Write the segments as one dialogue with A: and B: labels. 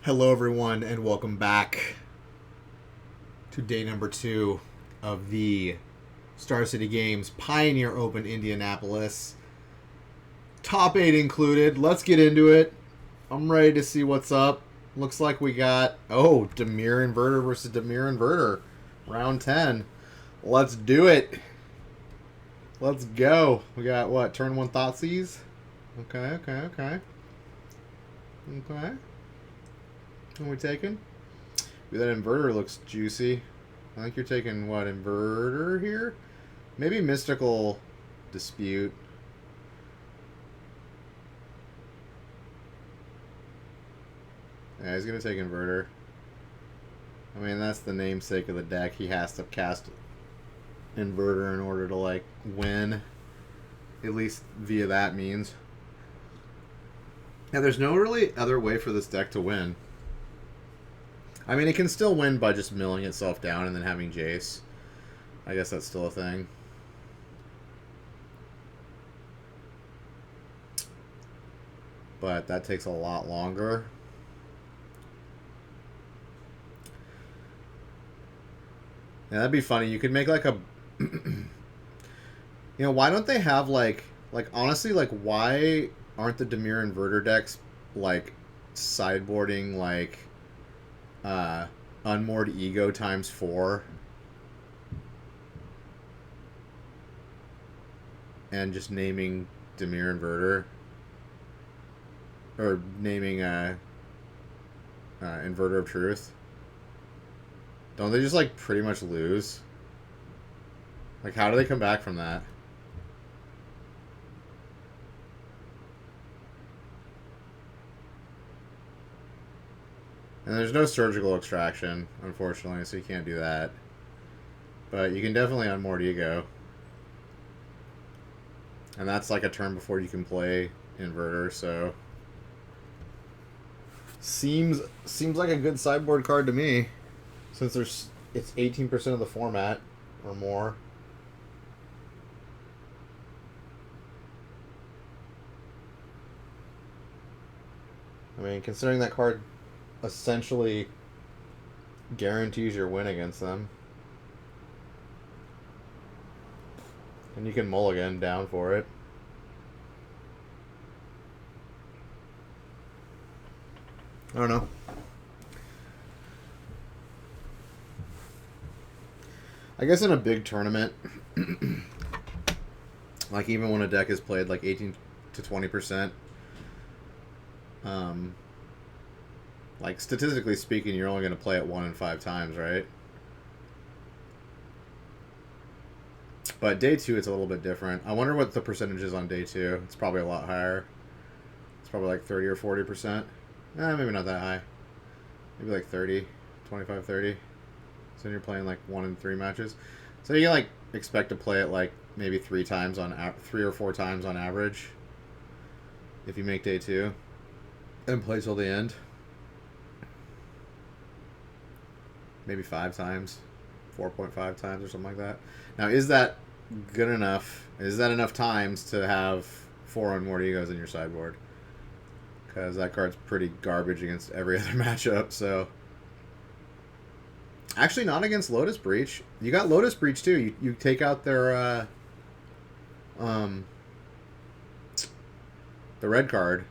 A: Hello, everyone, and welcome back to day number 2 of the Star City Games Pioneer Open Indianapolis. Top 8 included. Let's get into it. I'm ready to see what's up. Looks like we got, Demir Inverter versus Demir Inverter. Round 10. Let's do it. Let's go. We got, what, turn 1 Thoughtseize? Okay. What are we taking? Ooh, that inverter looks juicy. I think you're taking, what, inverter here? Maybe Mystical Dispute. Yeah, he's going to take inverter. I mean, that's the namesake of the deck. He has to cast inverter in order to, like, win. At least via that means. Now, there's no really other way for this deck to win. I mean, it can still win by just milling itself down and then having Jace. I guess that's still a thing. But that takes a lot longer. Yeah, that'd be funny. You could make like a... why don't they have like honestly, like, why aren't the Demir Inverter decks like sideboarding like Unmoored Ego times 4 and just naming Demir Inverter, or naming Inverter of Truth? Don't they just like pretty much lose? Like, how do they come back from that? And there's no surgical extraction, unfortunately, so you can't do that. But you can definitely Unmoored Ego. And that's like a turn before you can play Inverter, so... Seems like a good sideboard card to me. Since it's 18% of the format, or more. I mean, considering that card essentially guarantees your win against them. And you can mulligan down for it. I don't know. I guess in a big tournament, like even when a deck is played like 18 to 20%, like, statistically speaking, you're only going to play it 1 in 5 times, right? But day 2, it's a little bit different. I wonder what the percentage is on day 2. It's probably a lot higher. It's probably like 30 or 40%. Maybe not that high. Maybe like 30, 25, 30. So then you're playing like 1 in 3 matches. So you like expect to play it like maybe 3 or 4 times on average. If you make day 2 and play till the end. Maybe 5 times, 4.5 times or something like that. Now, is that good enough? Is that enough times to have 4 Unmoored Egos in your sideboard? Because that card's pretty garbage against every other matchup, so... Actually, not against Lotus Breach. You got Lotus Breach, too. You take out their, the red card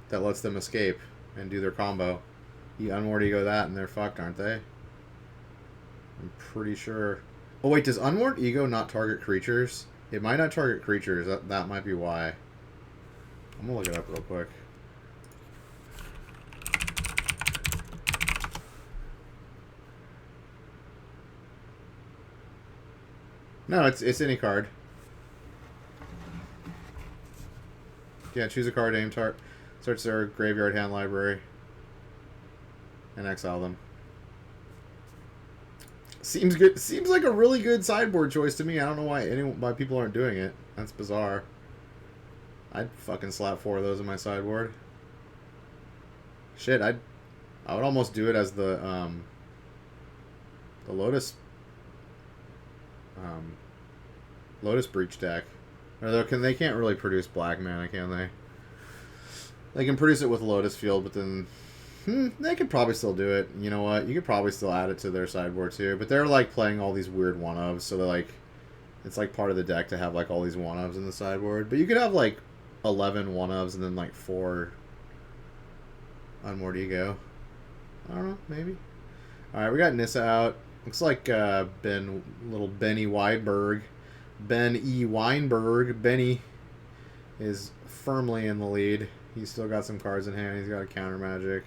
A: that lets them escape and do their combo. You Unmoored Ego that, and they're fucked, aren't they? I'm pretty sure. Oh, wait, does Unmoored Ego not target creatures? It might not target creatures. That might be why. I'm going to look it up real quick. No, it's any card. Yeah, choose a card, aim, search their graveyard, hand, library, and exile them. Seems good. Seems like a really good sideboard choice to me. I don't know why people aren't doing it. That's bizarre. I'd fucking slap 4 of those in my sideboard. Shit, I would almost do it as the Lotus Lotus Breach deck. Or they can't really produce black mana, can they? They can produce it with Lotus Field, but then They could probably still do it. You know what? You could probably still add it to their sideboard too. But they're like playing all these weird one-ofs, so they're like, it's like part of the deck to have like all these one-ofs in the sideboard. But you could have like 11 one-ofs and then like 4 on Mordigo. I don't know, maybe. All right, we got Nissa out. Looks like little Benny Weinberg, Ben E. Weinberg. Benny is firmly in the lead. He's still got some cards in hand. He's got a counter magic.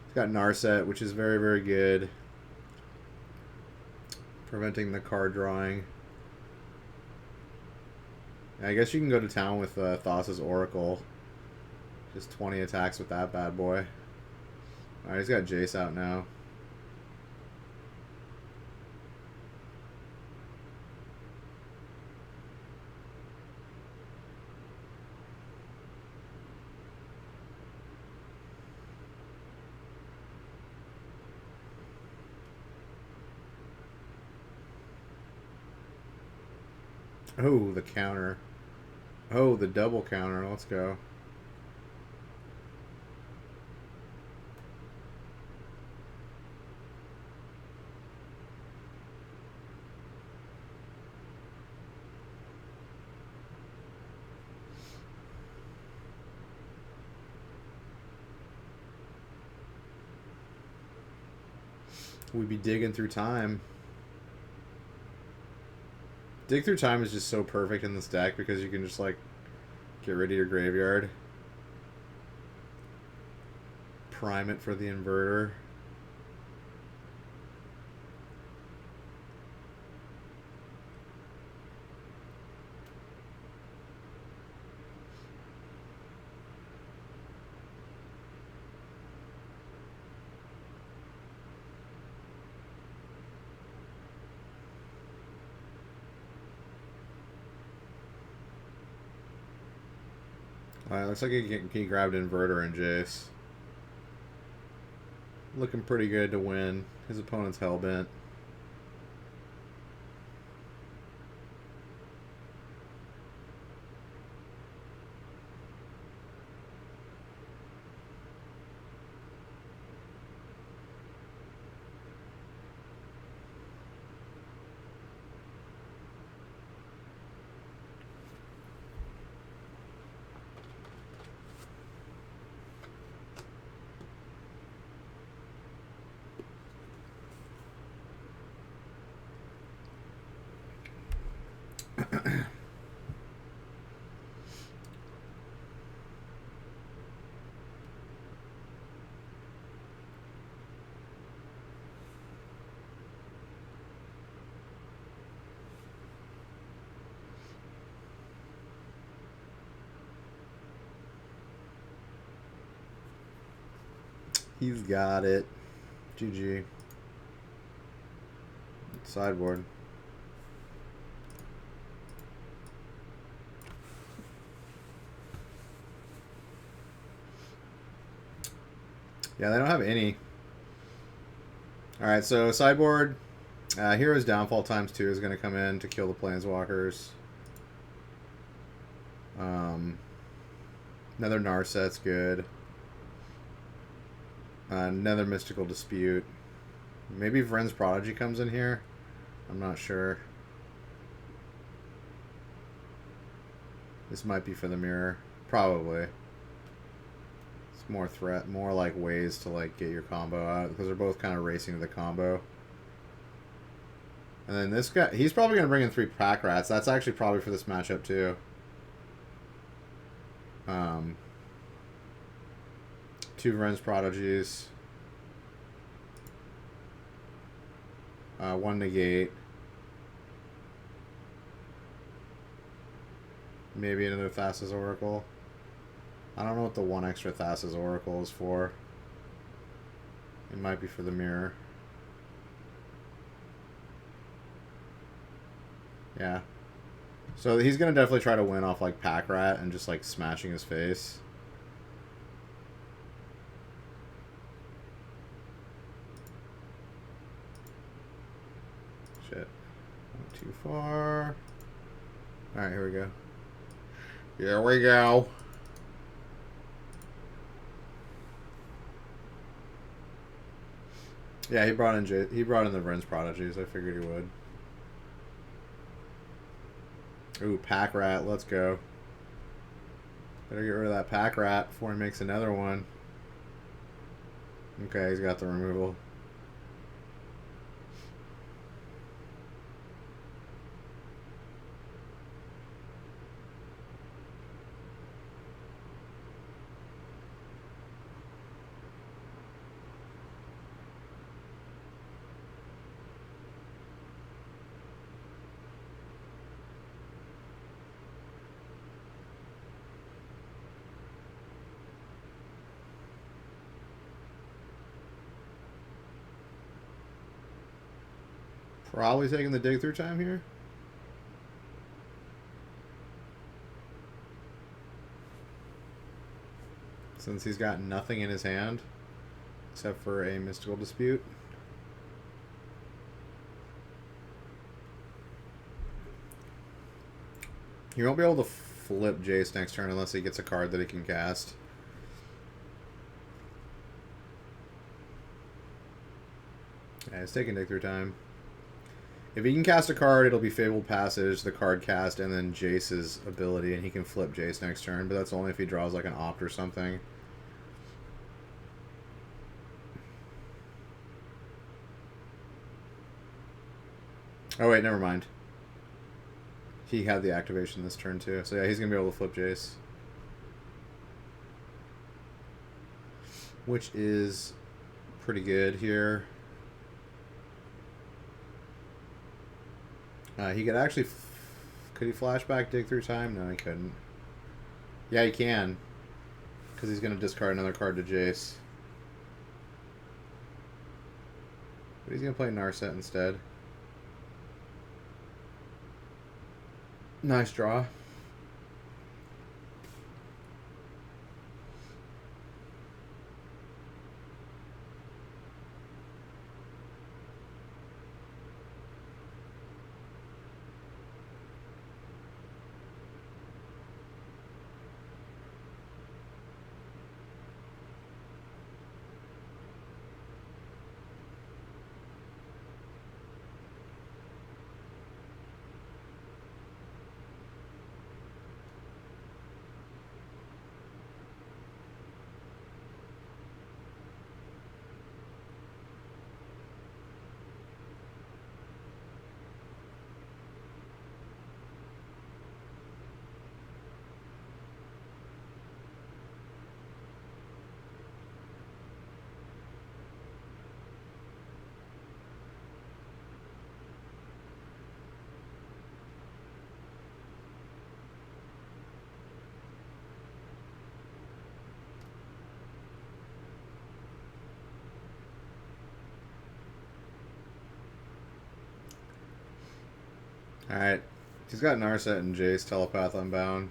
A: He's got Narset, which is very, very good. Preventing the card drawing. I guess you can go to town with Thassa's Oracle. Just 20 attacks with that bad boy. Alright, he's got Jace out now. Oh, the counter. Oh, the double counter. Let's go. We'd be digging through time. Dig through time is just so perfect in this deck because you can just like get rid of your graveyard. Prime it for the inverter. Alright, looks like he grabbed Inverter and Jace. Looking pretty good to win. His opponent's hellbent. He's got it. GG. Sideboard. Yeah, they don't have any. Alright, so sideboard. Hero's Downfall ×2 is going to come in to kill the Planeswalkers. Another Narset's good. Another Mystical Dispute. Maybe Vren's Prodigy comes in here. I'm not sure. This might be for the mirror. Probably. It's more threat, more like ways to like get your combo out because they're both kind of racing to the combo. And then this guy, he's probably going to bring in 3 Pack Rats. That's actually probably for this matchup too. 2 Vren's Prodigies. 1 Negate. Maybe another Thassa's Oracle. I don't know what the 1 extra Thassa's Oracle is for. It might be for the mirror. Yeah. So he's going to definitely try to win off like Pack Rat and just like smashing his face. Shit. Not too far. Alright, here we go. Here we go. Yeah, he brought in he brought in the Vrens Prodigies. I figured he would. Ooh, Pack Rat. Let's go. Better get rid of that Pack Rat before he makes another one. Okay, he's got the removal. Probably taking the dig through time here. Since he's got nothing in his hand except for a Mystical Dispute. He won't be able to flip Jace next turn unless he gets a card that he can cast. Yeah, he's taking dig through time. If he can cast a card, it'll be Fabled Passage, the card cast, and then Jace's ability, and he can flip Jace next turn, but that's only if he draws like an Opt or something. Oh wait, never mind. He had the activation this turn too, so yeah, he's going to be able to flip Jace. Which is pretty good here. He could actually... could he flashback dig through time? No, he couldn't. Yeah, he can. Because he's going to discard another card to Jace. But he's going to play Narset instead. Nice draw. Alright. He's got Narset and Jace, Telepath Unbound.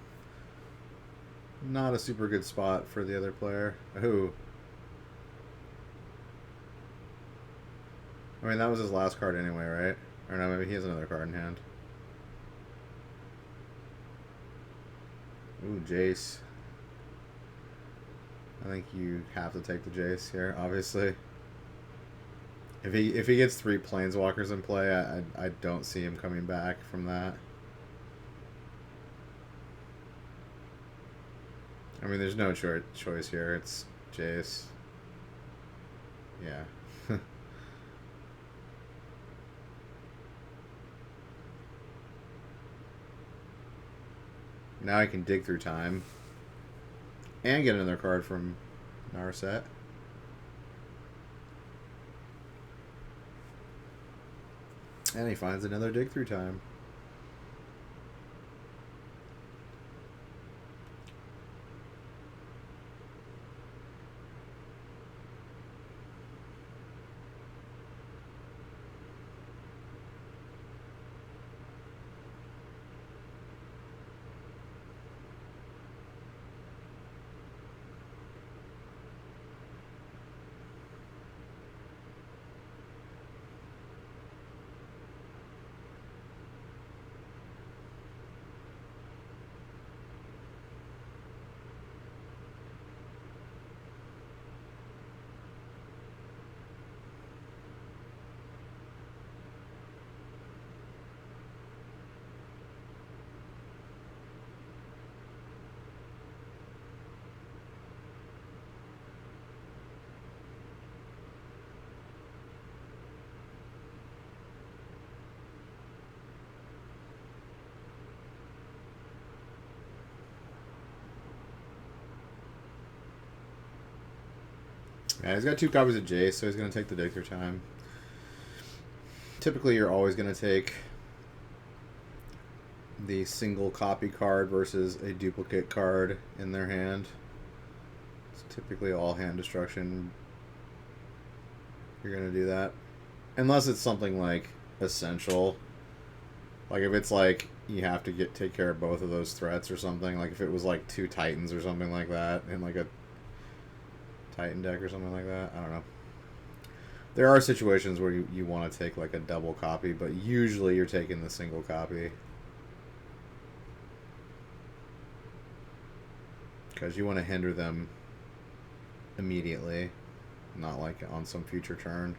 A: Not a super good spot for the other player. Ooh. I mean, that was his last card anyway, right? Or no, maybe he has another card in hand. Ooh, Jace. I think you have to take the Jace here, obviously. If he gets 3 Planeswalkers in play, I don't see him coming back from that. I mean, there's no choice here. It's Jace. Yeah. Now I can dig through time. And get another card from Narset. And he finds another dig through time. Yeah, he's got 2 copies of Jace, so he's going to take the Dig Through Time. Typically, you're always going to take the single copy card versus a duplicate card in their hand. It's typically all hand destruction. You're going to do that. Unless it's something like essential. Like if it's like you have to take care of both of those threats or something. Like if it was like 2 Titans or something like that in like a Titan deck or something like that. I don't know. There are situations where you want to take like a double copy, but usually you're taking the single copy. Because you want to hinder them immediately, not like on some future turn.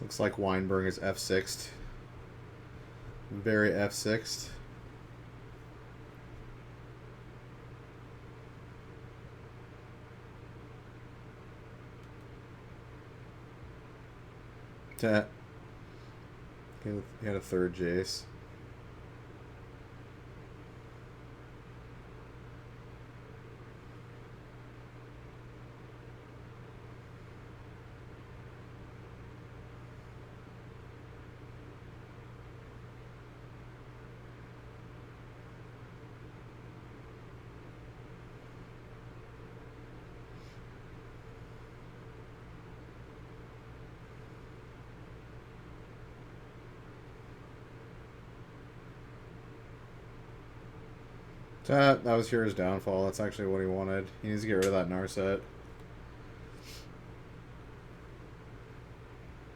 A: Looks like Weinberg is F6'd. Very F6'd. He had a 3rd Jace. That was Hero's downfall. That's actually what he wanted. He needs to get rid of that Narset.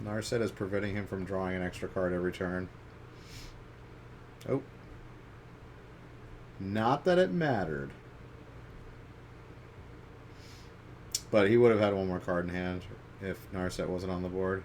A: Narset is preventing him from drawing an extra card every turn. Oh. Not that it mattered. But he would have had one more card in hand if Narset wasn't on the board.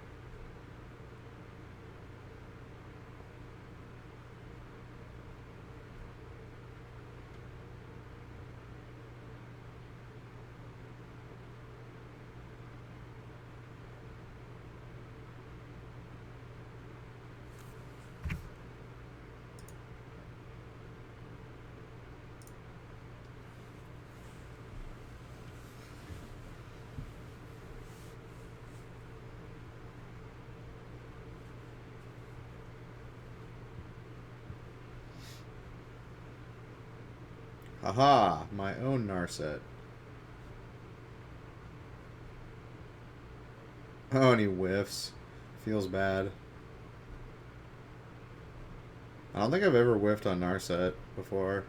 A: Haha, my own Narset. Oh, and he whiffs. Feels bad. I don't think I've ever whiffed on Narset before.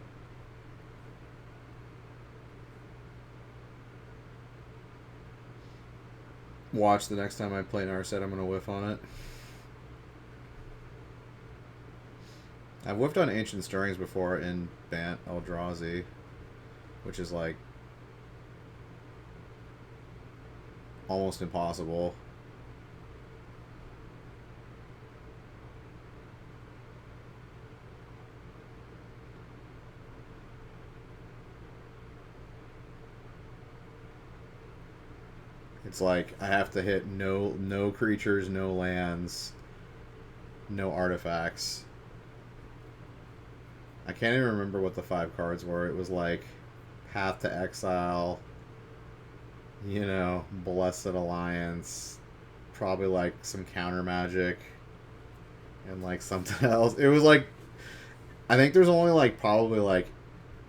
A: Watch, the next time I play Narset, I'm going to whiff on it. I've whiffed on Ancient Stirrings before in Bant Eldrazi, which is like almost impossible. It's like I have to hit no creatures, no lands, no artifacts. I can't even remember what the 5 cards were. It was like Path to Exile, you know, Blessed Alliance, probably like some counter magic, and like something else. It was like, I think there's only like probably like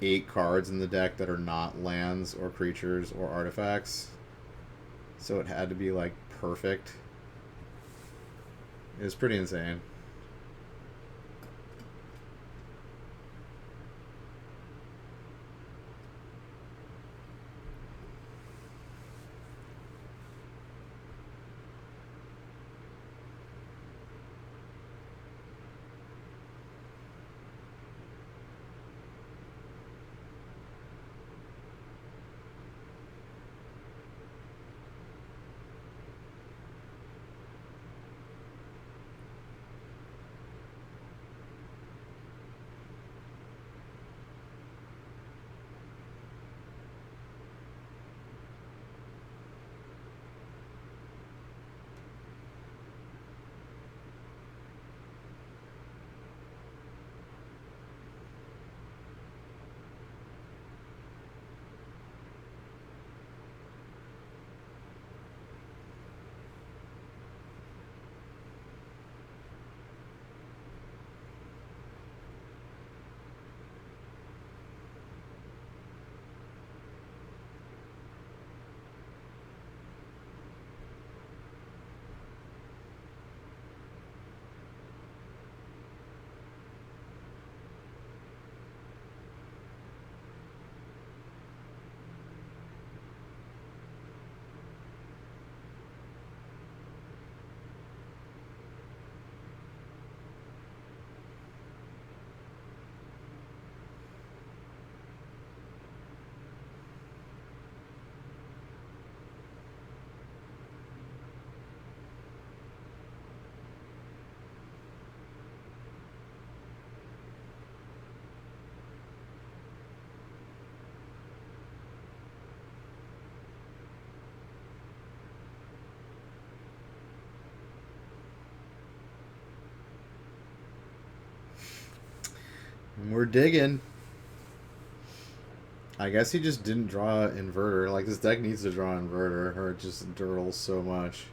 A: 8 cards in the deck that are not lands or creatures or artifacts. So it had to be like perfect. It was pretty insane. We're digging. I guess he just didn't draw inverter. Like, this deck needs to draw inverter, or it just dirtles so much.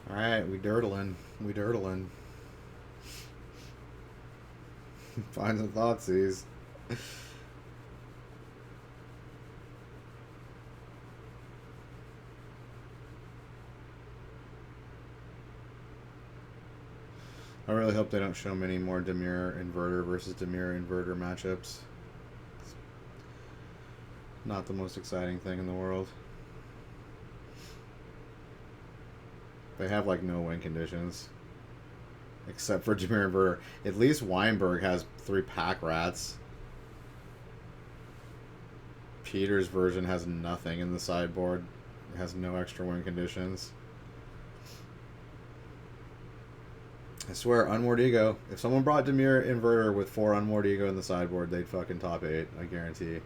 A: Alright, we dirtling. We dirtling. Find some Thoughtseize. I really hope they don't show many more Demir Inverter versus Demir Inverter matchups. It's not the most exciting thing in the world. They have like no win conditions. Except for Demir Inverter. At least Weinberg has 3 pack rats. Peter's version has nothing in the sideboard. It has no extra win conditions. I swear, Unmoored Ego. If someone brought Demir Inverter with 4 Unmoored Ego in the sideboard, they'd fucking top 8. I guarantee.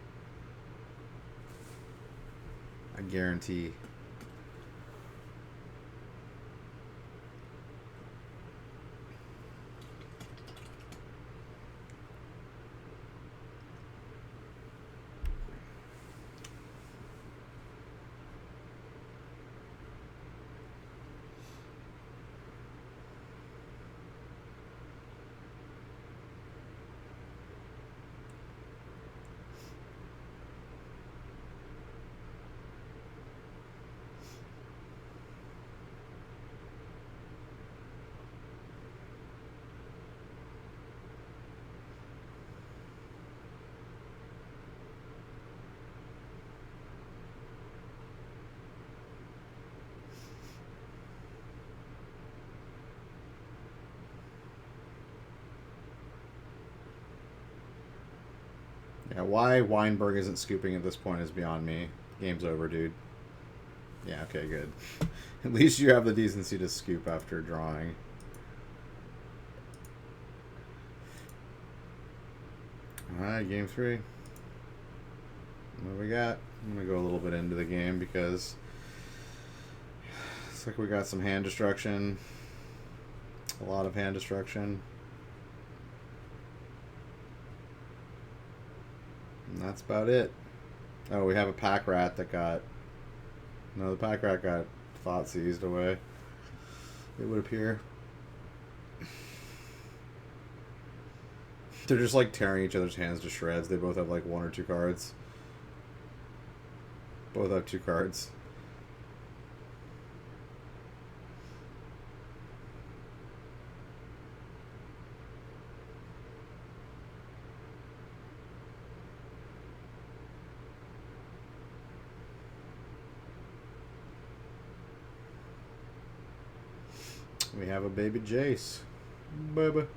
A: I guarantee. Yeah, why Weinberg isn't scooping at this point is beyond me. Game's over, dude. Yeah, okay, good. At least you have the decency to scoop after drawing. Alright, game 3. What do we got? I'm going to go a little bit into the game because it's like we got some hand destruction. A lot of hand destruction. And that's about it. Oh, we have a pack rat that got... No, the pack rat got Thoughtseized away. It would appear.
B: They're just like tearing each other's hands to shreds. They both have like 1 or 2 cards. Both have 2 cards. We have a baby Jace. Bubba.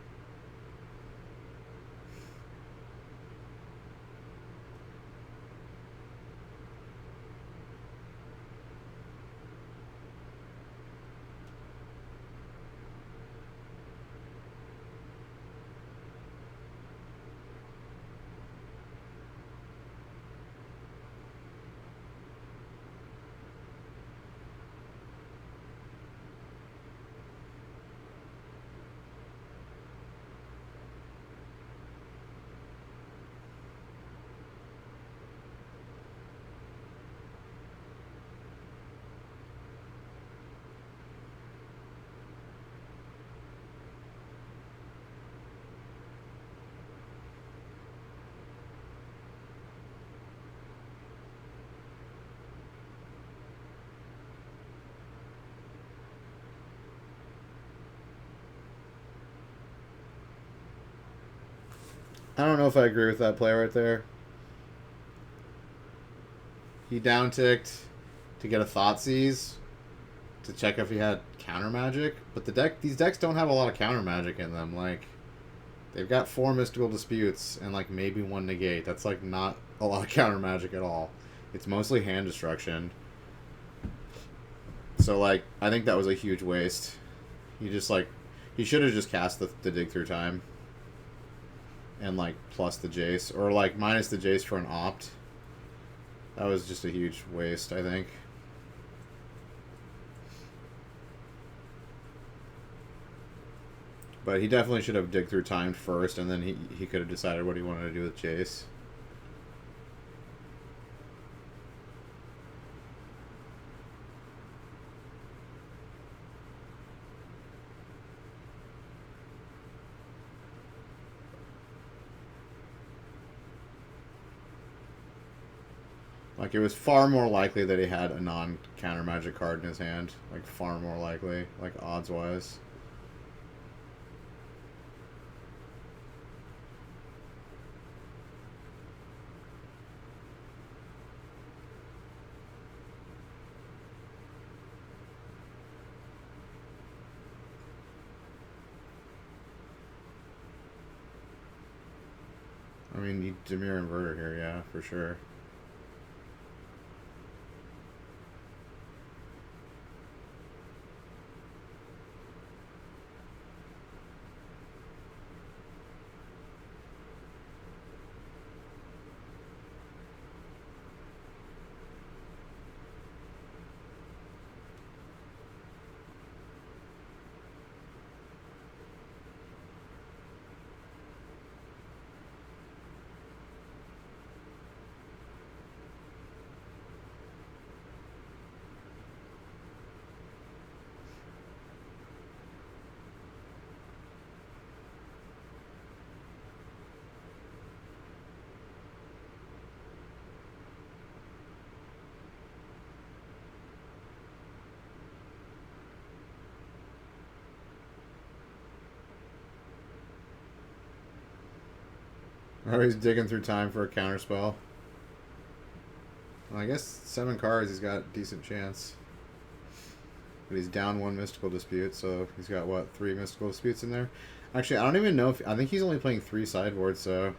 B: I don't know if I agree with that play right there. He down-ticked to get a Thoughtseize to check if he had counter magic, but these decks don't have a lot of counter magic in them. Like, they've got 4 Mystical Disputes and like maybe 1 Negate. That's like not a lot of counter magic at all. It's mostly hand destruction. So like, I think that was a huge waste. He should have just cast the Dig Through Time. And like plus the Jace, or like minus the Jace for an opt. That was just a huge waste, I think. But he definitely should have Dig Through Time first, and then he could have decided what he wanted to do with Jace. Like, it was far more likely that he had a non-counter magic card in his hand. Like, far more likely, like, odds-wise. I mean, you Dimir Inverter here, yeah, for sure. Or he's digging through time for a counterspell. Well, I guess 7 cards, he's got a decent chance. But he's down 1 Mystical Dispute, so he's got, what, 3 Mystical Disputes in there? Actually, I don't even know if... I think he's only playing 3 sideboards, so...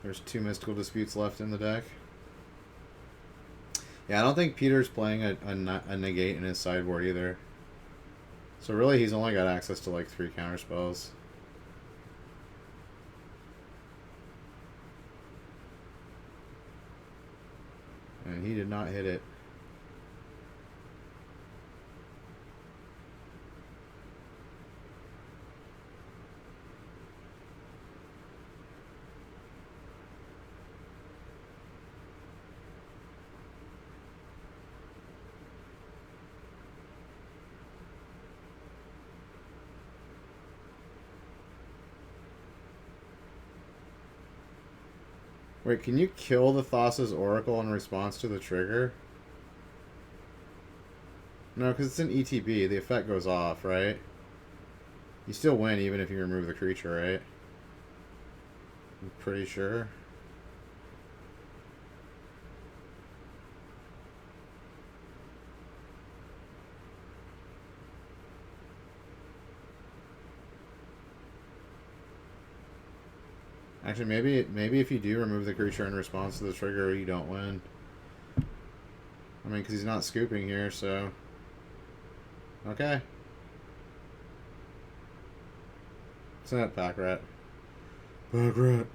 B: There's 2 Mystical Disputes left in the deck. Yeah, I don't think Peter's playing a Negate in his sideboard either. So really, he's only got access to, like, 3 counterspells. And he did not hit it. Wait, can you kill the Thassa's Oracle in response to the trigger? No, because it's an ETB. The effect goes off, right? You still win even if you remove the creature, right? I'm pretty sure. Actually, maybe if you do remove the creature in response to the trigger, you don't win. I mean, because he's not scooping here, so... Okay. Send that pack rat. Pack rat.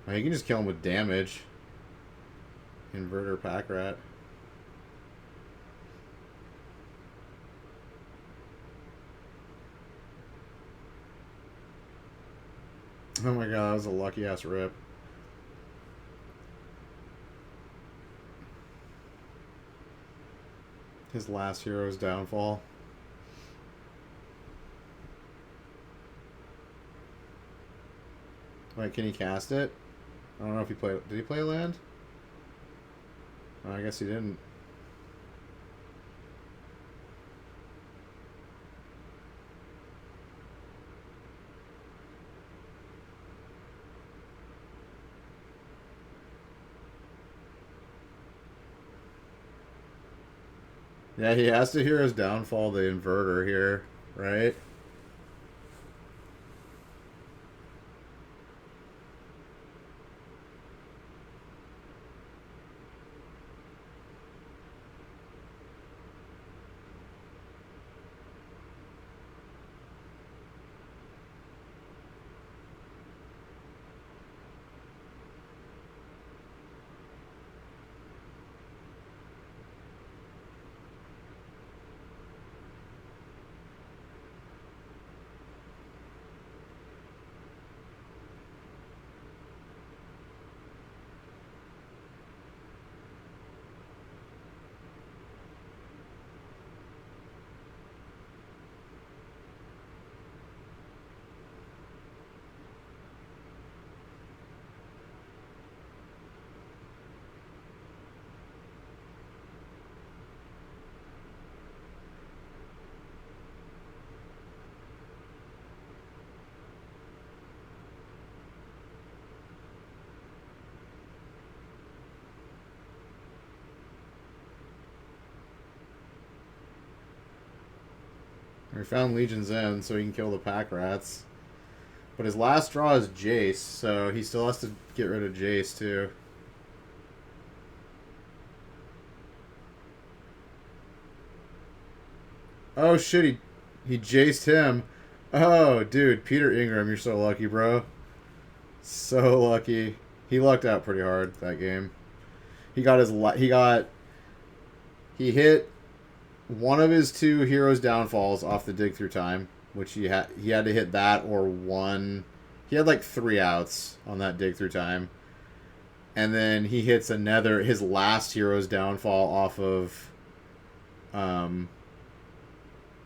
B: Oh, you can just kill him with damage. Inverter pack rat. Oh my god, that was a lucky ass rip. His last hero's downfall. Wait, can he cast it? I don't know if he played... Did he play land? Oh, I guess he didn't. Yeah, he has to hear his downfall, the inverter here, right? We found Legion's End, so he can kill the pack rats. But his last draw is Jace, so he still has to get rid of Jace, too. Oh, shit, he Jaced him. Oh, dude, Peter Ingram, you're so lucky, bro. So lucky. He lucked out pretty hard that game. He got his... He hit one of his two heroes' downfalls off the dig through time, which he had to hit that or one. He had like 3 outs on that dig through time, and then he hits his last hero's downfall off of,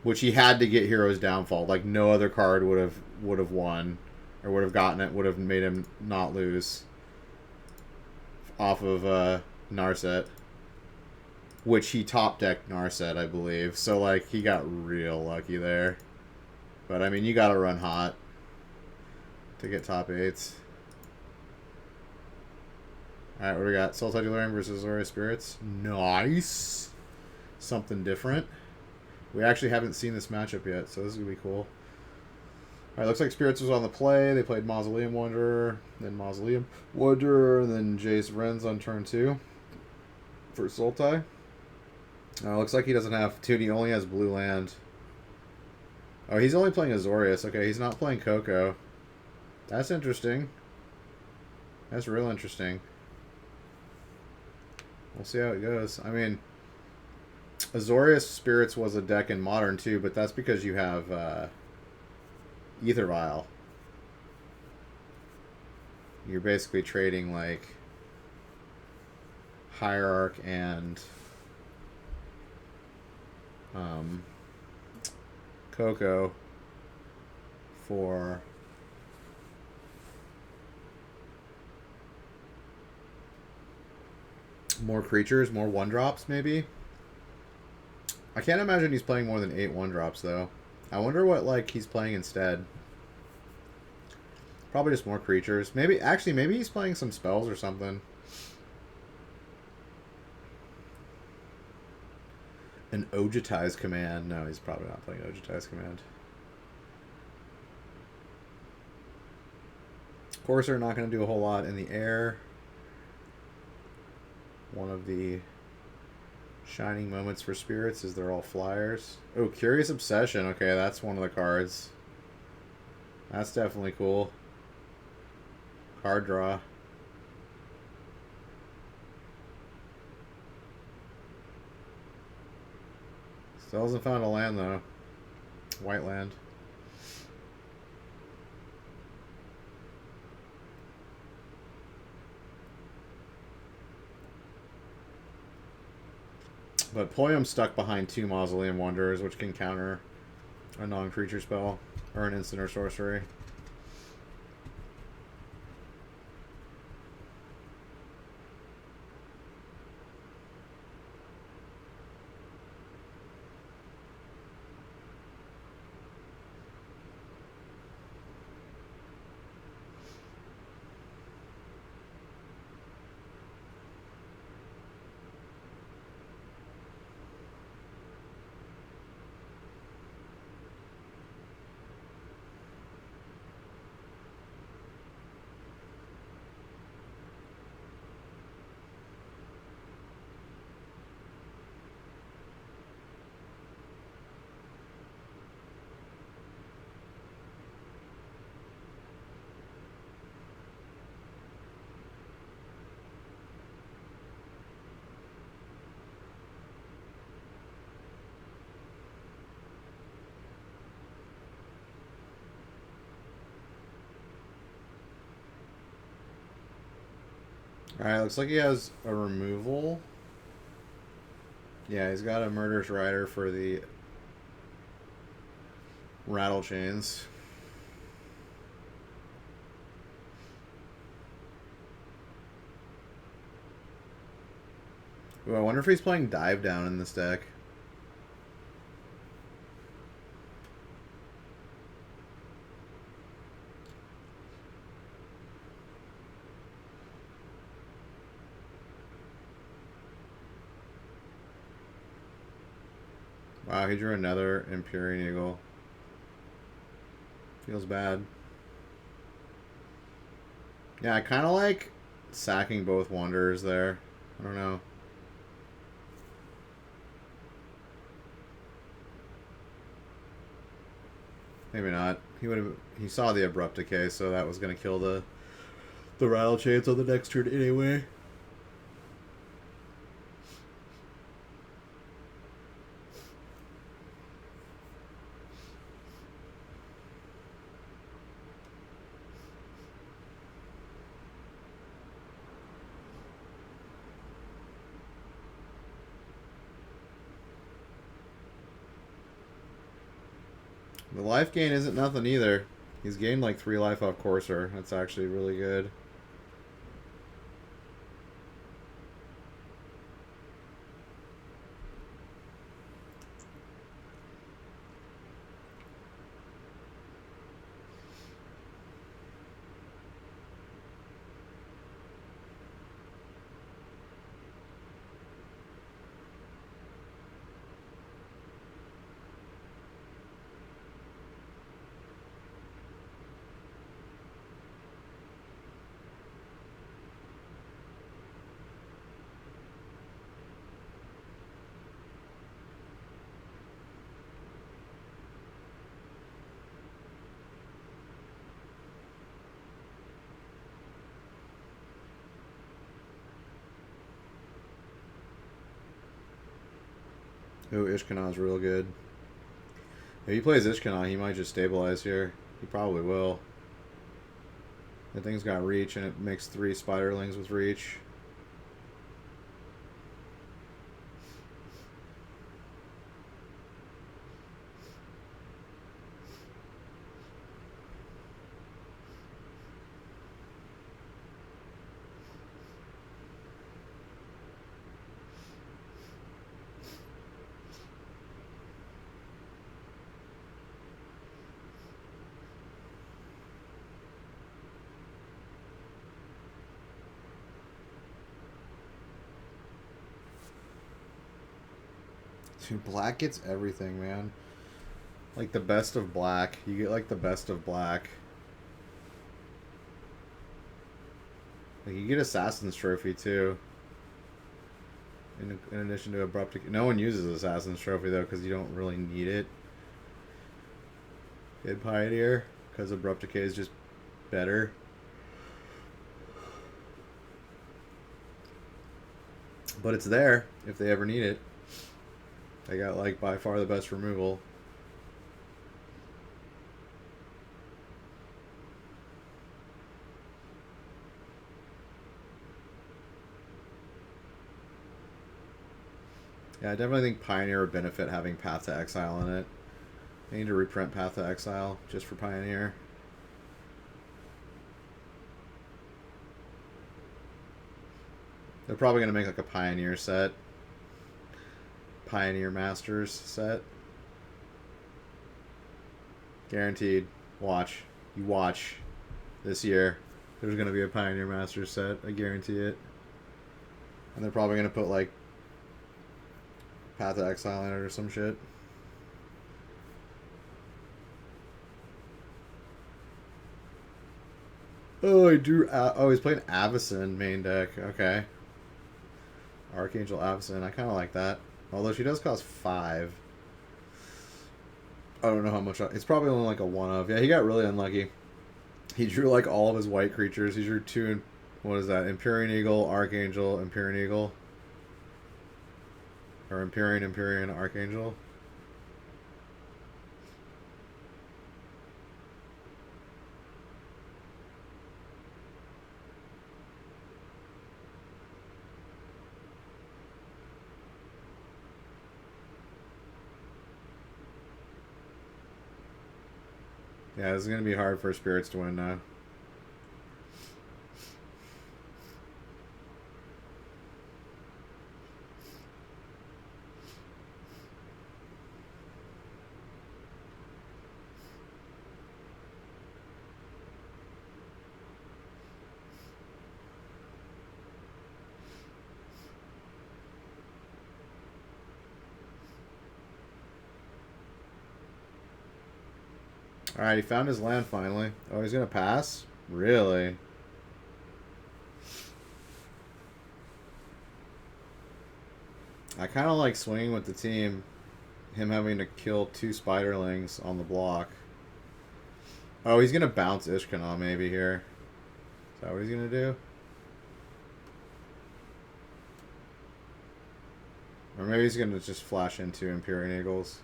B: which he had to get hero's downfall. Like no other card would have won, or would have gotten it, would have made him not lose. Off of Narset. Which he top decked Narset, I believe. So, like, he got real lucky there. But, I mean, you gotta run hot to get top 8s. Alright, what do we got? Soul Titularian versus Azorius Spirits. Nice! Something different. We actually haven't seen this matchup yet, so this is gonna be cool. Alright, looks like Spirits was on the play. They played Mausoleum Wanderer, then Mausoleum Wanderer, then Jace Wren's on turn 2 for Sultai. Looks like he doesn't have two. He only has blue land. Oh, he's only playing Azorius. Okay, he's not playing Coco. That's interesting. That's real interesting. We'll see how it goes. I mean, Azorius Spirits was a deck in Modern too, but that's because you have Ether Vial. You're basically trading like Hierarch and Coco for Some more creatures, more 1-drops, maybe? I can't imagine he's playing more than 8 1-drops, though. I wonder what, like, he's playing instead. Probably just more creatures. Maybe, actually, maybe he's playing some spells or something. An Ogetize Command. No, he's probably not playing Ogetize Command. Courser, not going to do a whole lot in the air. One of the shining moments for spirits is they're all flyers. Oh, Curious Obsession. Okay, that's one of the cards. That's definitely cool. Card draw. Still hasn't found a land, though. White land. But Poyam's stuck behind 2 Mausoleum Wanderers, which can counter a non-creature spell or an instant or sorcery. Alright, looks like he has a removal. Yeah, he's got a Murderous Rider for the Rattle Chains. Ooh, I wonder if he's playing Dive Down in this deck. Wow, he drew another Empyrean Eagle. Feels bad. Yeah, I kind of like sacking both Wanderers there. I don't know. Maybe not. He saw the Abrupt Decay, so that was gonna kill the Rattle Chains on the next turn anyway. The life gain isn't nothing either. He's gained like 3 life off Courser. That's actually really good. Ooh, Ishkanah's real good. If he plays Ishkanah, he might just stabilize here. He probably will. The thing's got reach, and it makes 3 Spiderlings with reach. Dude, black gets everything, man. Like the best of black. You get like the best of black. Like you get Assassin's Trophy too. In addition to Abrupt Decay. No one uses Assassin's Trophy though because you don't really need it in Pioneer because Abrupt Decay is just better. But it's there if they ever need it. They got like by far the best removal. Yeah, I definitely think Pioneer would benefit having Path to Exile in it. They need to reprint Path to Exile just for Pioneer. They're probably going to make like a Pioneer set. Pioneer Masters set. Guaranteed. Watch. You watch. This year, there's going to be a Pioneer Masters set. I guarantee it. And they're probably going to put like Path to Exile in it or some shit. Oh, he drew. Oh, he's playing Avacyn main deck. Okay. Archangel Avacyn. I kind of like that. Although she does cost 5. I don't know how much. It's probably only like a 1 of. Yeah, he got really unlucky. He drew like all of his white creatures. He drew 2. What is that? Empyrean Eagle, Archangel, Empyrean Eagle. Or Empyrean, Archangel. Yeah, this is going to be hard for Spirits to win now. Alright, he found his land finally. Oh, he's going to pass? Really? I kind of like swinging with the team. Him having to kill 2 Spiderlings on the block. Oh, he's going to bounce Ishkanah maybe here. Is that what he's going to do? Or maybe he's going to just flash into Empyrean Eagles.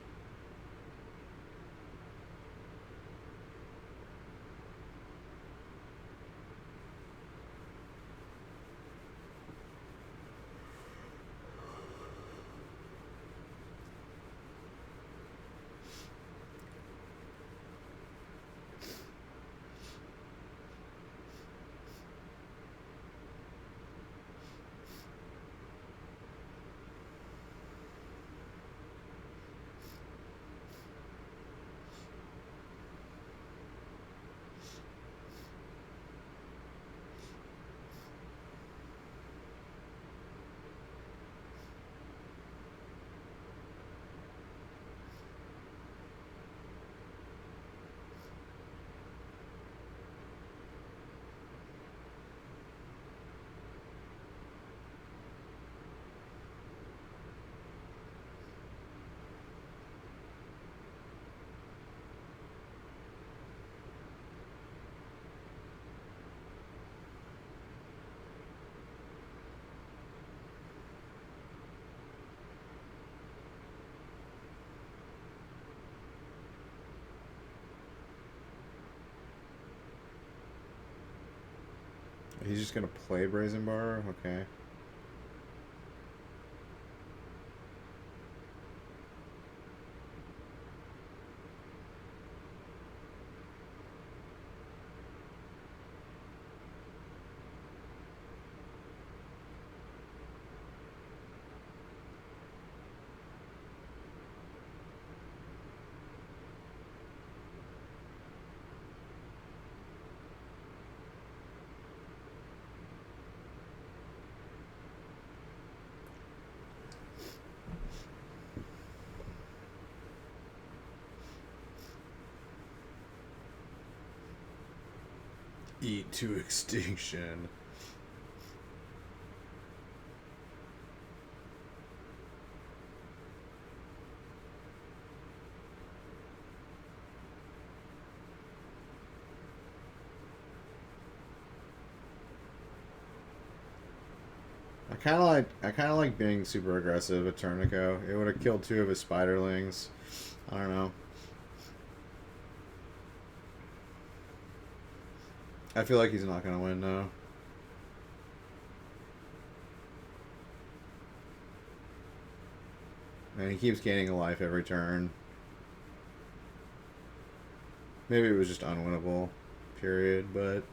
B: He's just going to play Brazen Bar? Okay. Eat to extinction. I kind of like being super aggressive at Turnico. It would have killed 2 of his spiderlings. I don't know. I feel like he's not gonna win though. And he keeps gaining a life every turn. Maybe it was just unwinnable, period, but...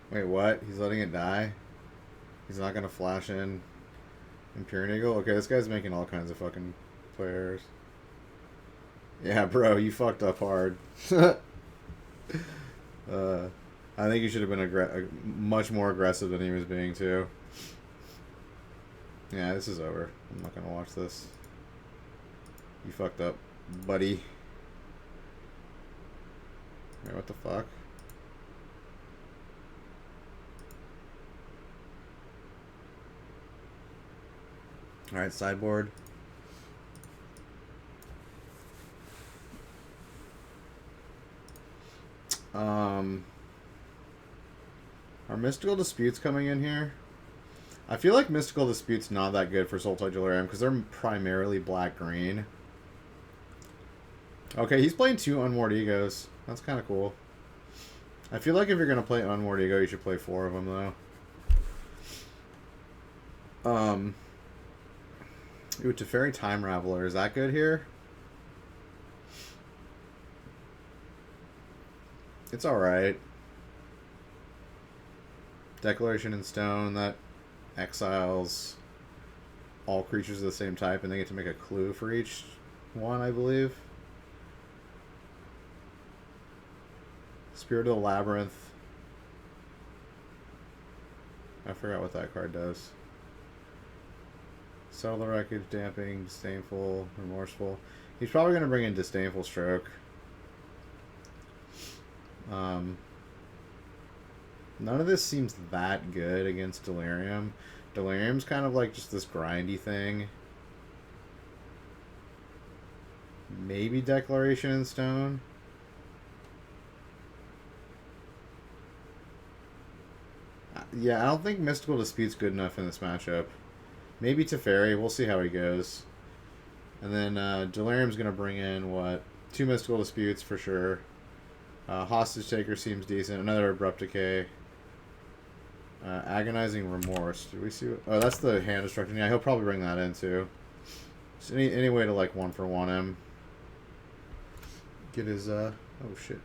B: Wait, what? He's letting it die? He's not gonna flash in Imperial Eagle? Okay, this guy's making all kinds of fucking players. Yeah, bro, you fucked up hard. I think you should have been much more aggressive than he was being, too. Yeah, this is over. I'm not gonna watch this. You fucked up, buddy. Wait, what the fuck? Alright, sideboard. Are Mystical Disputes coming in here? I feel like Mystical Dispute's not that good for Sultai Delirium because they're primarily black-green. Okay, he's playing 2 Unmoored Egos. That's kind of cool. I feel like if you're going to play Unmoored Ego, you should play 4 of them, though. Ooh, Teferi Time Raveler. Is that good here? It's alright. Declaration in Stone, that exiles all creatures of the same type, and they get to make a clue for each one, I believe. Spirit of the Labyrinth. I forgot what that card does. Settle the Wreckage, Damping, Disdainful, Remorseful. He's probably going to bring in Disdainful Stroke. None of this seems that good against Delirium. Delirium's kind of like just this grindy thing. Maybe Declaration in Stone. Yeah, I don't think Mystical Dispute's good enough in this matchup. Maybe Teferi. We'll see how he goes. And then Delirium's going to bring in, what? 2 Mystical Disputes for sure. Hostage Taker seems decent. Another Abrupt Decay. Agonizing Remorse. Did we see what... Oh, that's the Hand Destruction. Yeah, he'll probably bring that in, too. Just any way to, like, 1-for-1 him. Get his, Oh, shit.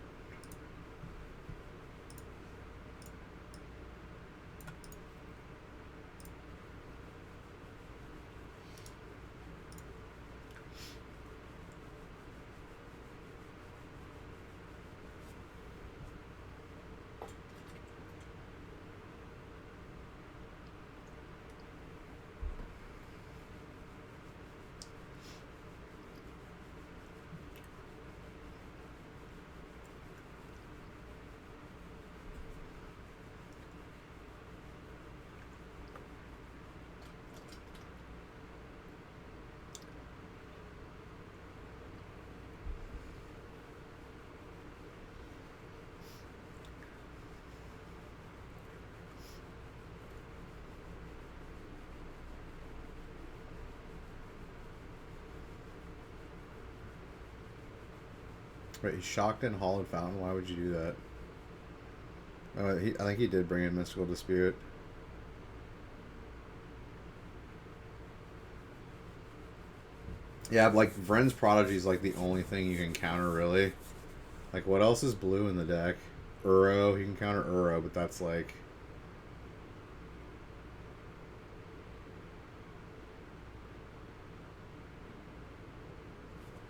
B: Wait, he shocked in Hollowed Fountain? Why would you do that? I think he did bring in Mystical Dispute. Yeah, like Vren's Prodigy is like the only thing you can counter, really. Like, what else is blue in the deck? Uro, you can counter Uro, but that's like...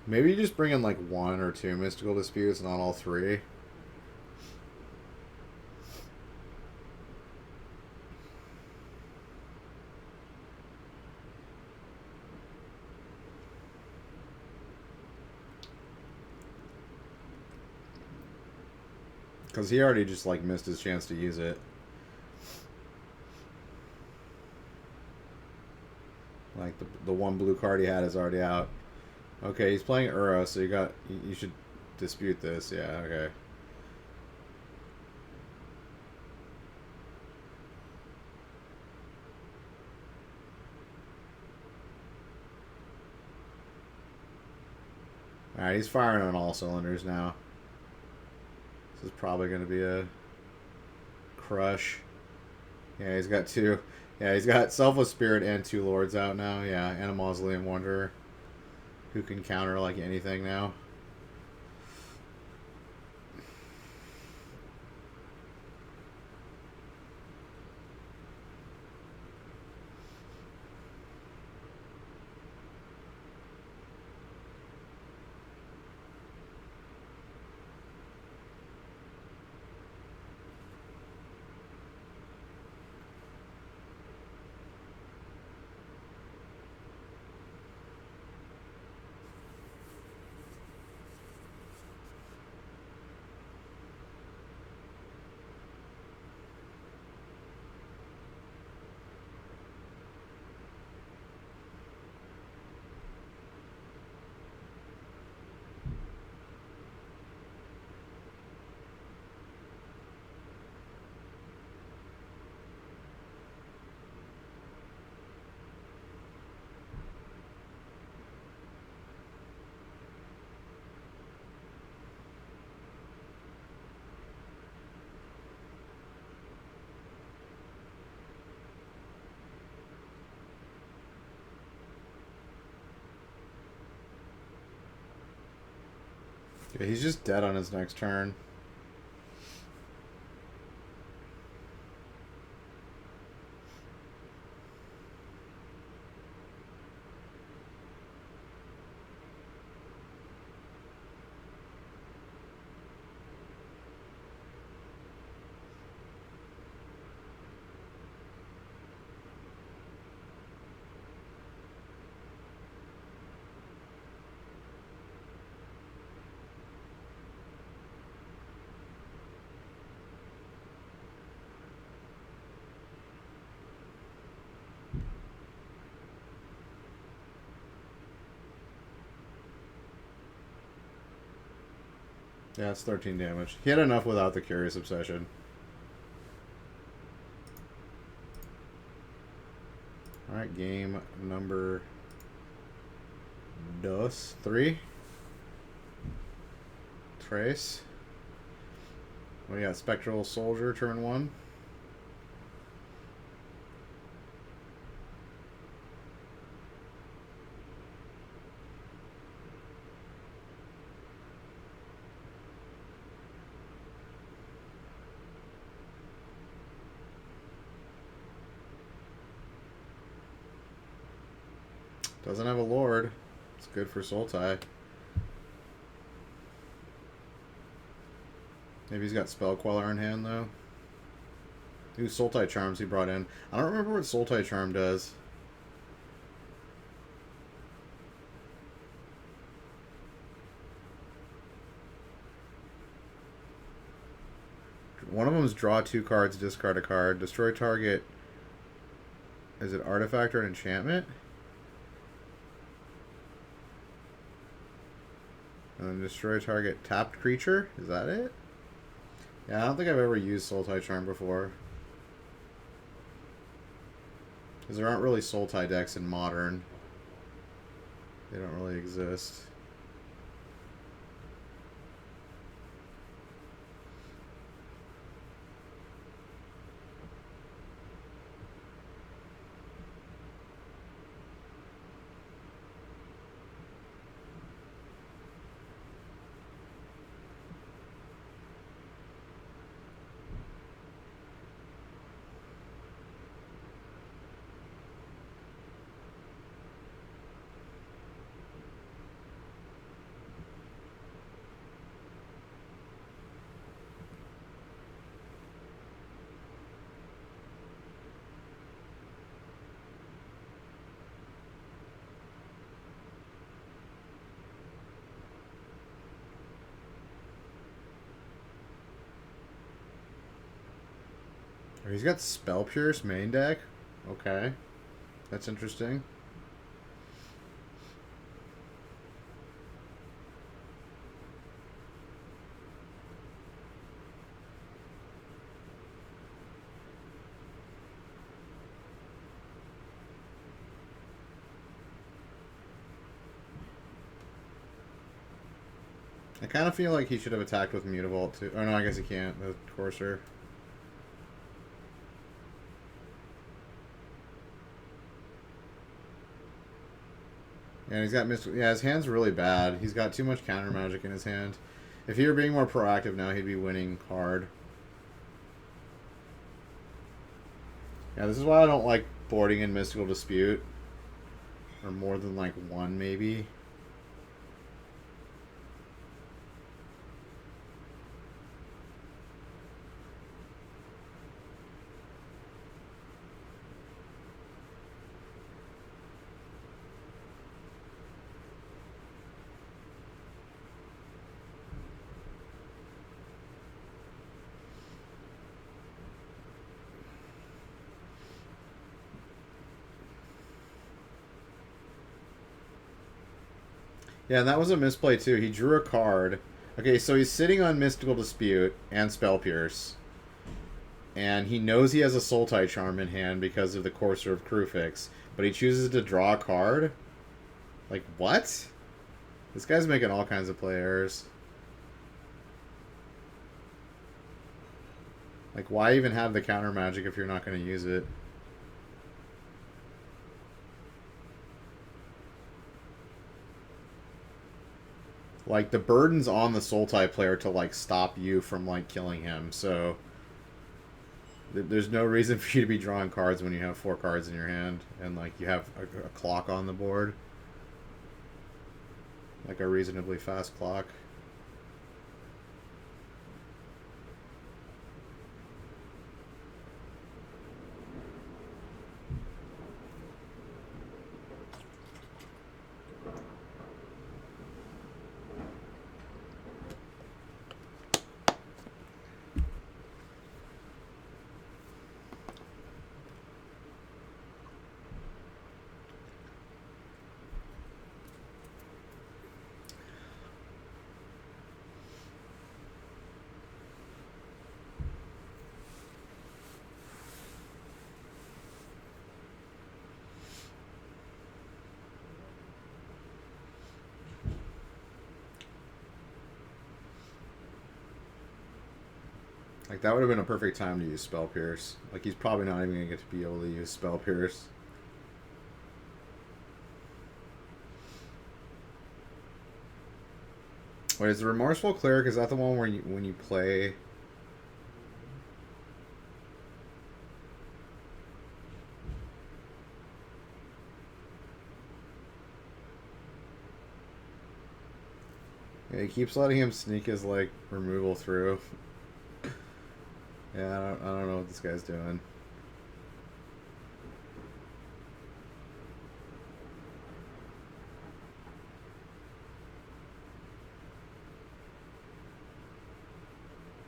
B: Maybe you just bring in like 1 or 2 Mystical Disputes, not all 3. Because he already just like missed his chance to use it. Like the one blue card he had is already out. Okay, he's playing Uro, so you should dispute this. Yeah, okay. Alright, he's firing on all cylinders now. This is probably going to be a crush. Yeah, he's got 2. Yeah, he's got Selfless Spirit and 2 Lords out now. Yeah, and a Mausoleum Wanderer who can counter like anything now. Yeah, he's just dead on his next turn. Yeah, it's 13 damage. He had enough without the Curious Obsession. Alright, game number 3. Trace. We got Spectral Soldier, turn 1. Doesn't have a Lord. It's good for Sultai. Maybe he's got Spell Queller in hand, though. Ooh, Sultai Charms he brought in. I don't remember what Sultai Charm does. One of them is draw 2 cards, discard a card. Destroy target. Is it artifact or an enchantment? And then destroy target tapped creature? Is that it? Yeah, I don't think I've ever used Sultai Charm before. Because there aren't really Sultai decks in Modern. They don't really exist. Oh, he's got Spell Pierce main deck. Okay. That's interesting. I kind of feel like he should have attacked with Mutavault too. Oh no, I guess he can't. The Courser. And he's got yeah, his hand's really bad. He's got too much counter magic in his hand. If he were being more proactive now, he'd be winning hard. Yeah, this is why I don't like boarding in Mystical Dispute. Or more than like one, maybe. Yeah, and that was a misplay too. He drew a card. Okay, so he's sitting on Mystical Dispute and Spell Pierce. And he knows he has a Sultai Charm in hand because of the Courser of Crufix. But he chooses to draw a card? Like, what? This guy's making all kinds of play errors. Like, why even have the counter magic if you're not going to use it? Like, the burden's on the Sultai player to, like, stop you from, like, killing him. So, there's no reason for you to be drawing cards when you have 4 cards in your hand. And, like, you have a clock on the board. Like, a reasonably fast clock. Like, that would have been a perfect time to use Spell Pierce. Like, he's probably not even going to get to be able to use Spell Pierce. Wait, is the Remorseful Cleric, is that the one where you, when you play... Yeah, he keeps letting him sneak his, like, removal through. Yeah, I don't know what this guy's doing.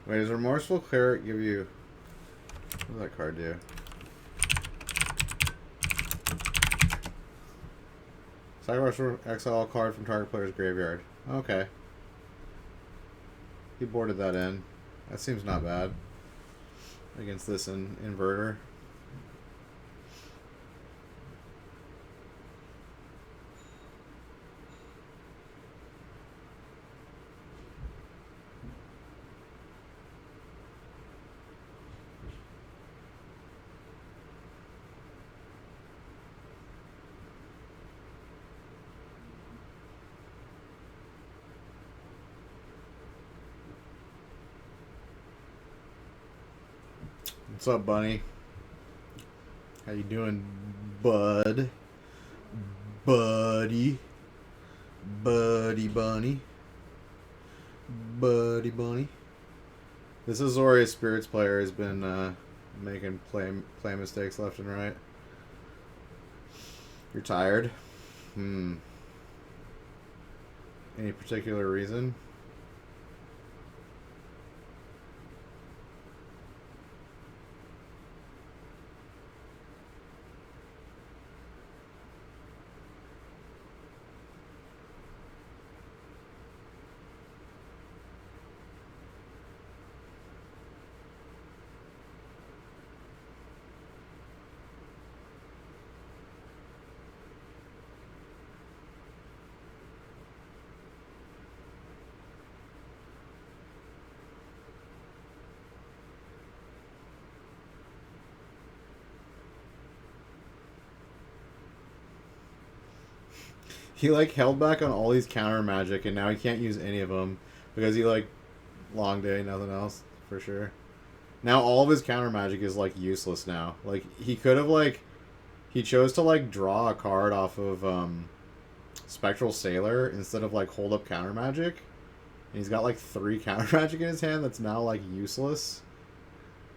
B: Wait, does Remorseful Cleric give you... What does that card do? Sacrifice exile a card from target player's graveyard. Okay. He boarded that in. That seems not bad. Against this inverter. What's up, Bunny? How you doing, bud? Buddy. Buddy Bunny. Buddy Bunny. This Azorius Spirits player has been making play mistakes left and right. You're tired? Any particular reason? He like held back on all these counter magic, and now he can't use any of them because he like long day, nothing else for sure. Now all of his counter magic is like useless now. Like he could have like he chose to like draw a card off of Spectral Sailor instead of like hold up counter magic. And he's got like 3 counter magic in his hand that's now like useless.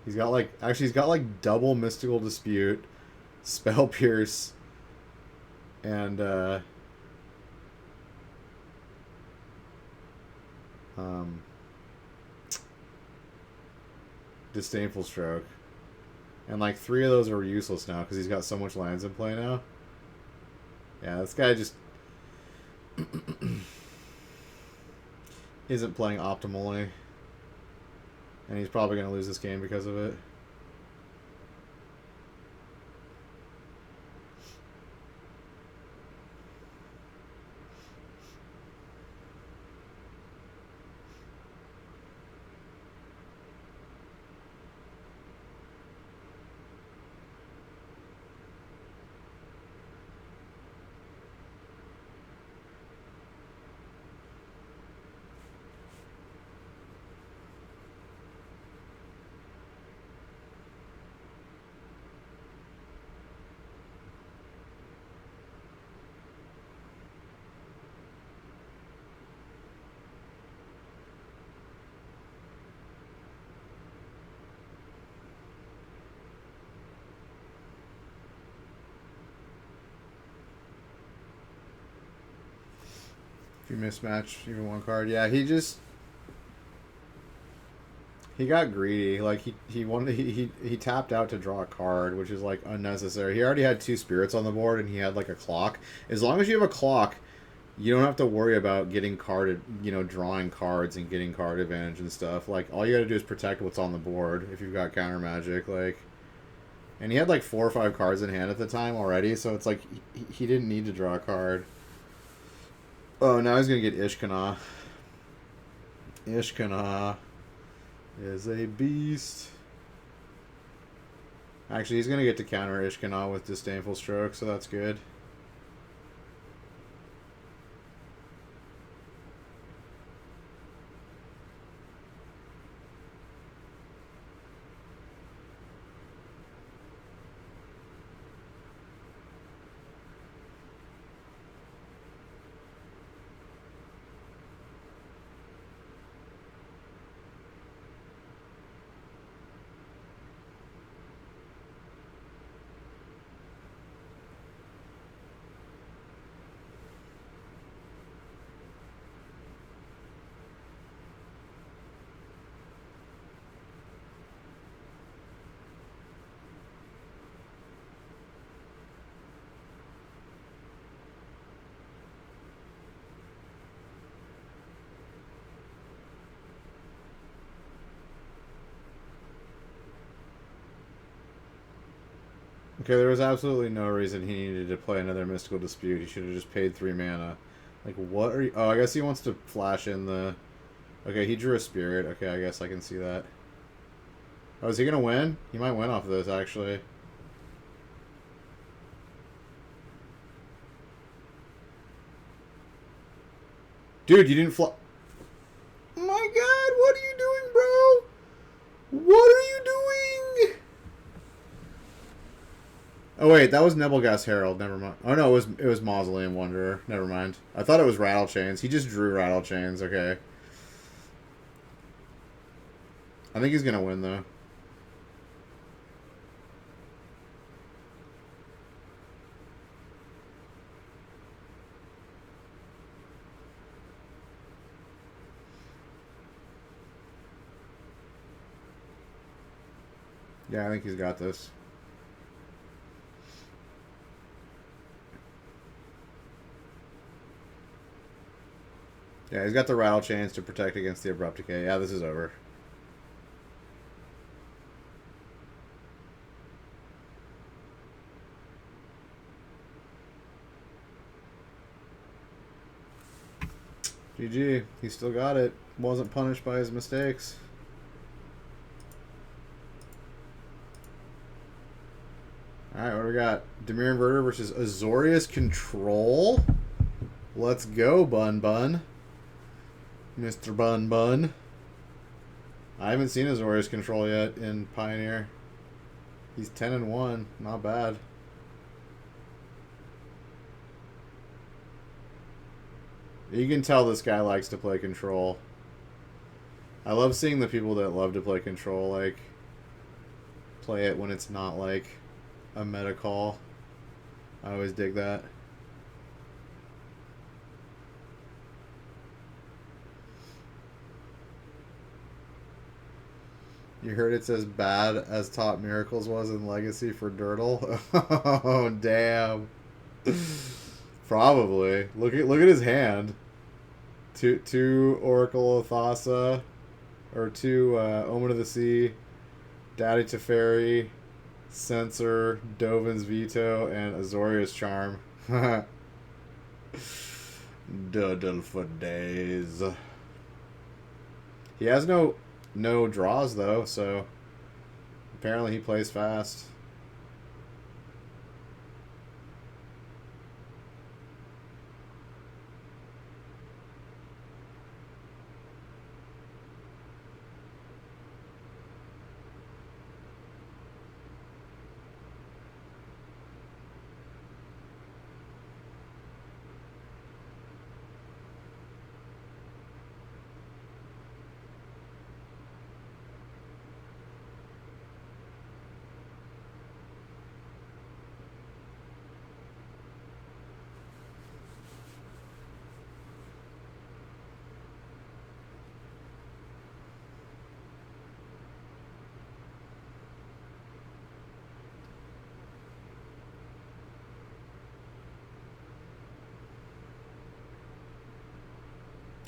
B: He's got like he's got like double Mystical Dispute, Spell Pierce, and Disdainful Stroke. And like 3 of those are useless now because he's got so much lands in play now. Yeah, this guy just isn't playing optimally. And he's probably going to lose this game because of it. If you mismatch even one card, yeah, he got greedy. Like he wanted he tapped out to draw a card, which is like unnecessary. He already had 2 spirits on the board, and he had like a clock. As long as you have a clock, you don't have to worry about getting carded, drawing cards and getting card advantage and stuff. Like all you got to do is protect what's on the board if you've got counter magic. Like, and he had like 4 or 5 cards in hand at the time already, so it's like he didn't need to draw a card. Oh, now he's going to get Ishkana. Ishkana is a beast. Actually, he's going to get to counter Ishkana with Disdainful Stroke, so that's good. Okay, there was absolutely no reason he needed to play another Mystical Dispute. He should have just paid 3 mana. Like, what are you... Oh, I guess he wants to flash in the... Okay, he drew a Spirit. Okay, I guess I can see that. Oh, is he going to win? He might win off of this, actually. Dude, you didn't fly... My God, what are you doing, bro? What are you doing? Oh wait, that was Nebelgast Herald. Never mind. Oh no, it was Mausoleum Wanderer. Never mind. I thought it was Rattle Chains. He just drew Rattle Chains. Okay. I think he's gonna win though. Yeah, I think he's got this. Yeah, he's got the Rattle Chains to protect against the Abrupt Decay. Yeah, this is over. GG. He still got it. Wasn't punished by his mistakes. Alright, what do we got? Dimir Inverter versus Azorius Control. Let's go, Bun Bun. Mr. Bun Bun. I haven't seen his Warriors control yet in Pioneer. He's 10-1. Not bad. You can tell this guy likes to play control. I love seeing the people that love to play control, like, play it when it's not, like, a meta call. I always dig that. You heard it's as bad as Top Miracles was in Legacy for Dirtle? Oh, damn. Probably. Look at his hand. Two Oracle of Thassa, or two Omen of the Sea, Daddy Teferi, Censor, Dovin's Veto, and Azoria's Charm. Doodle for days. He has no draws though, so apparently he plays fast.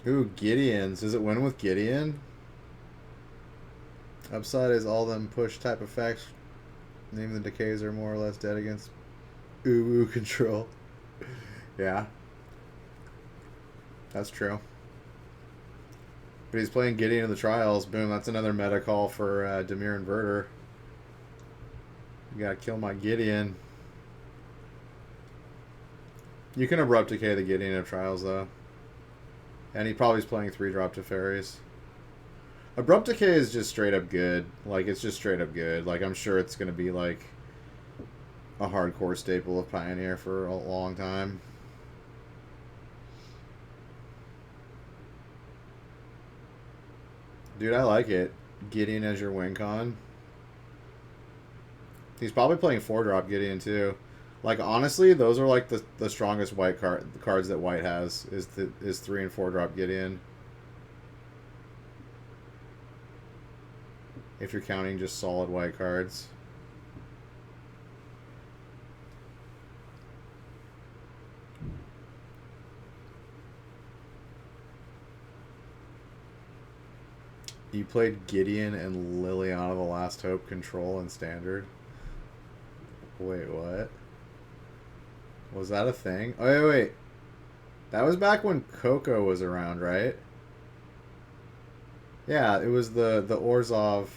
B: Ooh, Gideon's. Does it win with Gideon? Upside is all them push type effects. Name the decays are more or less dead against ooh control. Yeah. That's true. But he's playing Gideon in the trials. Boom, that's another meta call for Dimir Inverter. You gotta kill my Gideon. You can abrupt decay the Gideon of trials though. And he probably is playing 3-drop to fairies. Abrupt Decay is just straight up good. Like, it's just straight up good. Like, I'm sure it's going to be, like, a hardcore staple of Pioneer for a long time. Dude, I like it. Gideon as your win con. He's probably playing 4-drop Gideon, too. Like, honestly, those are, like, the strongest white cards that white has, is 3 and 4-drop Gideon. If you're counting just solid white cards. You played Gideon and Liliana the Last Hope control in Standard? Wait, what? Was that a thing? Oh, wait. That was back when Coco was around, right? Yeah, it was the Orzhov.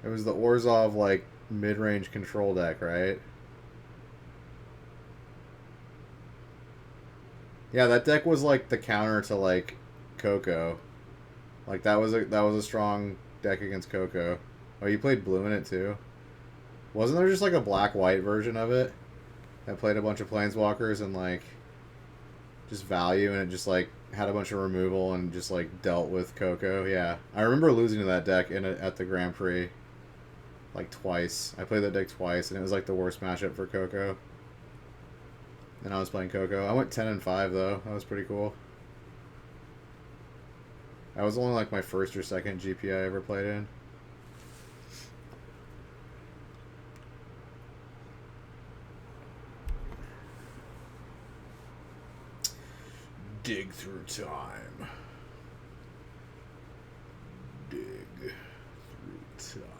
B: It was the Orzhov, like, mid-range control deck, right? Yeah, that deck was, like, the counter to, like, Coco. Like, that was a strong deck against Coco. Oh, you played blue in it, too? Wasn't there just, like, a black-white version of it that played a bunch of Planeswalkers and, like, just value, and it just, like, had a bunch of removal and just, like, dealt with Coco? Yeah. I remember losing to that deck at the Grand Prix. Like, twice. I played that deck twice, and it was, like, the worst matchup for Coco. And I was playing Coco. I went 10-5, though. That was pretty cool. That was only, like, my first or second GP I ever played in. Dig through time. Dig through time.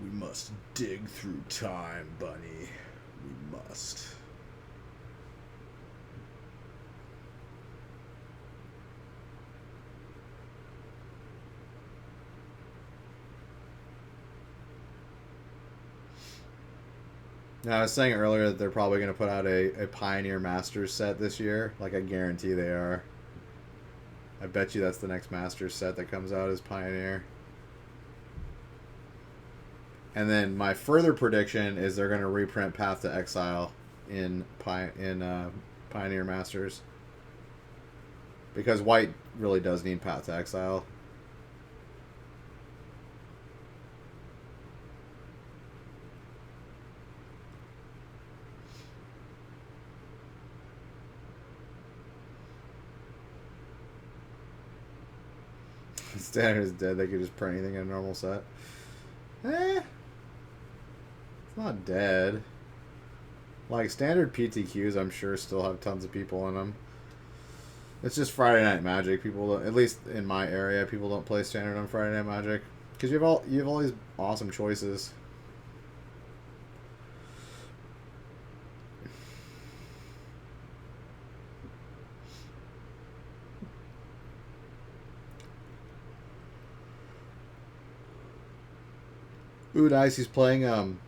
B: We must dig through time, Bunny. We must. Now, I was saying earlier that they're probably going to put out a Pioneer Masters set this year. Like, I guarantee they are. I bet you that's the next Masters set that comes out is Pioneer. And then my further prediction is they're going to reprint Path to Exile in Pioneer Masters. Because white really does need Path to Exile. Standard is dead. They could just print anything in a normal set. It's not dead. Like, standard PTQs, I'm sure, still have tons of people in them. It's just Friday Night Magic. People, at least in my area, people don't play standard on Friday Night Magic because you have all these awesome choices. Ooh, nice. He's playing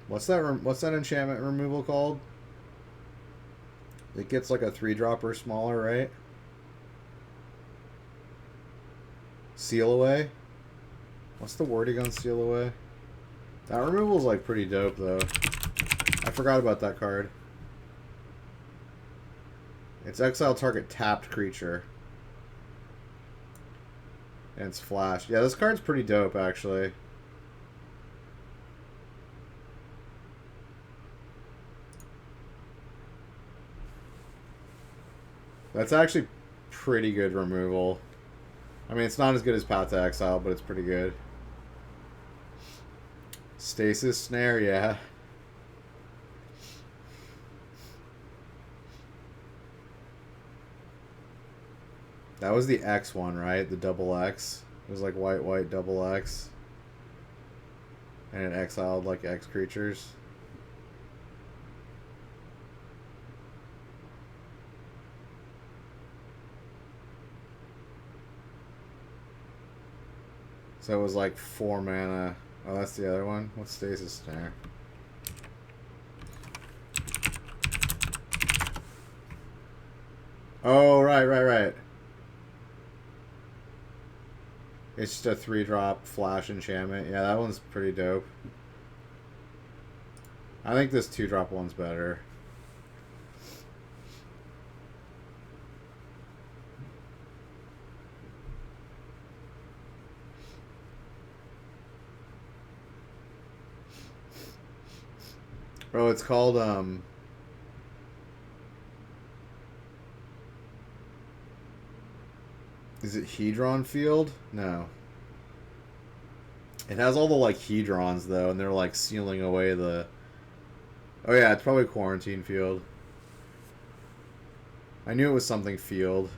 B: what's that enchantment removal called? It gets like a 3-dropper smaller, right? Seal Away? What's the wording on Seal Away? That removal is like pretty dope though. I forgot about that card. It's exile target tapped creature. And it's flash. Yeah, this card's pretty dope actually. That's actually pretty good removal. I mean, it's not as good as Path to Exile, but it's pretty good. Stasis Snare, yeah. That was the X one, right? The double X. It was like white, white, double X. And it exiled like X creatures. So it was like 4 mana. Oh, that's the other one. What's Stasis Snare? Oh, right. It's just a 3-drop flash enchantment. Yeah, that one's pretty dope. I think this 2-drop one's better. Oh, it's called, is it Hedron Field? No. It has all the, like, Hedrons, though, and they're, like, sealing away the... Oh, yeah, it's probably Quarantine Field. I knew it was something Field.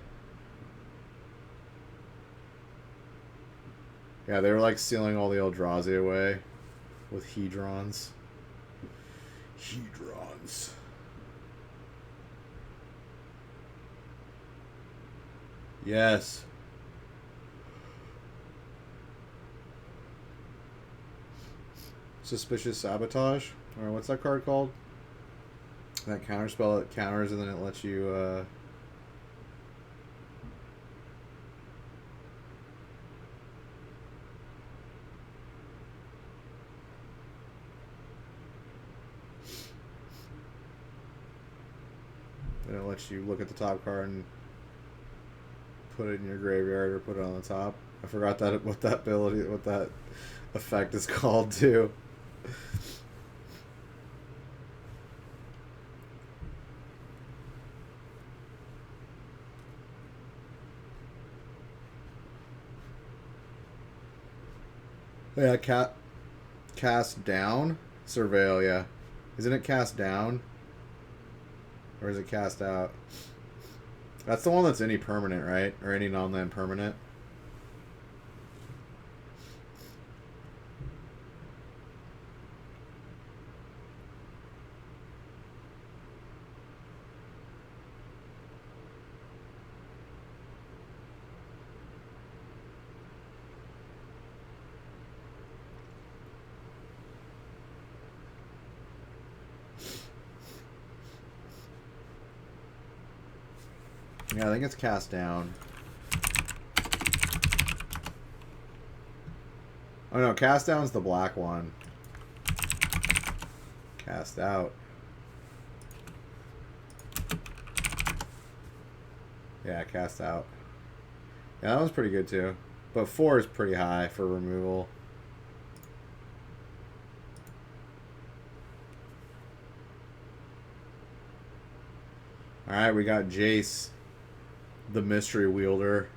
B: Yeah, they were, like, sealing all the Eldrazi away with Hedrons. Hedrons. Yes. Suspicious Sabotage? Or what's that card called? That counterspell, it counters and then it lets you, then it lets you look at the top card and put it in your graveyard or put it on the top. I forgot what that effect is called too. Yeah, cast down? Surveil, yeah. Isn't it cast down? Or is it cast out? That's the one that's any permanent, right? Or any non-land permanent. Yeah, I think it's cast down. Oh no, cast down's the black one. Cast out. Yeah, cast out. Yeah, that one's pretty good too. But 4 is pretty high for removal. Alright, we got Jace, the mystery wielder.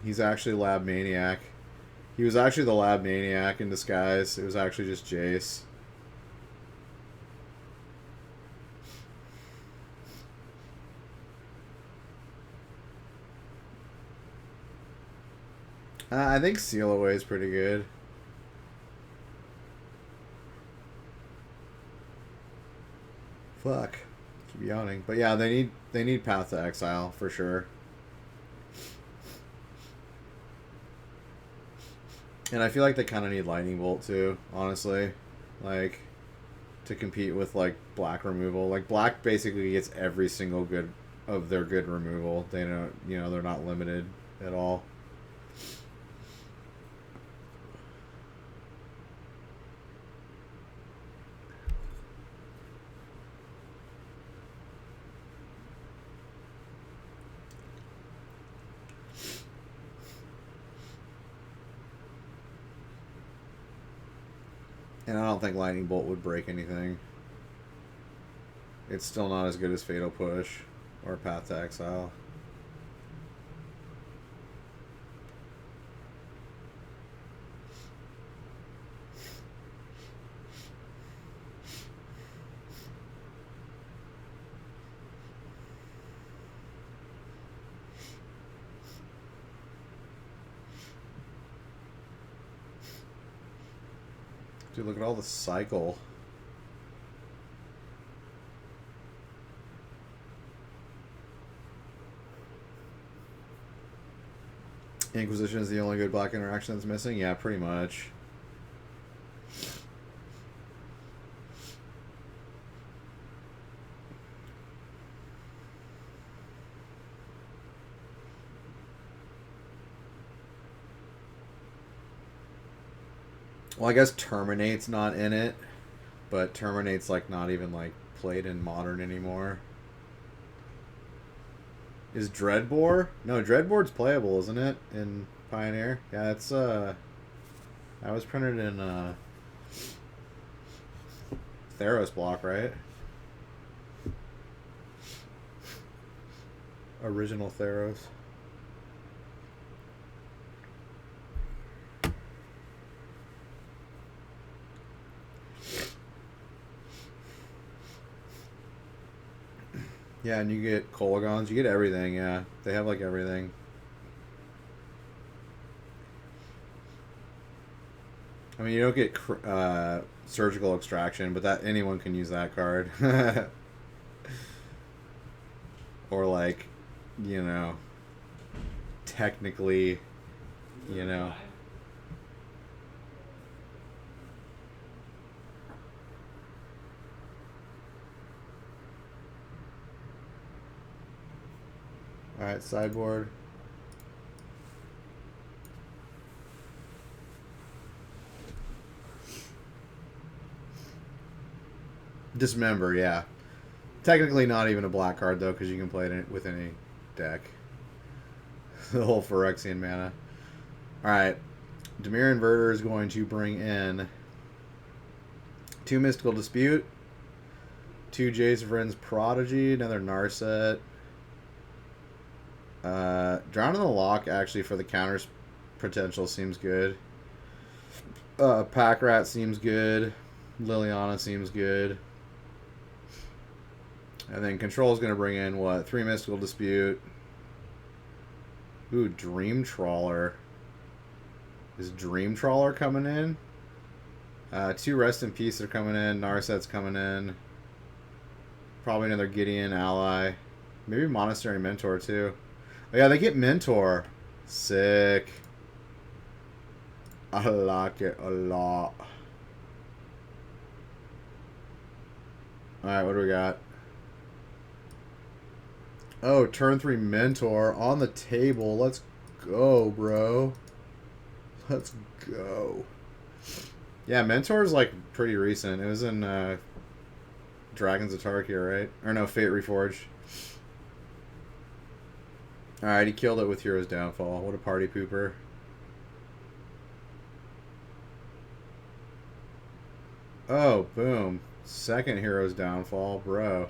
B: He's actually Lab Maniac. He was actually the Lab Maniac in disguise. It was actually just Jace. I think Seal Away is pretty good. Fuck. Keep yawning. But yeah, they need Path to Exile for sure. And I feel like they kind of need Lightning Bolt too, honestly. Like, to compete with, like, black removal. Like, black basically gets every single good of their good removal. They don't, you know, they're not limited at all. And I don't think Lightning Bolt would break anything. It's still not as good as Fatal Push or Path to Exile. Dude, look at all the cycle. Inquisition is the only good black interaction that's missing? Yeah, pretty much. Well, I guess Terminate's not in it, but Terminate's like not even like played in Modern anymore. Is Dreadbore? No, Dreadbore's playable, isn't it? In Pioneer? Yeah, it's that was printed in Theros block, right? Original Theros. Yeah, and you get Kolagons. You get everything, yeah. They have, like, everything. I mean, you don't get Surgical Extraction, but that anyone can use that card. Or, like, you know, technically, you know... Alright, sideboard. Dismember, yeah. Technically not even a black card, though, because you can play it with any deck. The whole Phyrexian mana. Alright. Dimir Inverter is going to bring in 2 Mystical Dispute, 2 Jace Vryn's Prodigy, another Narset. Drown in the Lock, actually, for the counters potential seems good. Pack Rat seems good. Liliana seems good. And then Control is going to bring in, what, 3 Mystical Dispute. Ooh, Dream Trawler. Is Dream Trawler coming in? 2 Rest in Peace are coming in. Narset's coming in. Probably another Gideon ally. Maybe Monastery Mentor, too. Oh, yeah, they get Mentor. Sick. I like it a lot. Alright, what do we got? Oh, turn 3 Mentor on the table. Let's go, bro. Let's go. Yeah, Mentor is like pretty recent. It was in Dragons of Tarkir, right? Or no, Fate Reforged. Alright, he killed it with Hero's Downfall. What a party pooper. Oh, boom. Second Hero's Downfall, bro.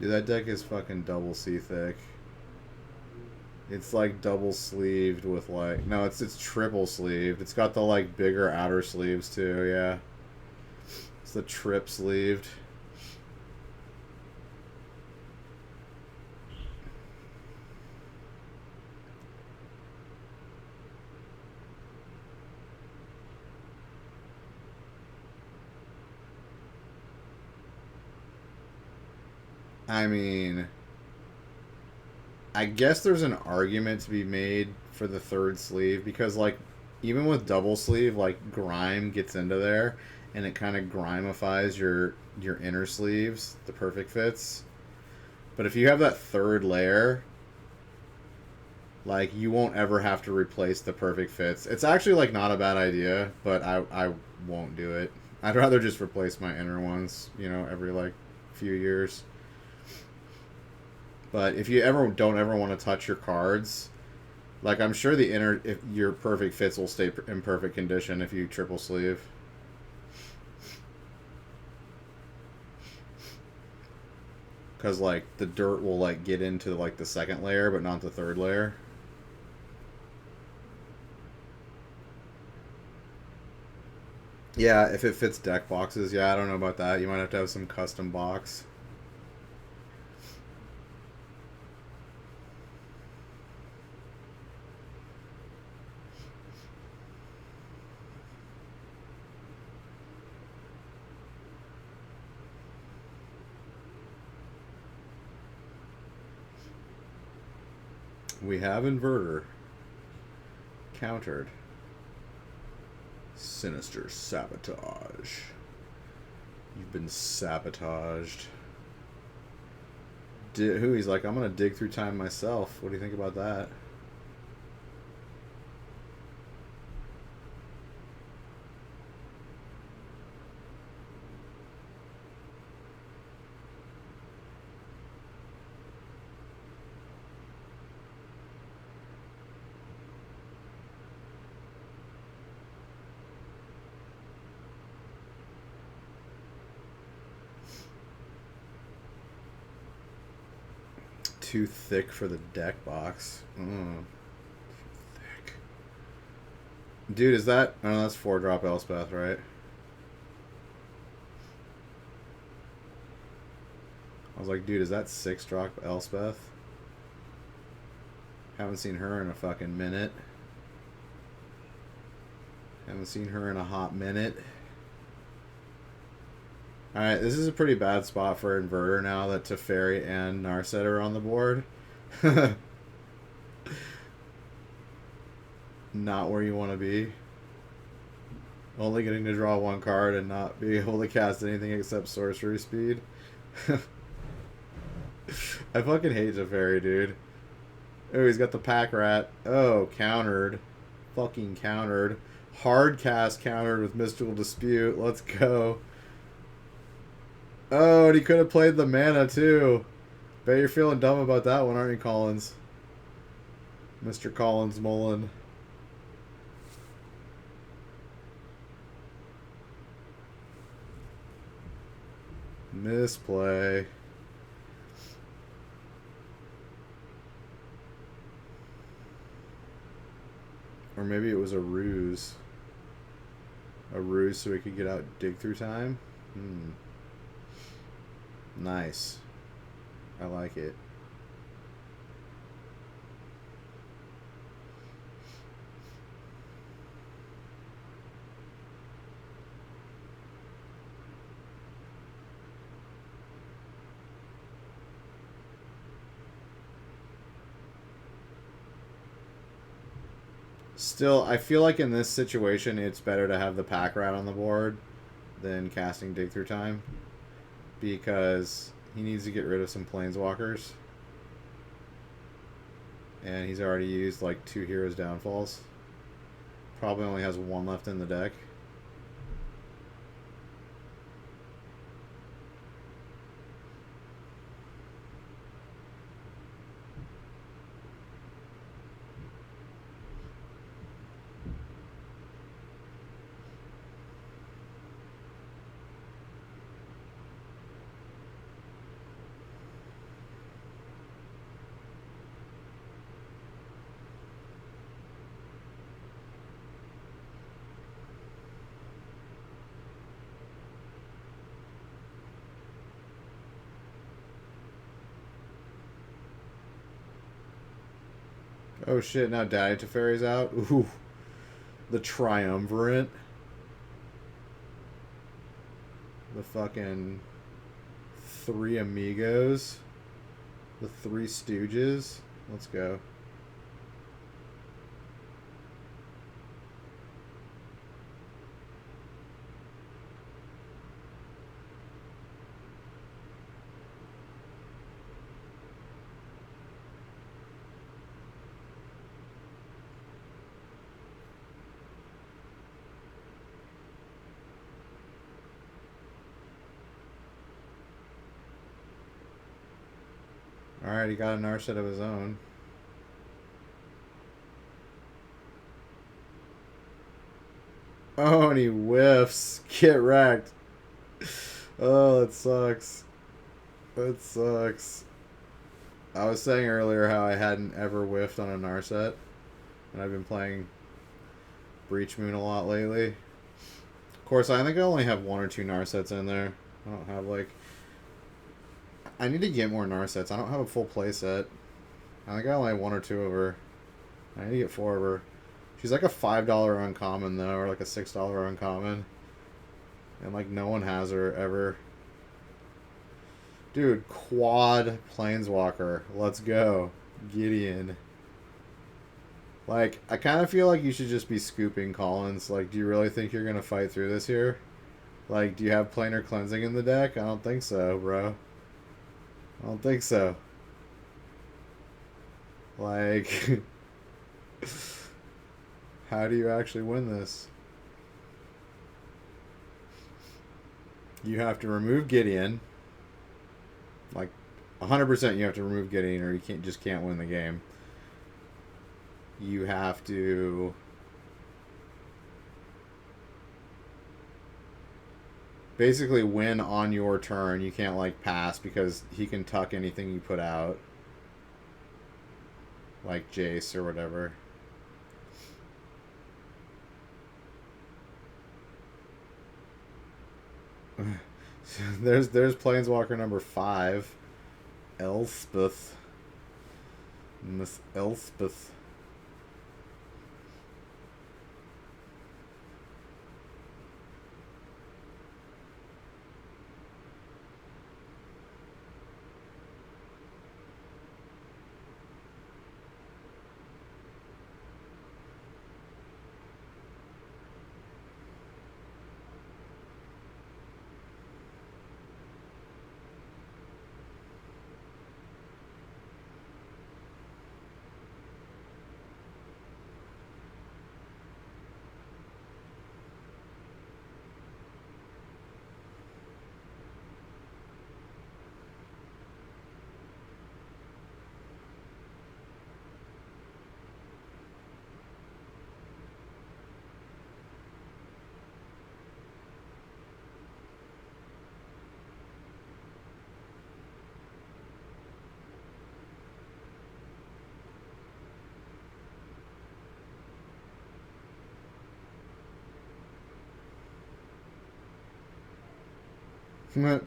B: Dude, that deck is fucking double C thick. It's like double sleeved with like... No, it's triple sleeved. It's got the like bigger outer sleeves too, yeah. It's the trip sleeved. I mean, I guess there's an argument to be made for the third sleeve because, like, even with double sleeve, like, grime gets into there and it kind of grimeifies your inner sleeves, the perfect fits. But if you have that third layer, like, you won't ever have to replace the perfect fits. It's actually, like, not a bad idea, but I won't do it. I'd rather just replace my inner ones, you know, every, like, few years. But if you don't ever want to touch your cards, like I'm sure if your perfect fits will stay in perfect condition if you triple sleeve. Because like the dirt will like get into like the second layer, but not the third layer. Yeah, if it fits deck boxes, yeah, I don't know about that. You might have to have some custom box. We have Inverter. Countered. Sinister Sabotage. You've been sabotaged. He's like, I'm going to dig through time myself. What do you think about that? Too thick for the deck box. Too thick. Dude, is that... Oh, that's 4-drop Elspeth, right? I was like, dude, is that 6-drop Elspeth? Haven't seen her in a fucking minute. Haven't seen her in a hot minute. Alright, this is a pretty bad spot for Inverter now that Teferi and Narset are on the board. Not where you want to be. Only getting to draw one card and not be able to cast anything except sorcery speed. I fucking hate Teferi, dude. Oh, he's got the Pack Rat. Oh, countered. Fucking countered. Hard cast countered with Mystical Dispute. Let's go. Oh, and he could have played the mana, too. Bet you're feeling dumb about that one, aren't you, Collins? Mr. Collins Mullen. Misplay. Or maybe it was a ruse. A ruse so he could get out dig through time? Nice. I like it. Still, I feel like in this situation, it's better to have the pack rat on the board than casting dig through time, because he needs to get rid of some planeswalkers, and he's already used like 2 heroes downfalls. Probably only has 1 left in the deck. Oh shit, now Daddy Teferi's out? Ooh. The Triumvirate. The fucking 3 Amigos. The 3 Stooges. Let's go. Alright, he got an Narset of his own. Oh, and he whiffs. Get wrecked. Oh, that sucks. That sucks. I was saying earlier how I hadn't ever whiffed on a Narset, and I've been playing Breach Moon a lot lately. Of course, I think I only have 1 or 2 Narsets in there. I don't have, like... I need to get more Narsets. I don't have a full play set. I think I only have 1 or 2 of her. I need to get 4 of her. She's like a $5 uncommon, though, or like a $6 uncommon. And, like, no one has her ever. Dude, quad Planeswalker. Let's go. Gideon. Like, I kind of feel like you should just be scooping Collins. Like, do you really think you're going to fight through this here? Like, do you have Planar Cleansing in the deck? I don't think so, bro. I don't think so. Like, how do you actually win this? You have to remove Gideon. Like, 100% you have to remove Gideon or you can't win the game. You have to basically win on your turn. You can't, like, pass because he can tuck anything you put out. Like Jace or whatever. there's Planeswalker number 5. Elspeth. Miss Elspeth.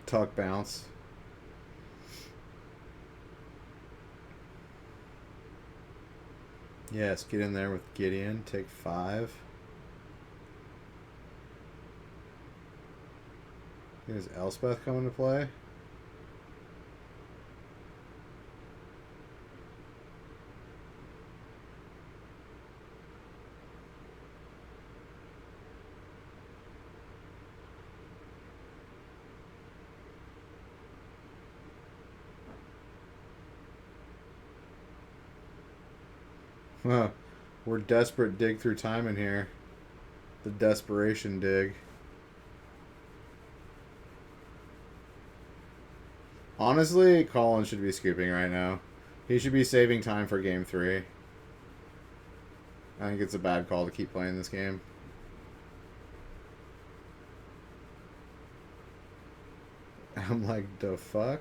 B: Tuck bounce. Yes, get in there with Gideon. Take 5. Is Elspeth coming to play? We're desperate dig through time in here. The desperation dig. Honestly, Colin should be scooping right now. He should be saving time for game 3. I think it's a bad call to keep playing this game. I'm like, the fuck?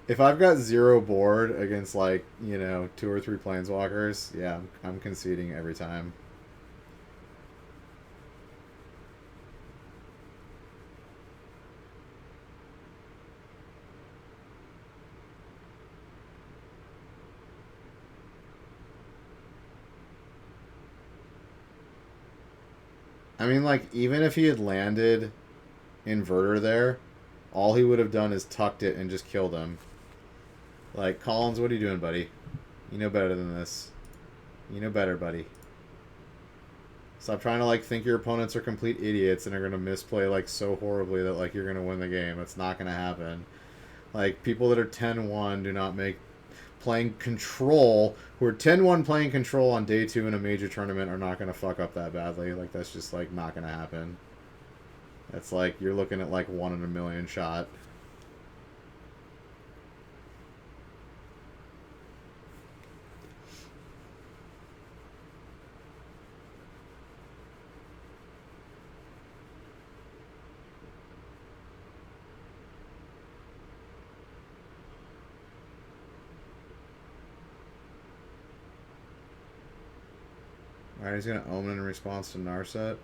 B: If I've got 0 board against, like, 2 or 3 planeswalkers, yeah, I'm conceding every time. I mean, like, even if he had landed Inverter there, all he would have done is tucked it and just killed him. Like, Collins, what are you doing, buddy? You know better than this. You know better, buddy. Stop trying to, like, think your opponents are complete idiots and are going to misplay, like, so horribly that, like, you're going to win the game. That's not going to happen. Like, people that are 10-1 do not make... Playing Control, who are 10-1 playing Control on day 2 in a major tournament are not going to fuck up that badly. Like, that's just, like, not going to happen. That's like, you're looking at, like, 1 in a million shot. Alright, he's going to Omen in response to Narset.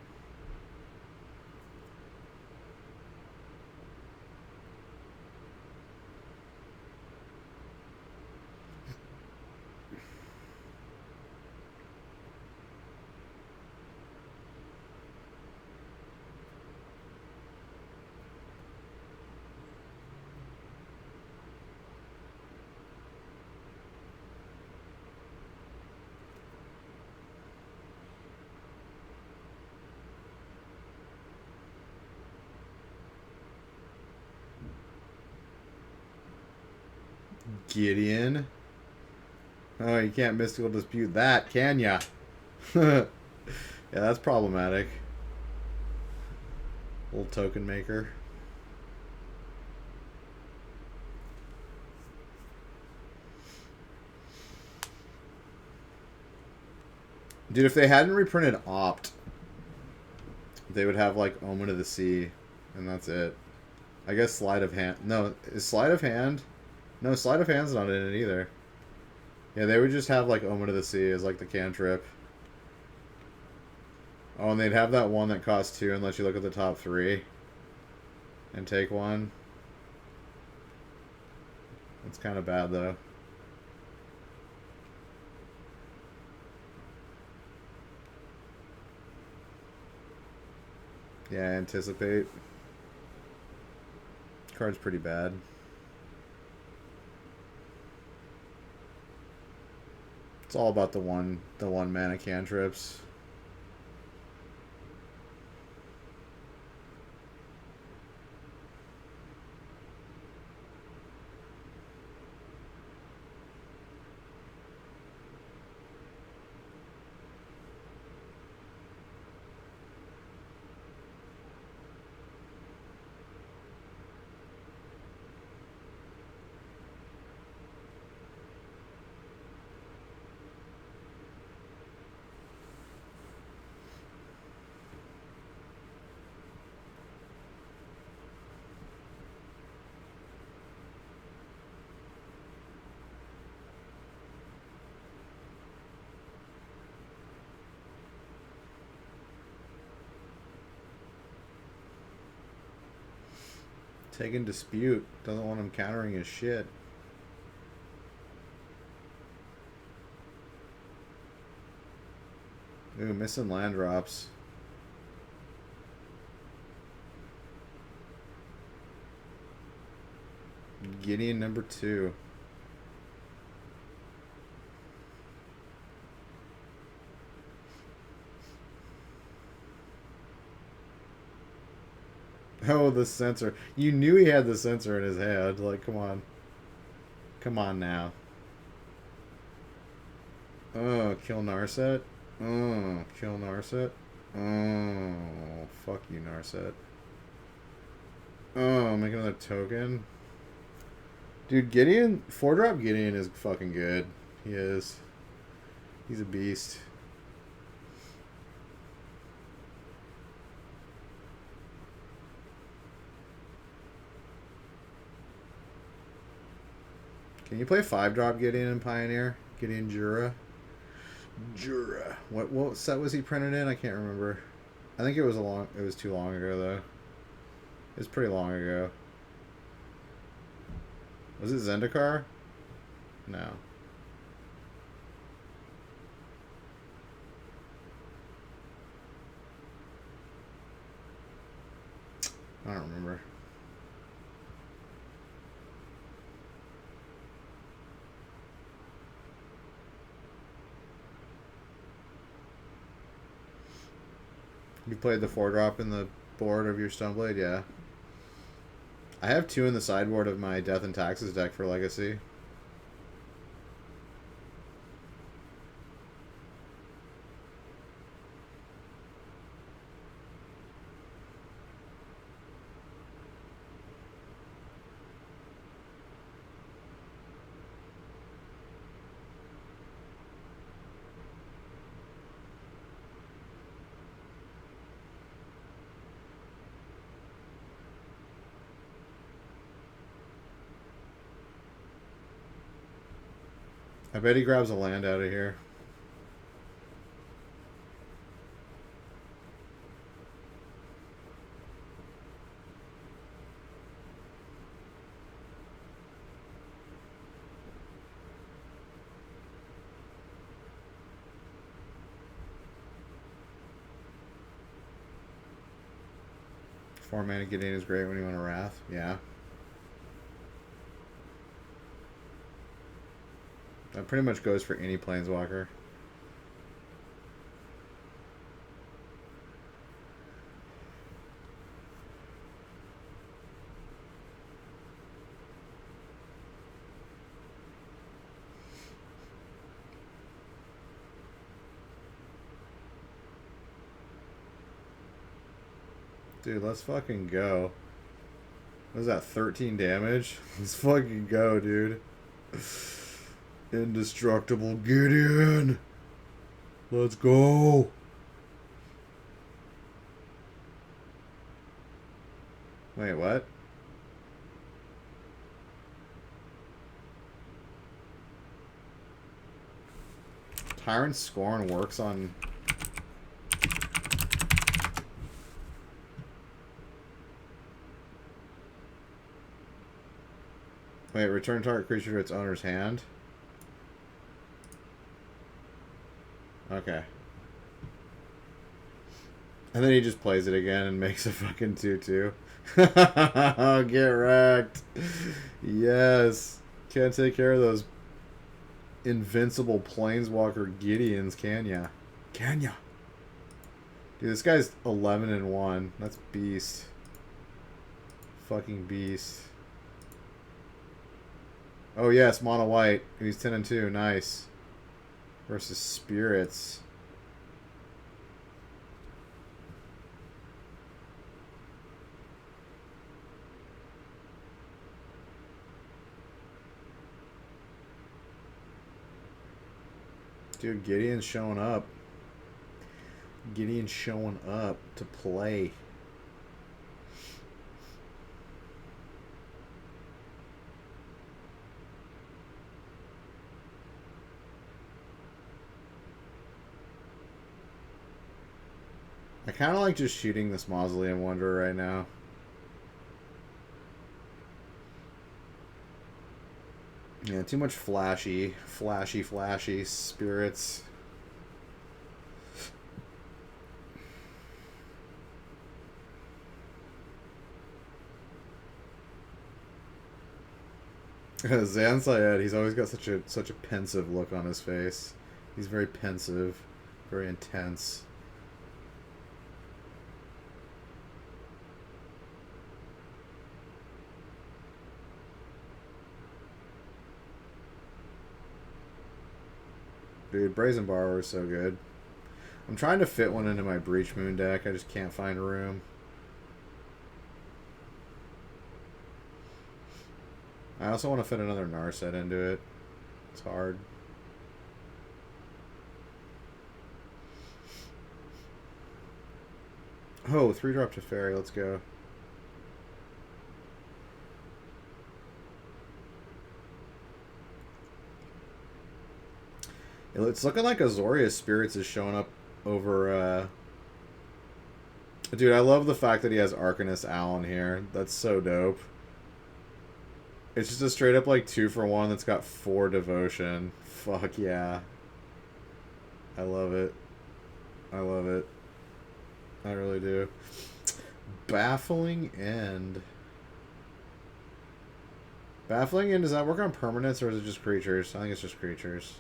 B: Gideon. Oh, you can't mystical dispute that, can ya? Yeah, that's problematic. Little token maker. Dude, if they hadn't reprinted Opt, they would have, like, Omen of the Sea, and that's it. I guess Sleight of Hand... No, is Sleight of Hand... No, Sleight of Hand's not in it either. Yeah, they would just have, like, Omen of the Sea as, like, the cantrip. Oh, and they'd have that one that costs 2 and let you look at the top 3. And take one. That's kind of bad, though. Yeah, Anticipate. Card's pretty bad. It's all about the one mana cantrips. Taking Dispute. Doesn't want him countering his shit. Ooh, missing land drops. Gideon number 2. Oh, the sensor. You knew he had the sensor in his hand. Like, come on. Come on now. Oh, kill Narset. Oh, kill Narset. Oh, fuck you, Narset. Oh, make another token. Dude, Gideon, 4-drop Gideon is fucking good. He is. He's a beast. Can you play 5-drop Gideon in Pioneer? Gideon Jura? Jura. What set was he printed in? I can't remember. I think it was too long ago though. It was pretty long ago. Was it Zendikar? No. I don't remember. You played the 4-drop in the board of your Stoneblade? Yeah. I have 2 in the sideboard of my Death and Taxes deck for Legacy. I bet he grabs a land out of here. Four mana Gideon is great when you want a Wrath. Yeah. That pretty much goes for any Planeswalker. Dude, let's fucking go. What is that, 13 damage? Let's fucking go, dude. Indestructible Gideon! Let's go! Wait, what? Tyrant Scorn works on... Wait, return target creature to its owner's hand? Okay. And then he just plays it again and makes a fucking 2/2. Get wrecked. Yes. Can't take care of those invincible Planeswalker Gideons, can ya? Can ya? Dude, this guy's 11-1. That's beast. Fucking beast. Oh yes, mono white. He's 10-2. Nice. Versus spirits. Dude, Gideon's showing up. Gideon's showing up to play. I kind of like just shooting this Mausoleum Wanderer right now. Yeah, too much flashy spirits. Zan Syed, he's always got such a pensive look on his face. He's very pensive, very intense. Dude, Brazen Borrower is so good. I'm trying to fit one into my Breach Moon deck. I just can't find room. I also want to fit another Narset into it. It's hard. Oh, 3-drop to Fairy. Let's go. It's looking like Azorius Spirits is showing up over... Dude, I love the fact that he has Arcanist Allen here. That's so dope. It's just a straight up like 2-for-1 that's got 4 devotion. Fuck yeah. I love it. I love it. I really do. Baffling End. Baffling End, does that work on permanents or is it just creatures? I think it's just creatures.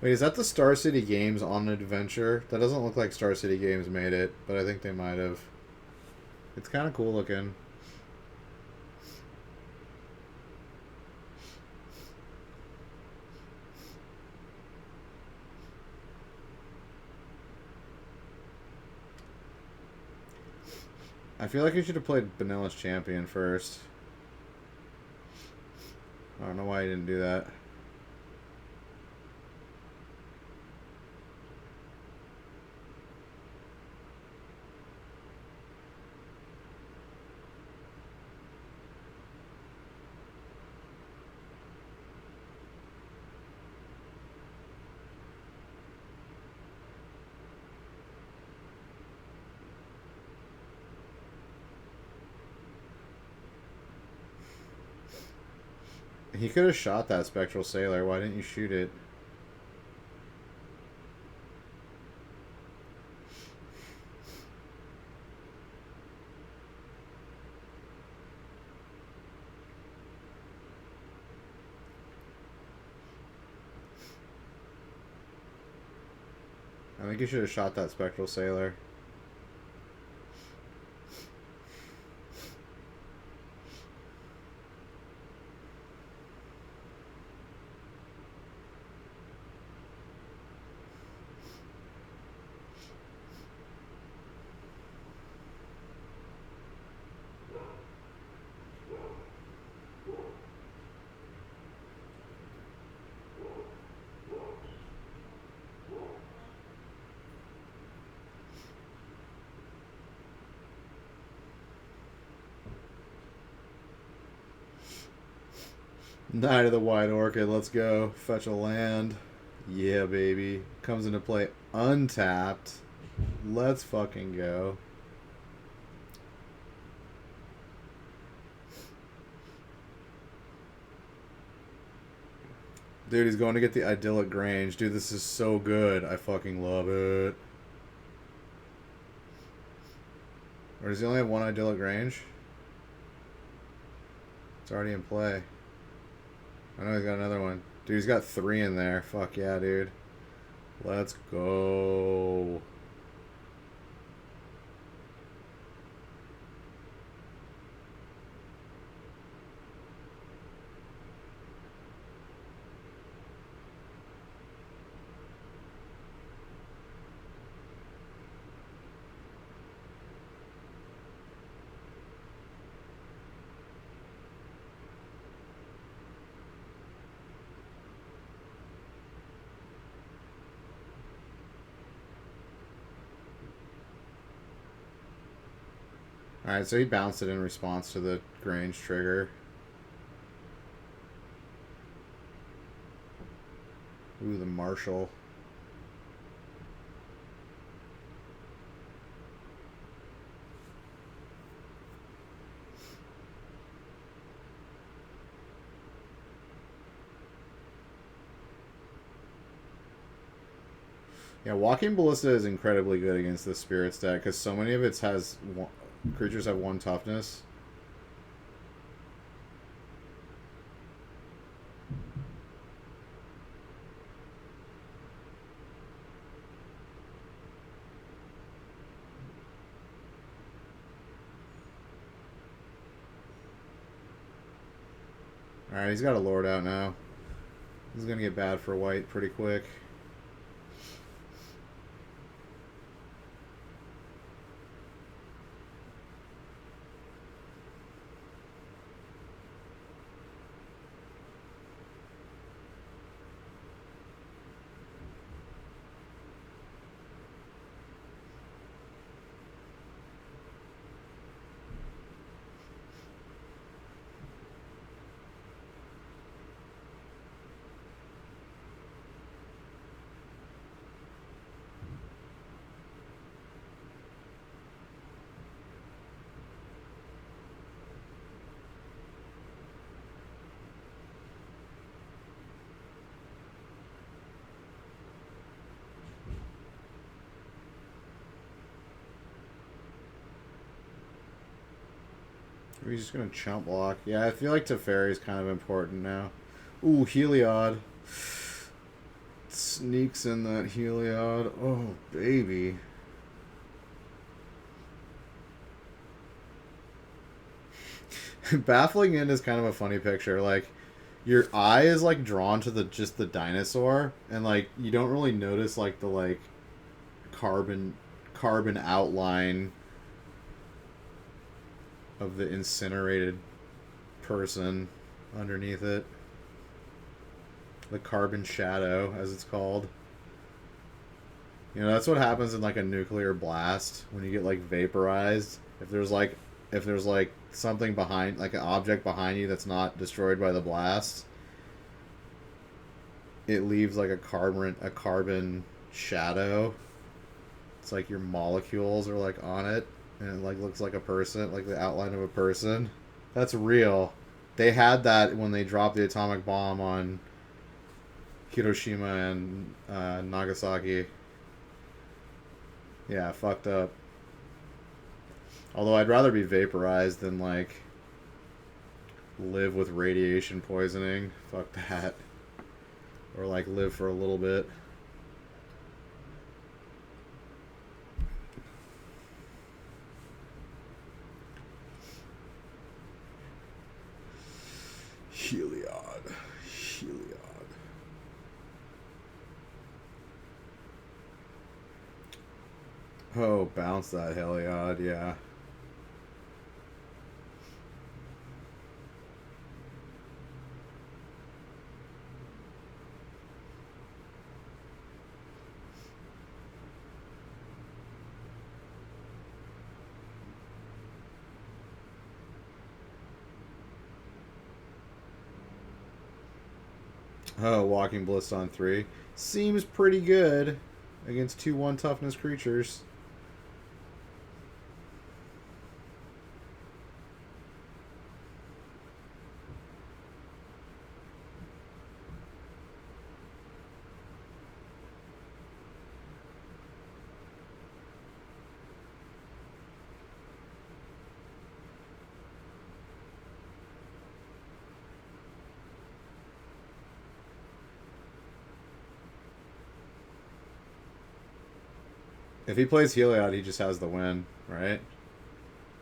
B: Wait, is that the Star City Games on Adventure? That doesn't look like Star City Games made it, but I think they might have. It's kind of cool looking. I feel like you should have played Vanillish Champion first. I don't know why you didn't do that. He could have shot that Spectral Sailor. Why didn't you shoot it? I think you should have shot that Spectral Sailor. Knight of the White Orchid, let's go. Fetch a land. Yeah, baby. Comes into play untapped. Let's fucking go. Dude, he's going to get the Idyllic Grange. Dude, this is so good. I fucking love it. Or does he only have one Idyllic Grange? It's already in play. I know he's got another one. Dude, he's got 3 in there. Fuck yeah, dude. Let's go. Alright, so he bounced it in response to the Grange trigger. Ooh, the Marshal. Yeah, Walking Ballista is incredibly good against the Spirits deck because so many of it has creatures have 1 toughness. Alright, he's got a Lord out now. This is going to get bad for white pretty quick. He's just going to chump block. Yeah, I feel like Teferi is kind of important now. Ooh, Heliod. Sneaks in that Heliod. Oh, baby. Baffling End is kind of a funny picture. Like, your eye is, like, drawn to just the dinosaur, and, like, you don't really notice, like, the, like, carbon outline of the incinerated person underneath it. The carbon shadow, as it's called. You know, that's what happens in like a nuclear blast when you get like vaporized. If there's like something behind, like an object behind you that's not destroyed by the blast, it leaves like a carbon shadow. It's like your molecules are like on it, and it like looks like a person, like the outline of a person. That's real. They had that when they dropped the atomic bomb on Hiroshima and Nagasaki. Yeah, fucked up. Although I'd rather be vaporized than like live with radiation poisoning. Fuck that. Or like live for a little bit. Heliod. Oh, bounce that Heliod, yeah. Oh, Walking Bliss on 3. Seems pretty good against 2/1 toughness creatures. If he plays Heliod, he just has the win, right?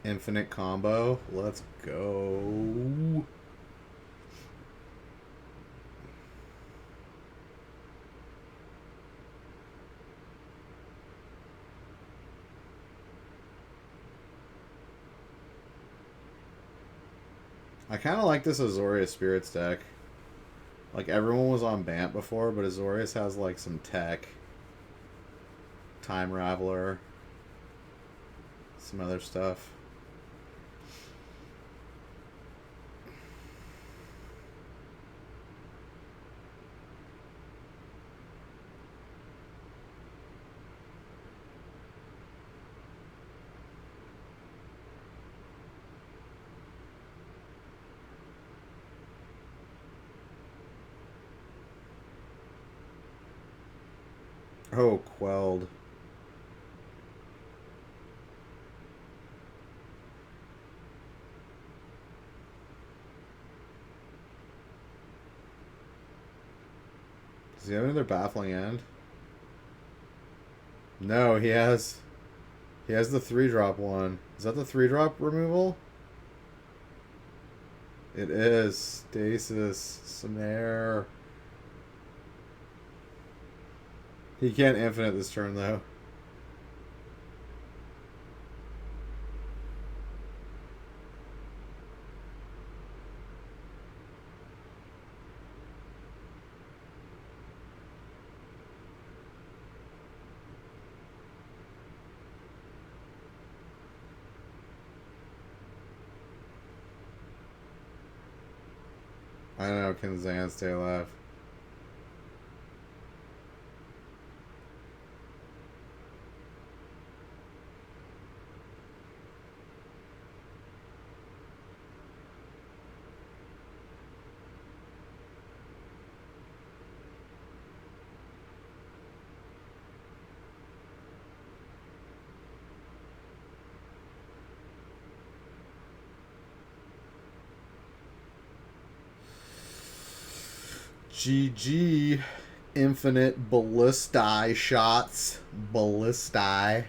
B: Infinite combo. Let's go. I kind of like this Azorius Spirits deck. Like, everyone was on Bant before, but Azorius has, like, some tech. Time Raveler. Some other stuff. Oh, Quelled. Does he have another Baffling End? No, he has... He has the 3-drop one. Is that the 3-drop removal? It is. Stasis. Snare. He can't infinite this turn, though. I know, can Zan stay alive? GG. Infinite ballistae shots. Ballistae.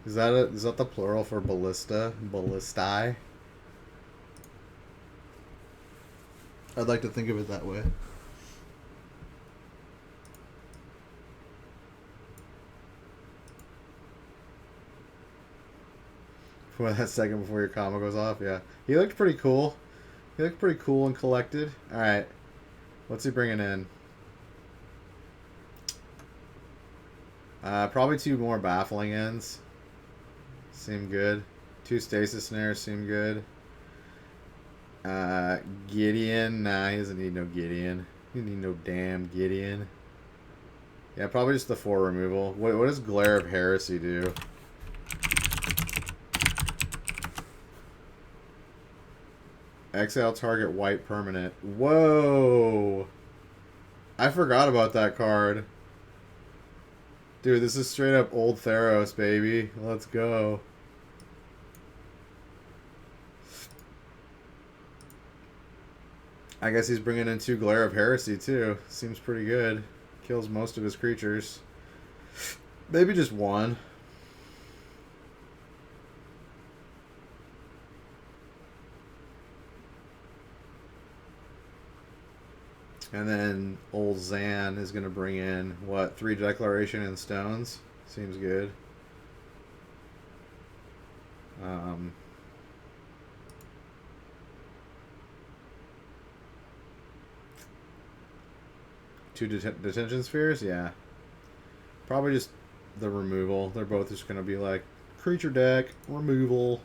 B: Is that the plural for ballista? Ballistae?
A: I'd like to think of it that way.
B: For that second before your combo goes off, yeah. He looked pretty cool. He looked pretty cool and collected. Alright. What's he bringing in? Probably 2 more baffling ends. Seem good. 2 stasis snares seem good. Gideon. Nah, he doesn't need no Gideon. He doesn't need no damn Gideon. Yeah, probably just the 4 removal. What does Glare of Heresy do? Exile target white permanent. Whoa! I forgot about that card. Dude, this is straight up old Theros, baby. Let's go. I guess he's bringing in 2 Glare of Heresy, too. Seems pretty good. Kills most of his creatures. Maybe just 1. And then old Zan is going to bring in, what, 3 Declaration and Stones? Seems good. Two detention spheres? Yeah. Probably just the removal. They're both just going to be like, creature deck, removal.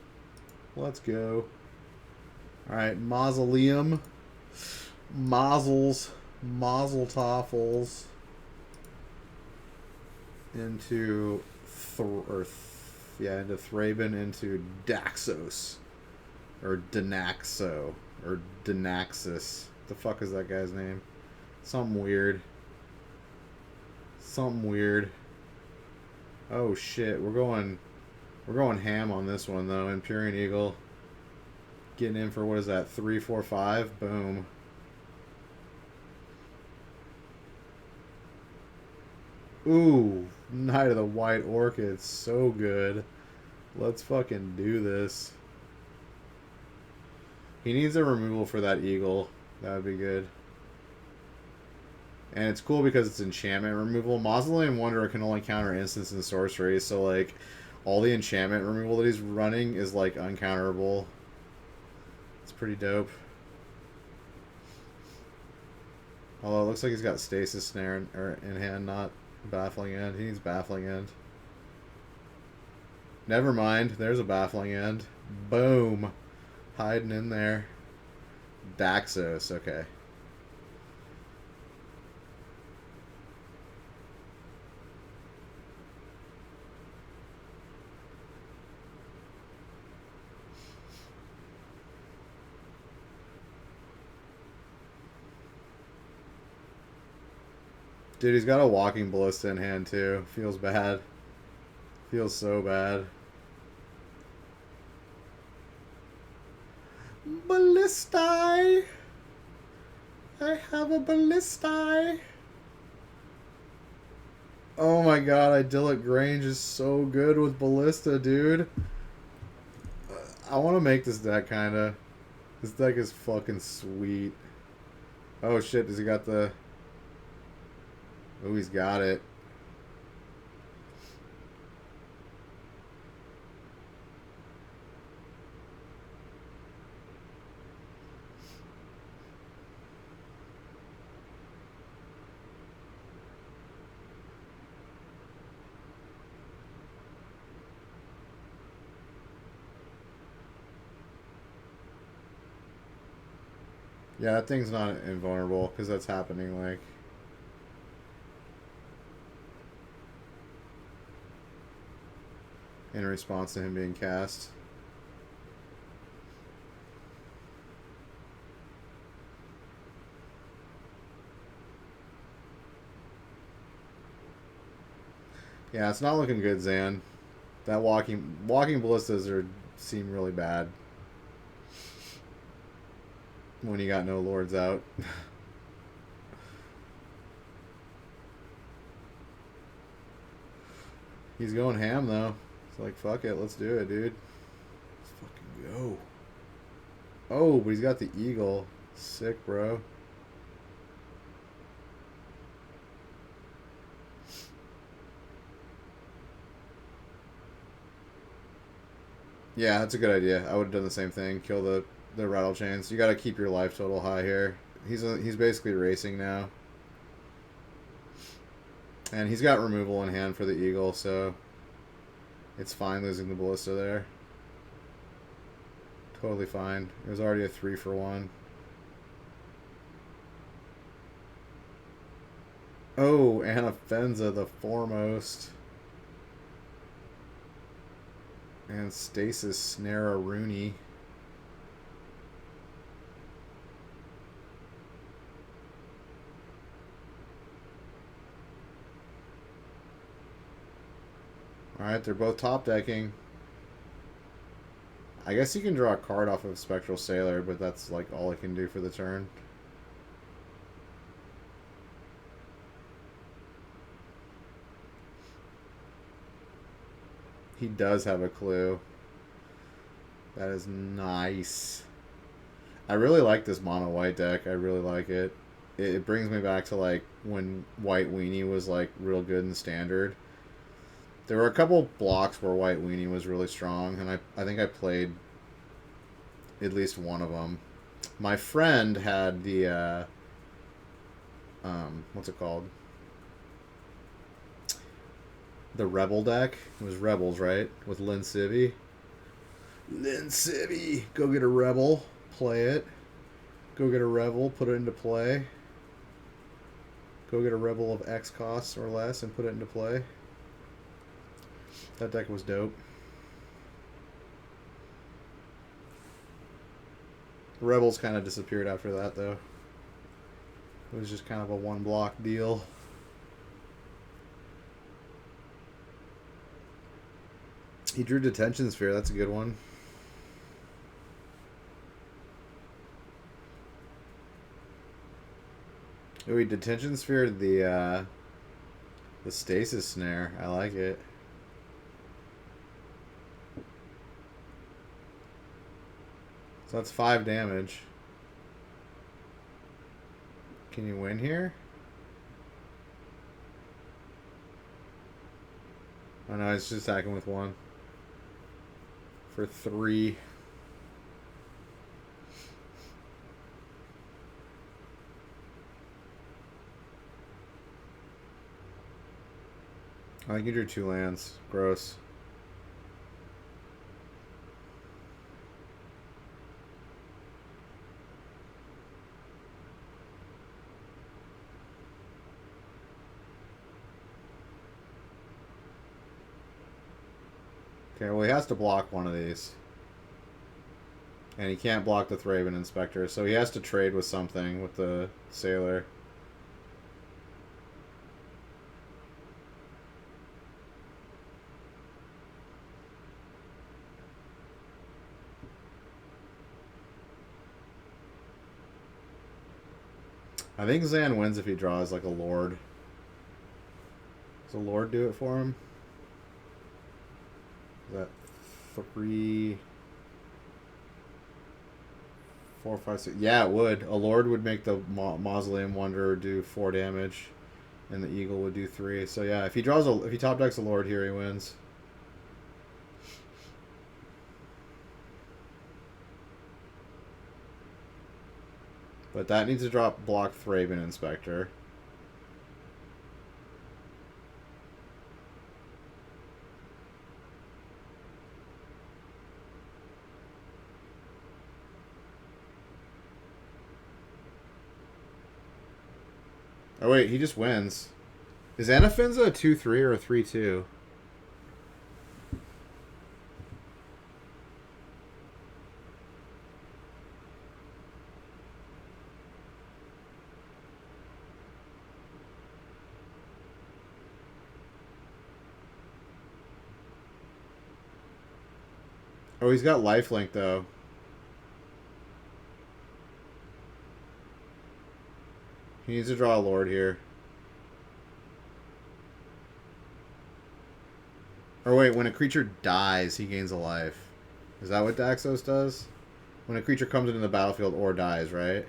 B: Let's go. Alright, Mausoleum. Mazel Toffles. Into into Thraben, into Daxos. Or Denaxo. Or Denaxis. What the fuck is that guy's name? Something weird. Something weird. Oh shit, we're going ham on this one though. Empyrean Eagle. Getting in for, what is that? 3, 4, 5? Boom. Ooh, Knight of the White Orchid. So good. Let's fucking do this. He needs a removal for that eagle. That would be good. And it's cool because it's enchantment removal. Mausoleum Wanderer can only counter instants and sorceries, so like all the enchantment removal that he's running is like uncounterable. It's pretty dope. Although it looks like he's got Stasis Snare in hand, not Baffling End. He needs Baffling End. Never mind. There's a Baffling End. Boom. Hiding in there. Daxos. Okay. Dude, he's got a Walking Ballista in hand, too. Feels bad. Feels so bad. Ballistae! I have a Ballistae! Oh my god, Idyllic Grange is so good with Ballista, dude. I want to make this deck, kinda. This deck is fucking sweet. Oh shit, does he got the... Oh, he's got it. Yeah, that thing's not invulnerable because that's happening like... in response to him being cast. Yeah, it's not looking good, Zan. That walking ballistas seem really bad when you got no lords out. He's going ham though. It's like, fuck it, let's do it, dude. Let's fucking go. Oh, but he's got the eagle. Sick, bro. Yeah, that's a good idea. I would have done the same thing. Kill the rattle chains. You got to keep your life total high here. He's basically racing now. And he's got removal in hand for the eagle, so it's fine losing the ballista there. Totally fine. It was already a 3-for-1. Oh, Anafenza the foremost. And Stasis Snare a Rooney. Alright, they're both top decking. I guess you can draw a card off of Spectral Sailor, but that's like all it can do for the turn. He does have a clue. That is nice. I really like this mono white deck. I really like it. It brings me back to like when White Weenie was like real good in standard. There were a couple blocks where White Weenie was really strong, and I think I played at least one of them. My friend had the what's it called? The Rebel deck. It was Rebels, right? With Lin Civi. Lin Civi! Go get a Rebel, play it. Go get a Rebel, put it into play. Go get a Rebel of X costs or less and put it into play. That deck was dope. Rebels kind of disappeared after that, though. It was just kind of a one-block deal. He drew Detention Sphere. That's a good one. Oh, he Detention Sphere the Stasis Snare. I like it. So that's 5 damage. Can you win here? Oh no, it's just attacking with 1. For 3. I think you drew 2 lands. Gross. Okay, well he has to block one of these. And he can't block the Thraben Inspector, so he has to trade with something with the Sailor. I think Zan wins if he draws like a Lord. Does a Lord do it for him? Is that 3, 4, 5, 6. Yeah, it would. A Lord would make the Mausoleum Wanderer do 4 damage, and the Eagle would do 3. So yeah, if he top decks a Lord here, he wins. But that needs to drop block Thraben Inspector. Oh wait, he just wins. Is Anafinza a 2-3 or a 3-2? Oh, he's got lifelink though. He needs to draw a Lord here. Or wait, when a creature dies, he gains a life. Is that what Daxos does? When a creature comes into the battlefield or dies, right?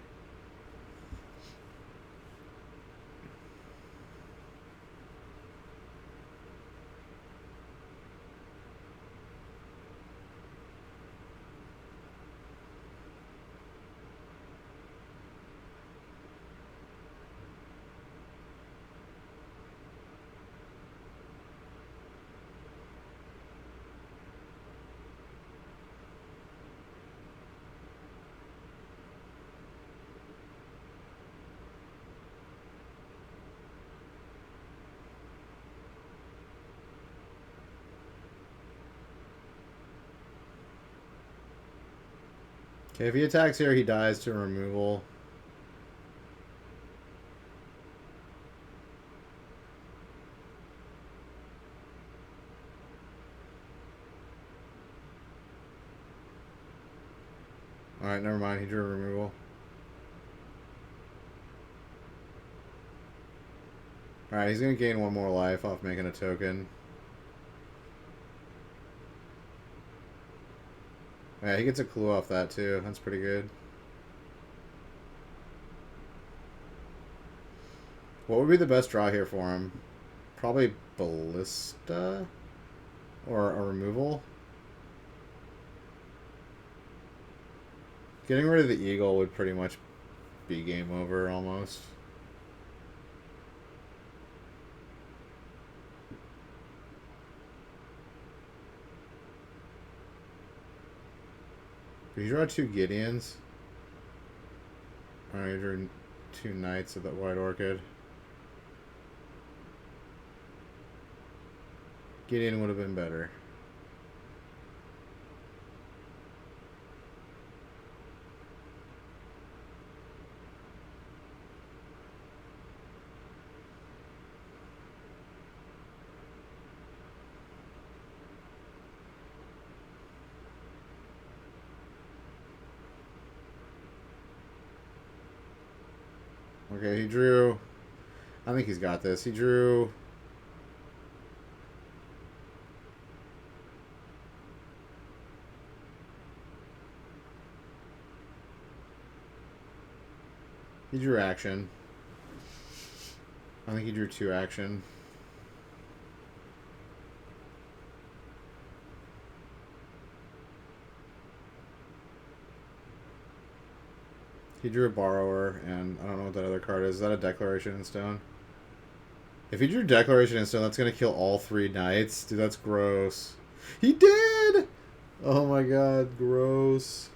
B: Okay, if he attacks here, he dies to removal. Alright, never mind. He drew a removal. Alright, he's going to gain 1 more life off making a token. Yeah, he gets a clue off that too. That's pretty good. What would be the best draw here for him? Probably Ballista? Or a removal? Getting rid of the Eagle would pretty much be game over almost. Did you draw 2 Gideons? Alright, you drew 2 Knights of the White Orchid. Gideon would have been better. Okay, he drew... I think he's got this. He drew... He drew action. I think he drew 2 action. He drew a Borrower, and I don't know what that other card is. Is that a Declaration in Stone? If he drew Declaration in Stone, that's going to kill all 3 Knights. Dude, that's gross. He did! Oh my god, gross.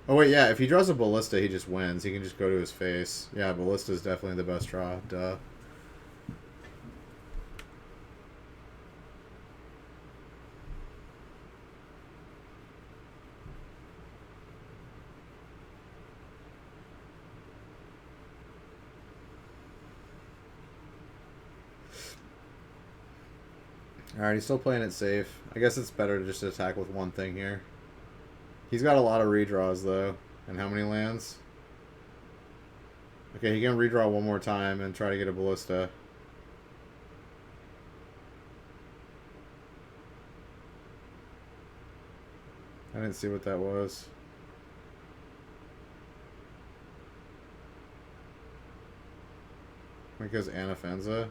B: Oh wait, yeah, if he draws a Ballista, he just wins. He can just go to his face. Yeah, Ballista is definitely the best draw. Duh. Alright, he's still playing it safe. I guess it's better to just attack with one thing here. He's got a lot of redraws, though. And how many lands? Okay, he can redraw one more time and try to get a Ballista. I didn't see what that was. Because Anafenza.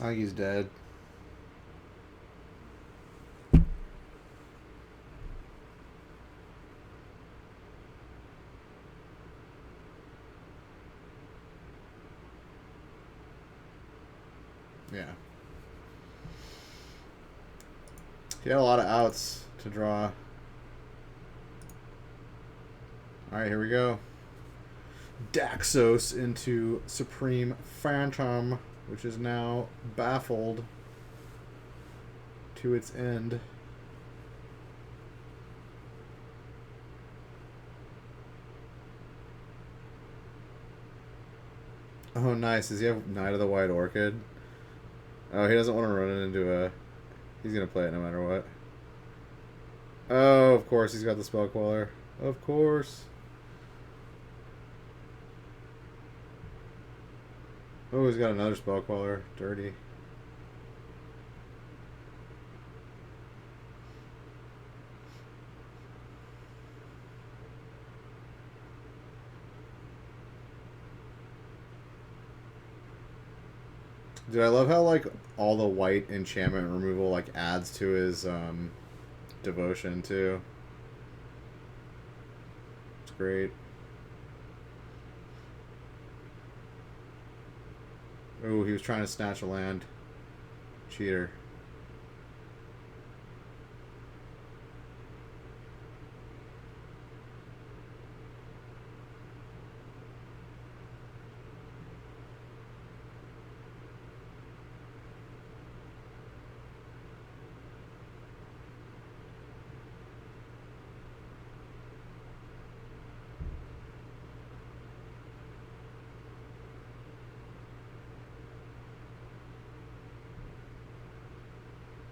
B: I think he's dead. Yeah. He had a lot of outs to draw. Alright, here we go. Daxos into Supreme Phantom, which is now baffled to its end. Oh, nice. Does he have Knight of the White Orchid? Oh, he doesn't want to run it into a... He's going to play it no matter what. Oh, of course. He's got the Spell Queller. Of course. Oh, he's got another Spell Queller. Dirty. Dude, I love how, like, all the white enchantment removal, like, adds to his, devotion, too. It's great. Oh, he was trying to snatch a land. Cheater.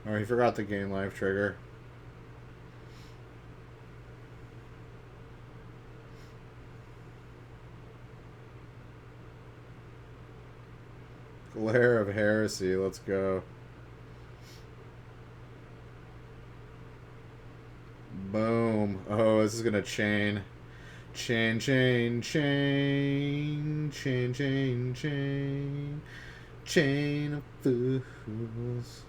B: Oh, he forgot the game life trigger. Glare of Heresy, let's go. Boom. Oh, this is gonna chain. Chain, chain, chain. Chain, chain, chain. Chain of fools.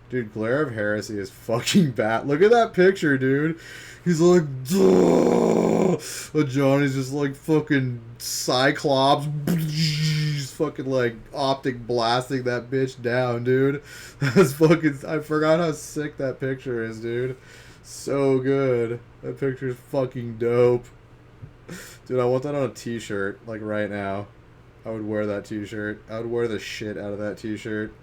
B: Dude, Glare of Heresy is fucking bad. Look at that picture, dude. He's like, duh! Johnny's just like fucking Cyclops. He's fucking like optic blasting that bitch down, dude. That's fucking. I forgot how sick that picture is, dude. So good. That picture's fucking dope. Dude, I want that on a t-shirt, like right now. I would wear that t-shirt. I would wear the shit out of that t-shirt.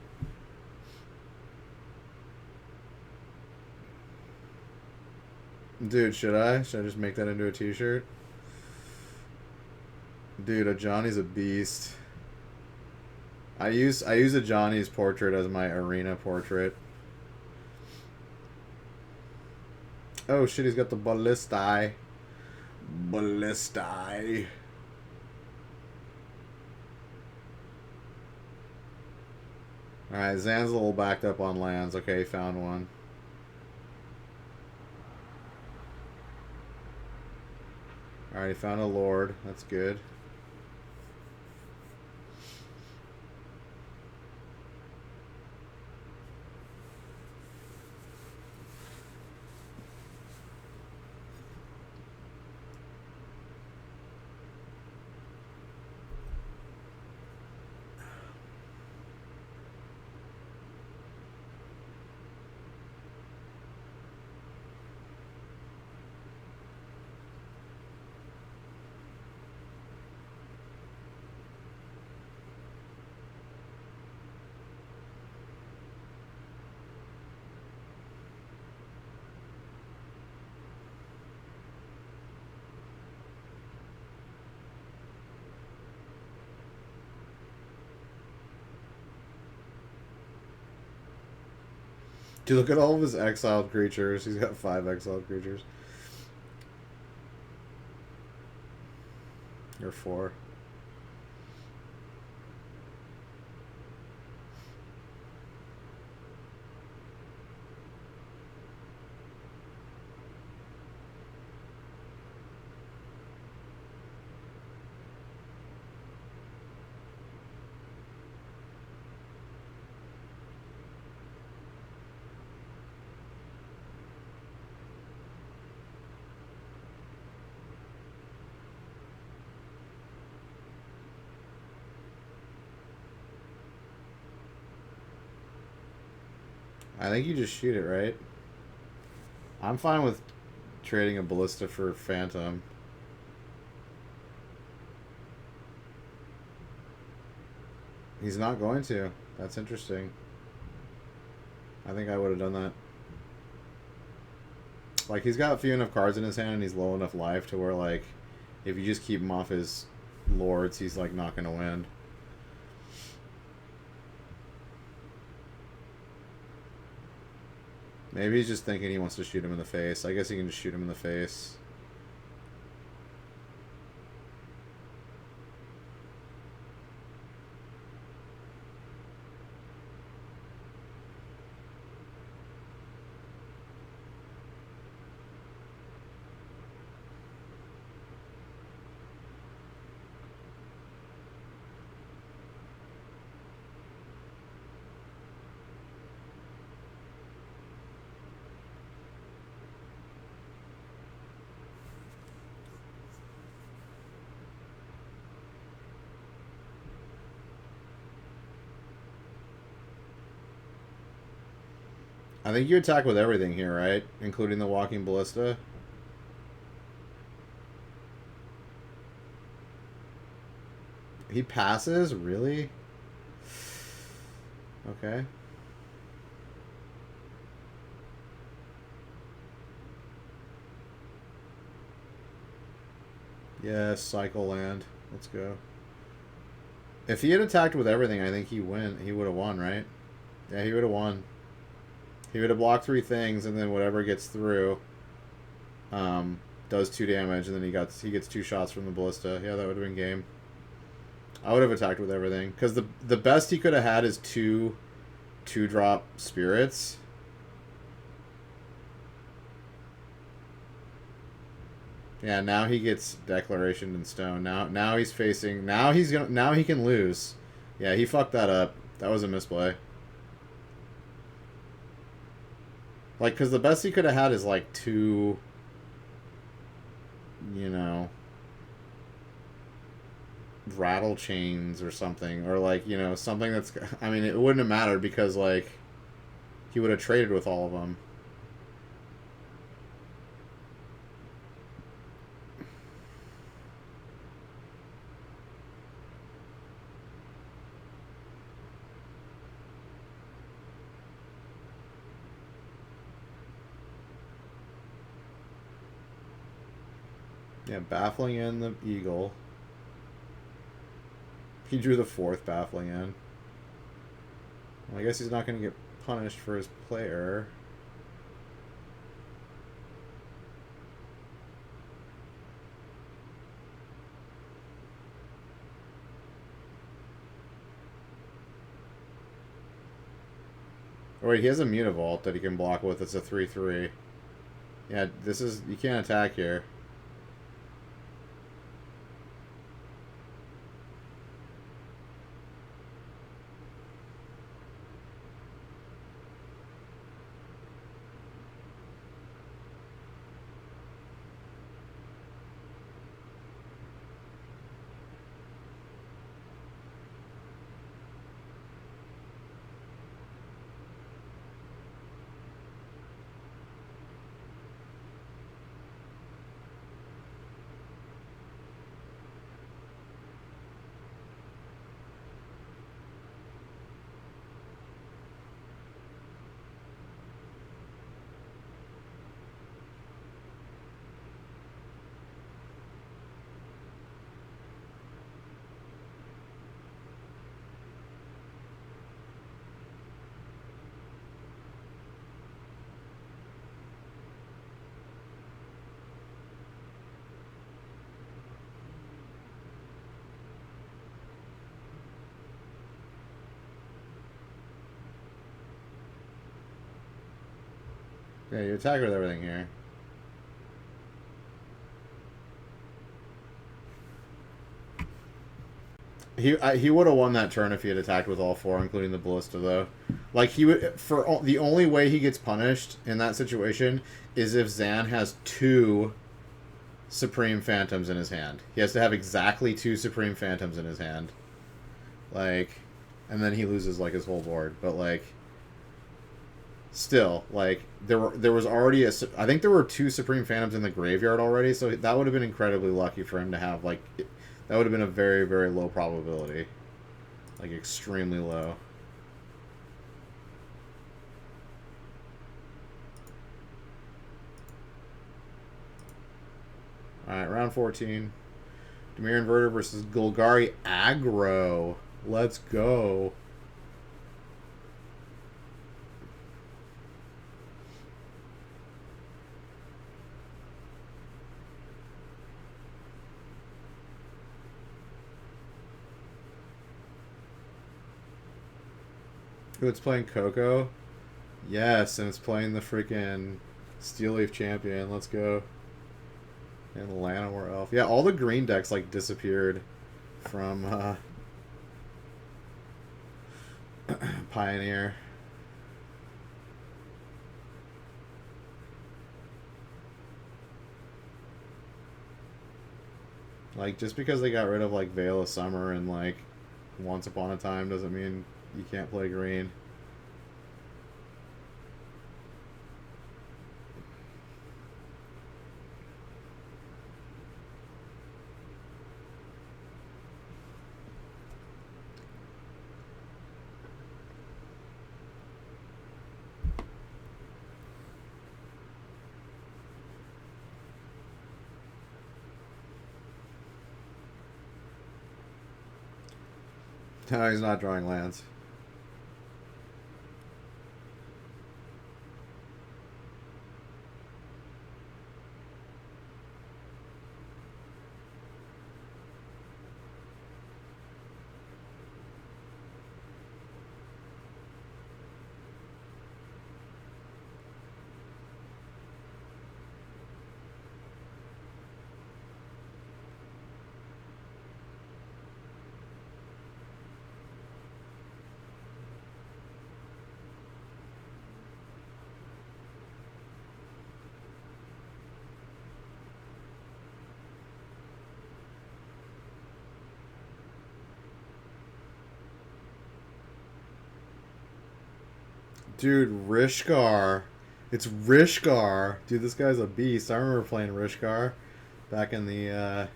B: Dude, should I? Should I just make that into a t-shirt? Dude, a Johnny's a beast. I use a Johnny's portrait as my arena portrait. Oh shit, he's got the ballistae. Ballistae. Alright, Zan's a little backed up on lands. Okay, found one. Alright, found a Lord. That's good. Dude, look at all of his exiled creatures. He's got 5 exiled creatures. Or 4. I think you just shoot it, right? I'm fine with trading a Ballista for Phantom. He's not going to. That's interesting. I think I would have done that. Like, he's got a few enough cards in his hand and he's low enough life to where, like, if you just keep him off his lords, he's, like, not going to win. Maybe he's just thinking he wants to shoot him in the face. I guess he can just shoot him in the face. I think you attack with everything here, right? Including the Walking Ballista. He passes? Really? Okay. Yes, cycle land. Let's go. If he had attacked with everything, I think he would have won, right? Yeah, he would have won. He would have blocked 3 things, and then whatever gets through does 2 damage, and then he gets 2 shots from the Ballista. Yeah, that would have been game. I would have attacked with everything. Because the best he could have had is 2 2-drop spirits. Yeah, now he gets Declaration in Stone. Now he's facing... Now he can lose. Yeah, he fucked that up. That was a misplay. Like, because the best he could have had is, like, 2... You know... rattle chains or something. Or, like, you know, something that's... I mean, it wouldn't have mattered because, like... He would have traded with all of them. Yeah, Baffling in the Eagle. He drew the 4th Baffling in. Well, I guess he's not going to get punished for his player. Oh, wait, he has a Mutavault that he can block with. It's a 3/3. Yeah, this is... You can't attack here. Yeah, you attack with everything here. He would have won that turn if he had attacked with all 4, including the ballista, though. Like, he would... the only way he gets punished in that situation is if Zan has 2 Supreme Phantoms in his hand. He has to have exactly 2 Supreme Phantoms in his hand. Like, and then he loses, like, his whole board. But, like, still, like, there was already I think there were 2 Supreme Phantoms in the graveyard already, so that would have been incredibly lucky for him to have, like... That would have been a very, very low probability. Like, extremely low. Alright, round 14. Dimir Inverter versus Golgari Aggro. Let's go. Who, it's playing Coco? Yes, and it's playing the freaking Steel Leaf Champion. Let's go. And Llanowar Elf. Yeah, all the green decks, like, disappeared from Pioneer. Like, just because they got rid of, like, Veil of Summer and, like, Once Upon a Time doesn't mean you can't play green. No, he's not drawing lands. Dude, Rishkar. It's Rishkar. Dude, this guy's a beast. I remember playing Rishkar back in the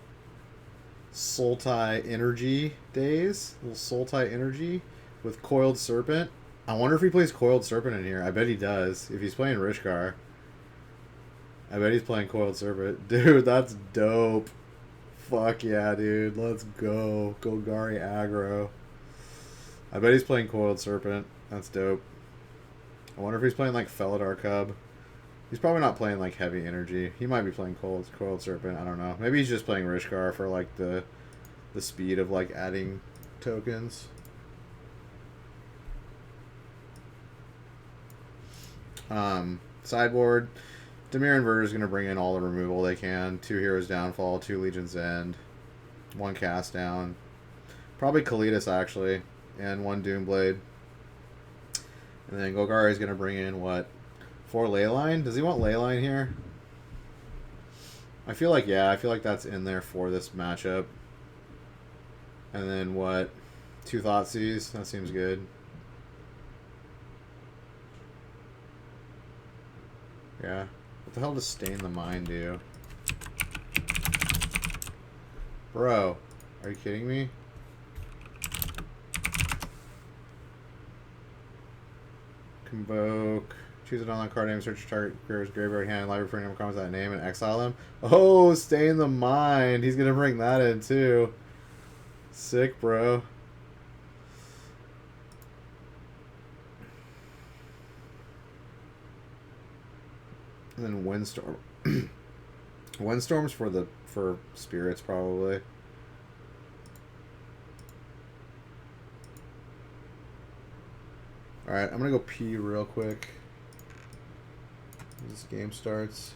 B: Sultai Energy days. Little Sultai Energy with Coiled Serpent. I wonder if he plays Coiled Serpent in here. I bet he does. If he's playing Rishkar. I bet he's playing Coiled Serpent. Dude, that's dope. Fuck yeah, dude. Let's go. Golgari Aggro. I bet he's playing Coiled Serpent. That's dope. I wonder if he's playing, like, Felidar Cub. He's probably not playing, like, Heavy Energy. He might be playing Coiled Serpent. I don't know. Maybe he's just playing Rishkar for, like, the speed of, like, adding tokens. Sideboard. Dimir Inverter is going to bring in all the removal they can. 2 Heroes Downfall, 2 Legion's End, 1 Cast Down. Probably Kalitas, actually. And 1 Doomblade. And then Golgari is going to bring in, what, 4 Leyline? Does he want Leyline here? I feel like, yeah, I feel like that's in there for this matchup. And then, what, 2 Thoughtseize? That seems good. Yeah. What the hell does Stain the Mind do? Bro, are you kidding me? Convoke. Choose an online card name, search your target player's graveyard hand, library for any number of comments that name, and exile them. Oh, Stain the Mind. He's gonna bring that in too. Sick, bro. And then Windstorm. Windstorm's for spirits probably. Alright, I'm gonna go pee real quick. This game starts.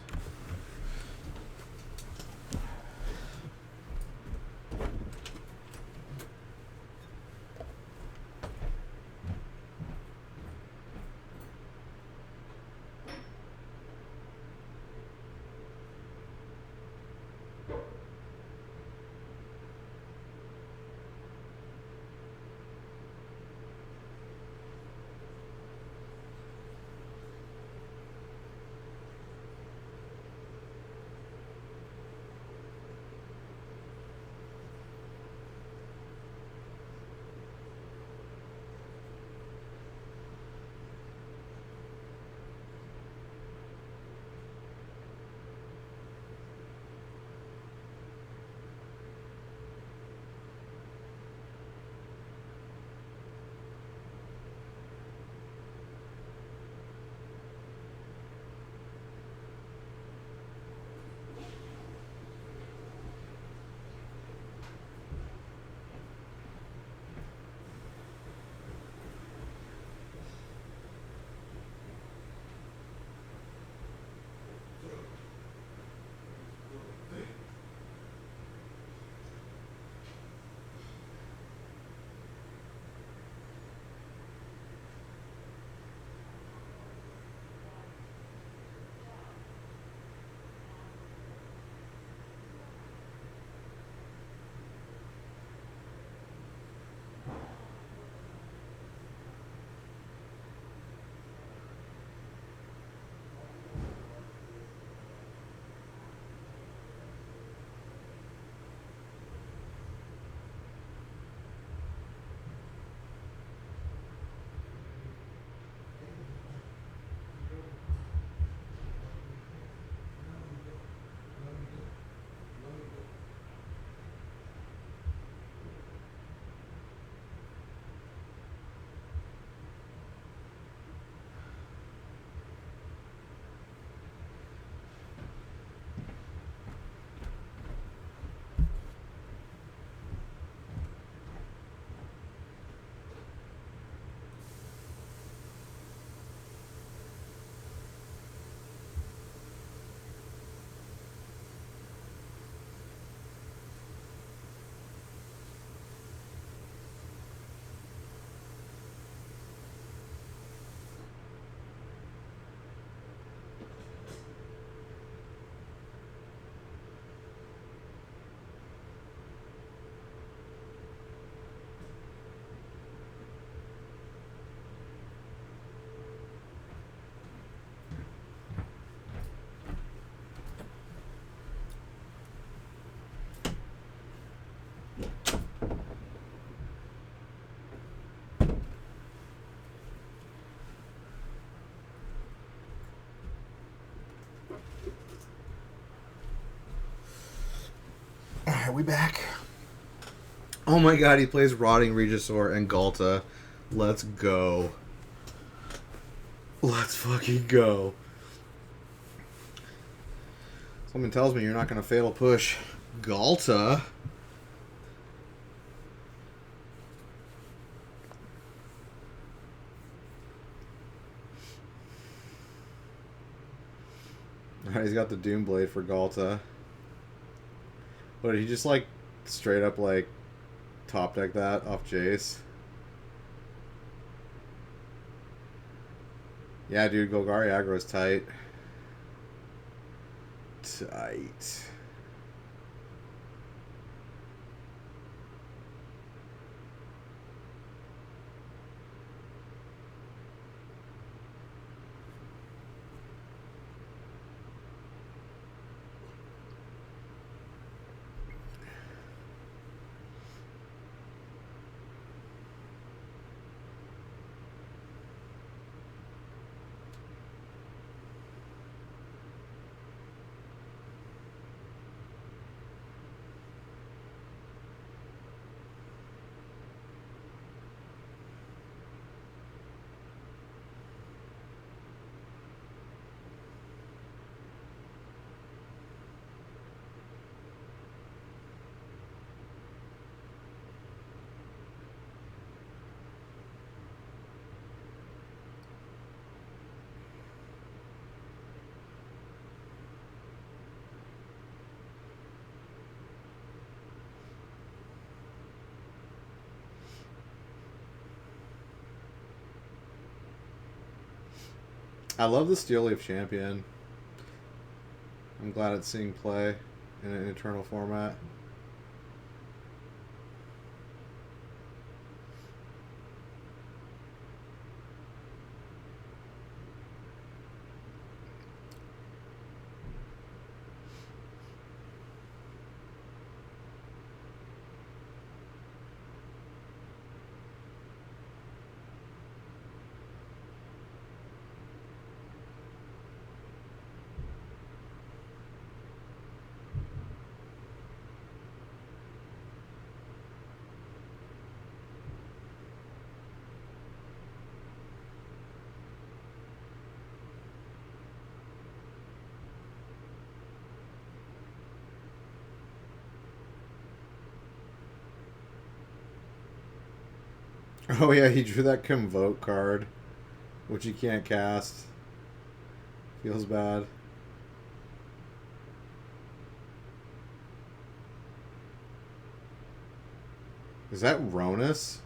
A: Alright, we back. Oh my god, he plays Rotting Regisaur and Galta. Let's go. Let's fucking go.
B: Someone tells me you're not going to fatal push.
A: Galta?
B: Alright, he's got the Doom Blade for Galta. What, did he just, like, straight up, like, top deck that off Jace? Yeah, dude, Golgari aggro is tight. Tight. I love the Steel Leaf Champion. I'm glad it's seeing play in an eternal format. Oh yeah, he drew that Convoke card, which he can't cast. Feels bad. Is that Ronus?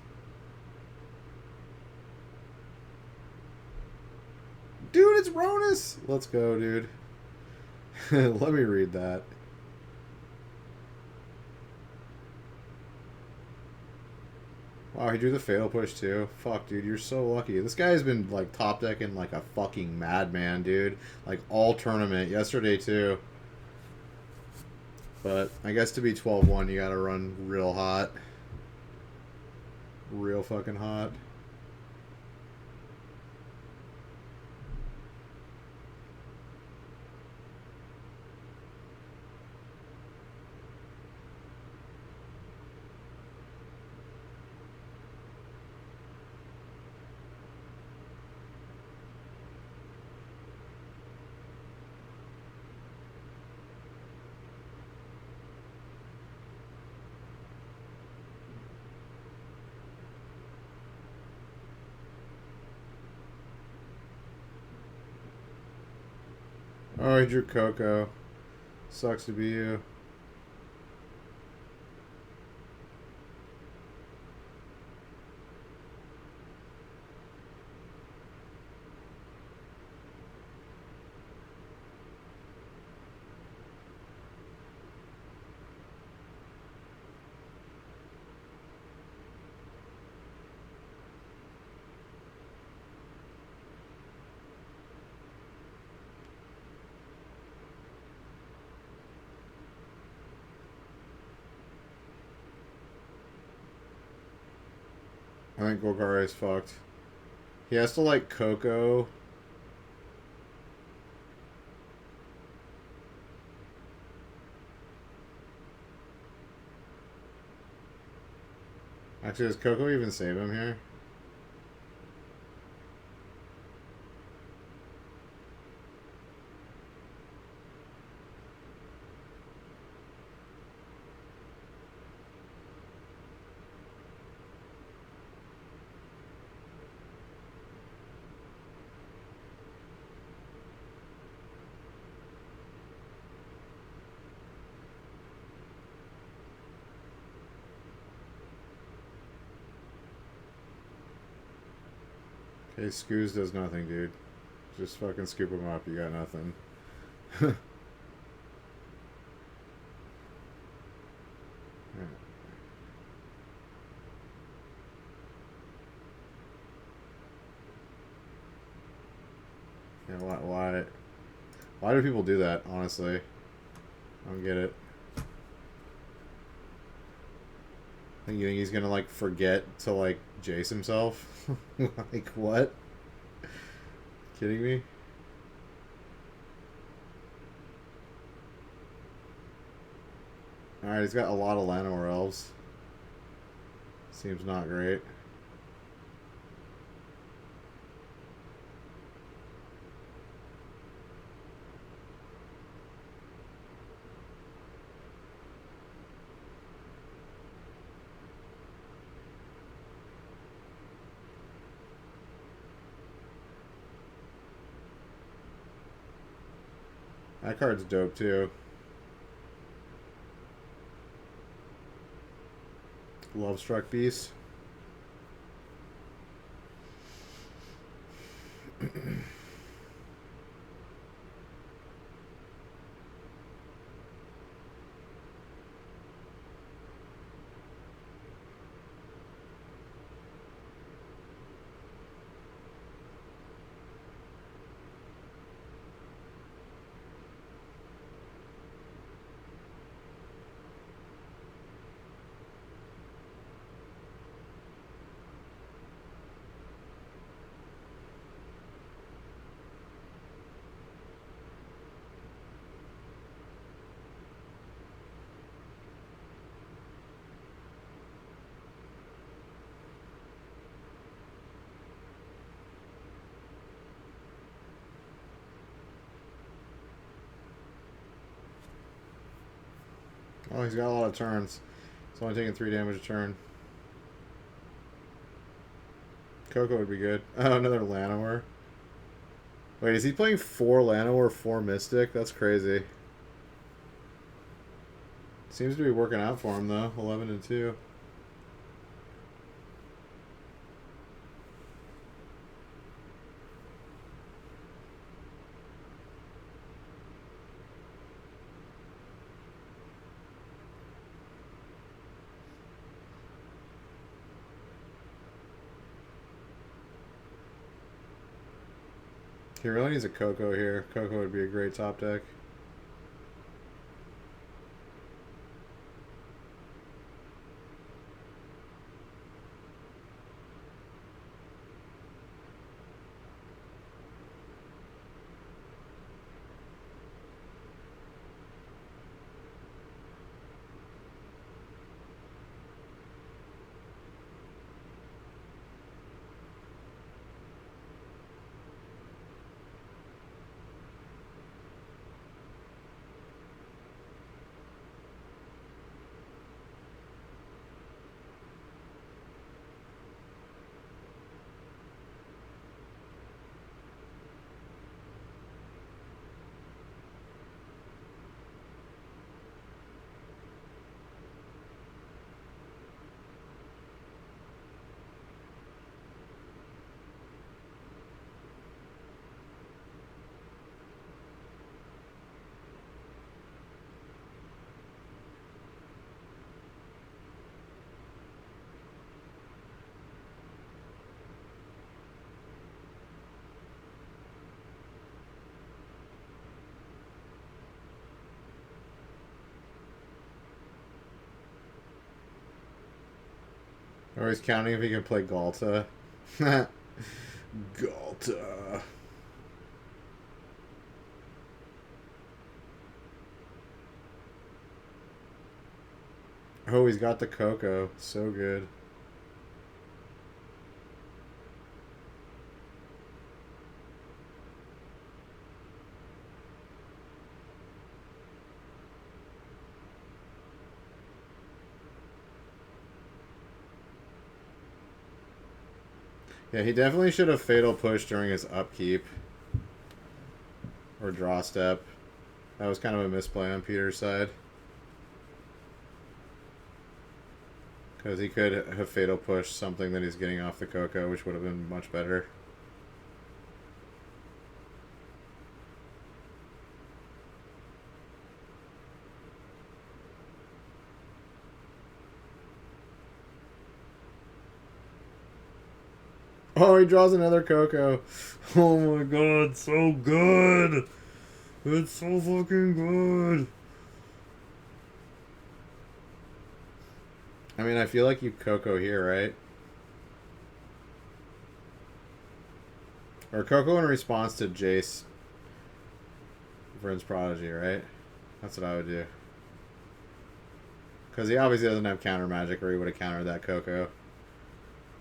B: Dude, it's Ronus! Let's go, dude. Let me read that. Wow, he drew the Fatal Push too. Fuck, dude, you're so lucky. This guy has been, like, top decking like a fucking madman, dude. Like, all tournament. Yesterday, too. But I guess to be 12-1, you gotta run real hot. Real fucking hot. Oh, he drew Coco. Sucks to be you. I think Golgari is fucked. He has to, like, Coco. Actually, does Coco even save him here? Okay, Scoos does nothing, dude. Just fucking scoop him up. You got nothing. Yeah, why do people do that, honestly? I don't get it. You think he's gonna, like, forget to, like, Jace himself? Like, what? Kidding me? Alright, he's got a lot of Llanowar elves. Seems not great. That card's dope, too. Love Struck Beast. Oh, he's got a lot of turns. He's only taking 3 damage a turn. Coco would be good. Oh, another Llanowar. Wait, is he playing 4 Llanowar, 4 Mystic? That's crazy. Seems to be working out for him, though. 11 and 2. He really needs a Coco here. Coco would be a great top deck. Or he's counting if he can play Galta. Galta. Oh, he's got the Coco. So good. Yeah, he definitely should have Fatal Push during his upkeep. Or draw step. That was kind of a misplay on Peter's side. Because he could have Fatal Push something that he's getting off the Coco, which would have been much better. Oh, he draws another Coco. Oh my god, so good. It's so fucking good. I mean, I feel like you Coco here, right? Or Coco in response to Jace Vryn's Prodigy, right? That's what I would do. Because he obviously doesn't have counter magic or he would have countered that Coco.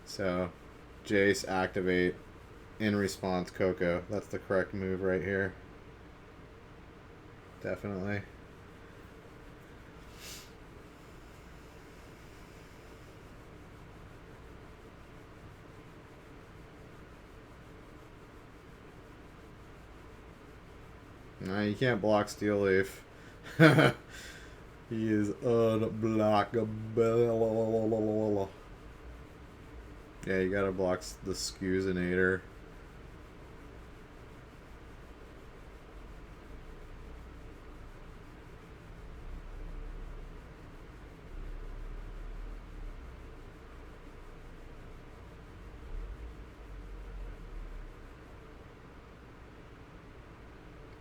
B: So, Jace activate in response Coco. That's the correct move right here. Definitely. No, you can't block Steel Leaf. He is unblockable. Yeah, you gotta block the Scuzinator.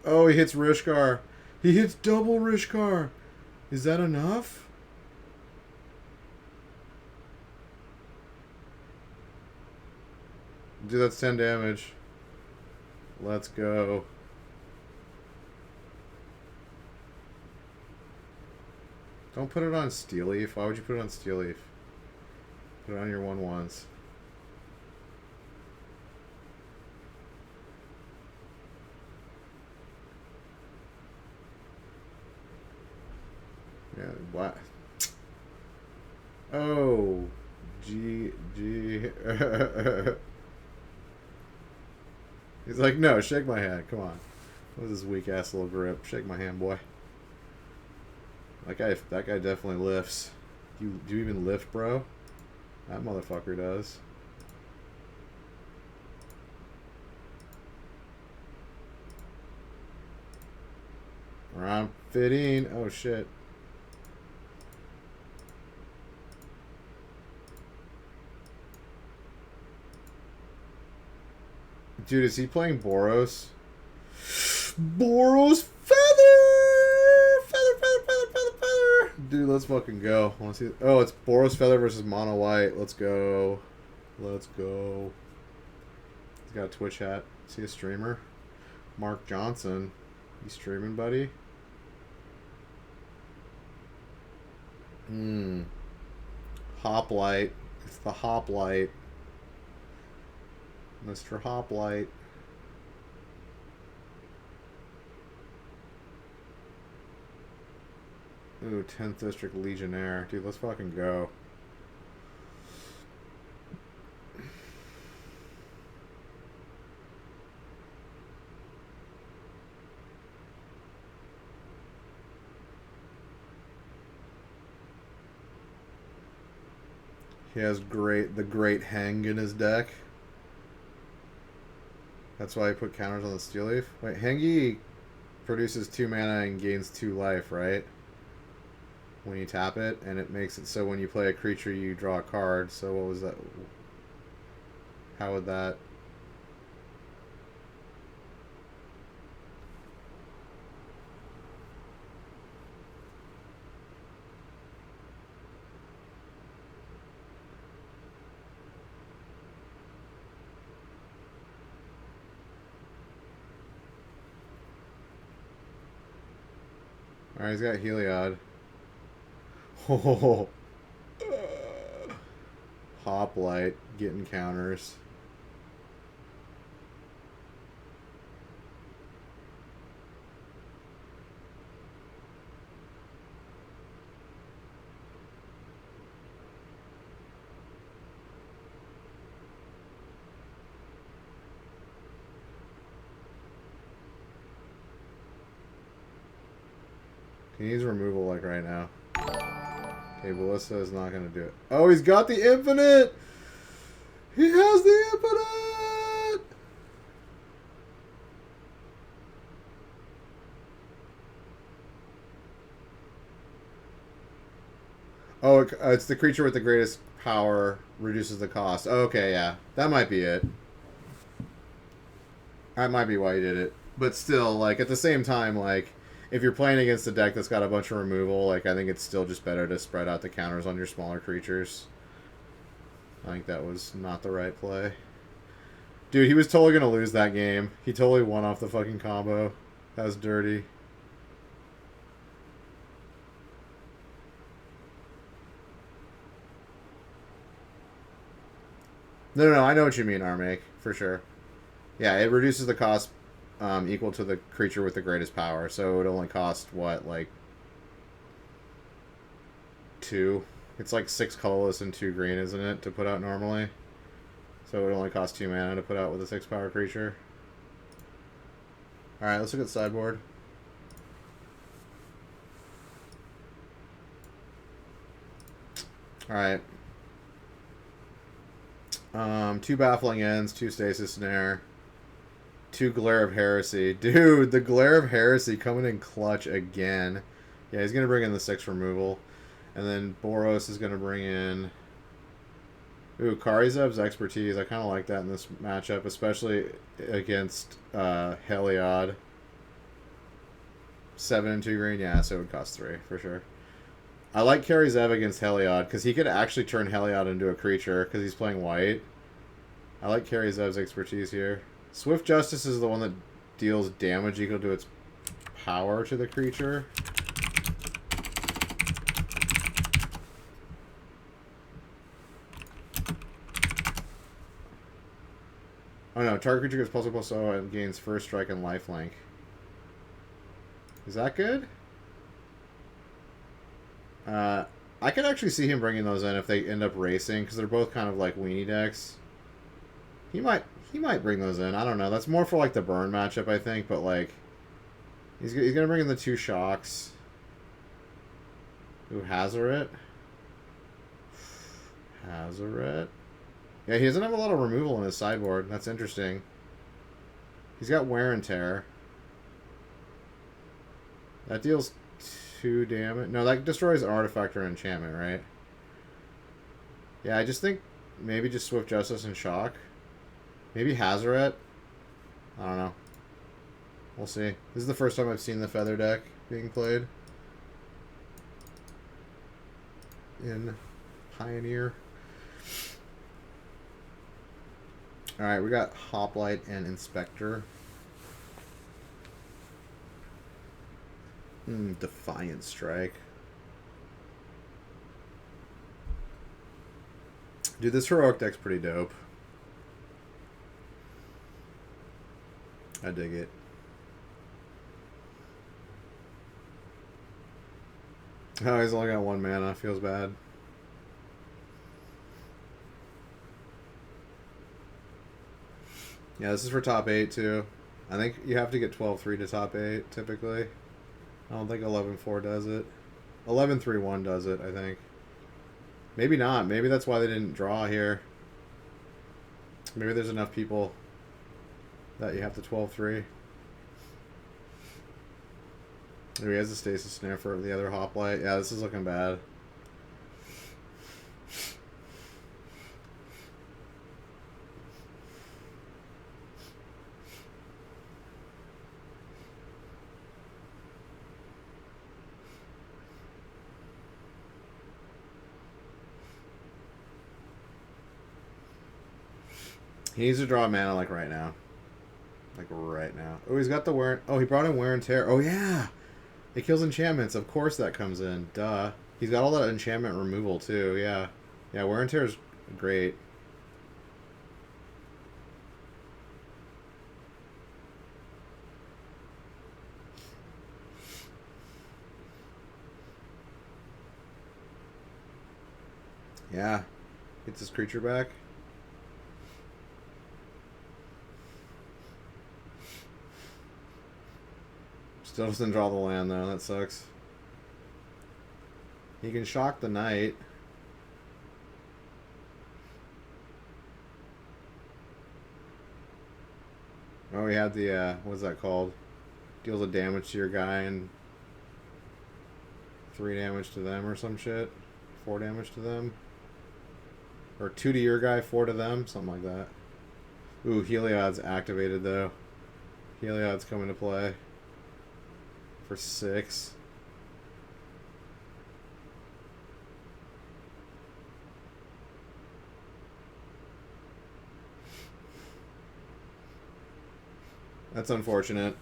B: Oh, he hits Rishkar. He hits double Rishkar. Is that enough? Dude, that's 10 damage. Let's go. Don't put it on Steel Leaf. Why would you put it on Steel Leaf? Put it on your 1/1s. Yeah, what? Oh, G. He's like, no, shake my hand. Come on. What is this weak ass little grip? Shake my hand, boy. That guy definitely lifts. Do you even lift, bro? That motherfucker does. Round 15. Oh shit. Dude, is he playing Boros? Boros feather! Feather! Dude, let's fucking go. I want to see. Oh, it's Boros feather versus mono white. Let's go. Let's go. He's got a Twitch hat. Is he a streamer? Mark Johnson. You streaming, buddy? Hoplite. It's the Hoplite. Mr. Hoplite. Ooh, 10th District Legionnaire. Dude, let's fucking go. He has the great Heng in his deck. That's why I put counters on the Steel Leaf. Wait, Hengi produces 2 mana and gains 2 life, right? When you tap it, and it makes it so when you play a creature, you draw a card. So what was that? How would that... Alright, he's got Heliod. Oh, Hoplite getting counters. He needs removal like right now. Okay, Ballista is not going to do it. Oh, he's got the infinite! He has the infinite! Oh, it's the creature with the greatest power reduces the cost. Okay, yeah. That might be it. That might be why he did it. But still, like, at the same time, like... If you're playing against a deck that's got a bunch of removal, like, I think it's still just better to spread out the counters on your smaller creatures. I think that was not the right play. Dude, he was totally going to lose that game. He totally won off the fucking combo. That was dirty. No, I know what you mean, Armake, for sure. Yeah, it reduces the cost equal to the creature with the greatest power. So it would only cost, what, like... 2? It's like 6 colorless and 2 green, isn't it, to put out normally? So it would only cost 2 mana to put out with a 6 power creature. Alright, let's look at the sideboard. Alright. 2 Baffling Ends, 2 Stasis Snare, 2 Glare of Heresy. Dude, the Glare of Heresy coming in clutch again. Yeah, he's going to bring in the 6 removal. And then Boros is going to bring in... Ooh, Karizeb's Expertise. I kind of like that in this matchup, especially against Heliod. 7 and 2 green. Yeah, so it would cost 3, for sure. I like Karizeb against Heliod, because he could actually turn Heliod into a creature, because he's playing white. I like Karizeb's Expertise here. Swift Justice is the one that deals damage equal to its power to the creature. Oh no, target creature gets ++0 and gains first strike and lifelink. Is that good? I could actually see him bringing those in if they end up racing, because they're both kind of like weenie decks. He might bring those in. I don't know. That's more for like the burn matchup, I think. But like, he's gonna bring in the 2 shocks. Ooh, Hazoret. Hazoret. Yeah, he doesn't have a lot of removal in his sideboard. That's interesting. He's got wear and tear. That deals 2 damage. No, that destroys an artifact or enchantment, right? Yeah, I just think maybe just Swift Justice and Shock. Maybe Hazoret. I don't know. We'll see. This is the first time I've seen the Feather deck being played in Pioneer. Alright, we got Hoplite and Inspector. Defiant Strike. Dude, this Heroic deck's pretty dope. I dig it. Oh, he's only got 1 mana. Feels bad. Yeah, this is for top 8 too. I think you have to get 12-3 to top 8 typically. I don't think 11-4 does it. 11-3-1 does it, I think. Maybe not. Maybe that's why they didn't draw here. Maybe there's enough people that you have to 12-3. He has a Stasis Snare for the other Hoplite. Yeah, this is looking bad. He needs to draw a mana like right now. Like right now. Oh, he's got the wear. Oh, he brought in wear and tear. Oh yeah, it kills enchantments. Of course that comes in. Duh. He's got all that enchantment removal too. Yeah, yeah. Wear and tear is great. Yeah, gets his creature back. Still doesn't draw the land though, that sucks. He can shock the knight. Oh, he had the, what's that called? Deals a damage to your guy and 3 damage to them or some shit. 4 damage to them. Or 2 to your guy, 4 to them, something like that. Ooh, Heliod's activated though. Heliod's coming to play. For 6. That's unfortunate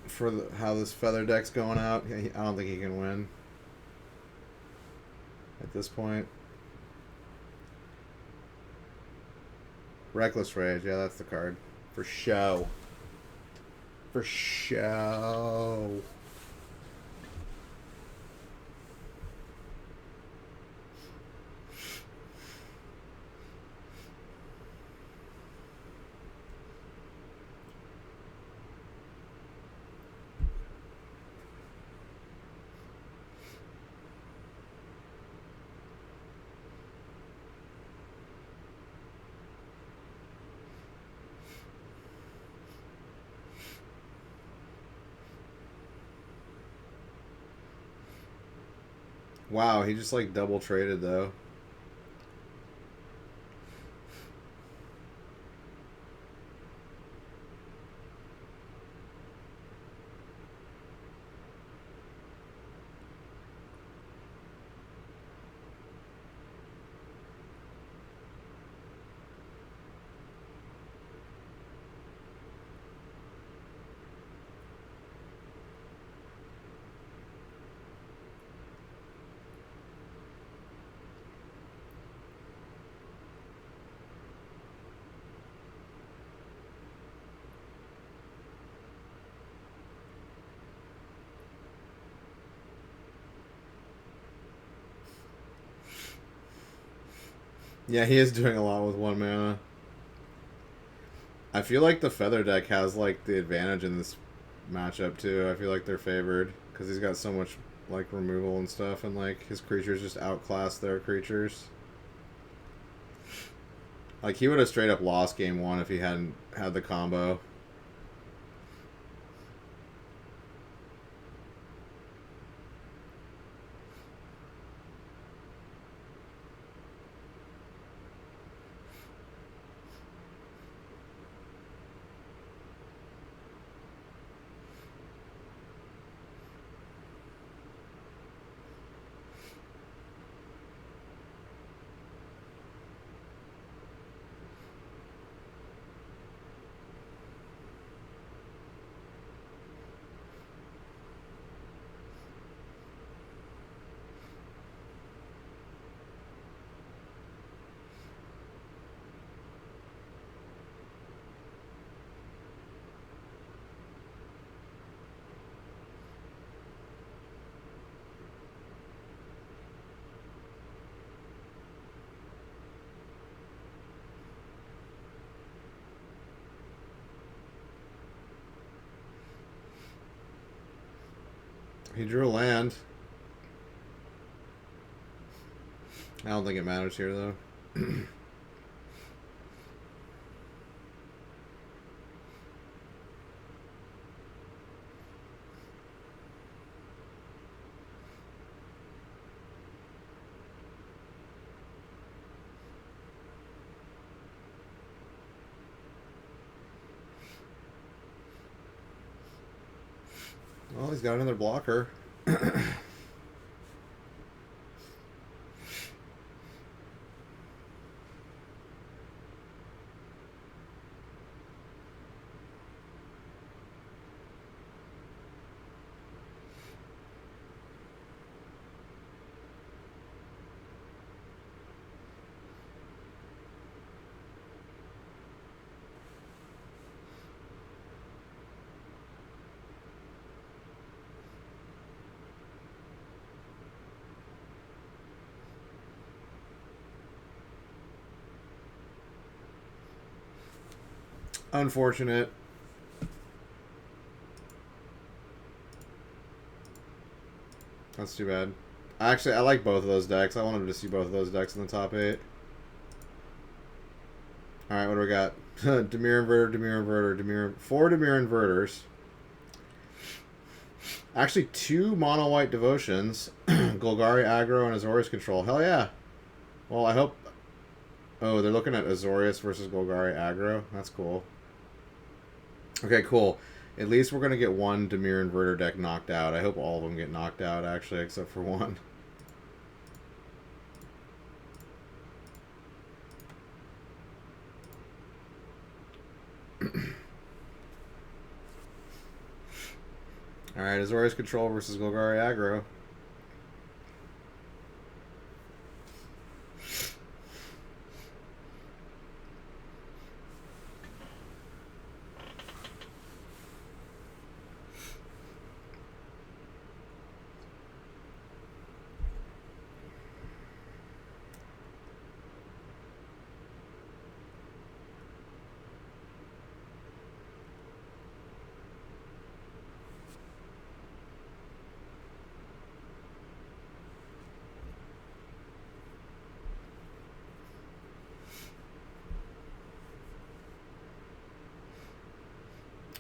B: for how this Feather deck's going out. I don't think he can win at this point. Reckless Rage, yeah, that's the card. For show. For show. Wow, he just like double traded though. Yeah, he is doing a lot with 1 mana. I feel like the Feather deck has like the advantage in this matchup too. I feel like they're favored because he's got so much like removal and stuff, and like his creatures just outclass their creatures. Like he would have straight up lost game 1 if he hadn't had the combo. He drew a land. I don't think it matters here though. Well, he's got another blocker. Unfortunate. That's too bad. Actually, I like both of those decks. I wanted to see both of those decks in the top 8. Alright, what do we got? Dimir Inverter, Dimir Inverter, Dimir... 4 Dimir Inverters. Actually, 2 Mono White Devotions. Golgari Aggro and Azorius Control. Hell yeah. Well, I hope... Oh, they're looking at Azorius versus Golgari Aggro. That's cool. Okay, cool. At least we're going to get 1 Dimir Inverter deck knocked out. I hope all of them get knocked out, actually, except for 1. Alright, Azorius Control versus Golgari Aggro.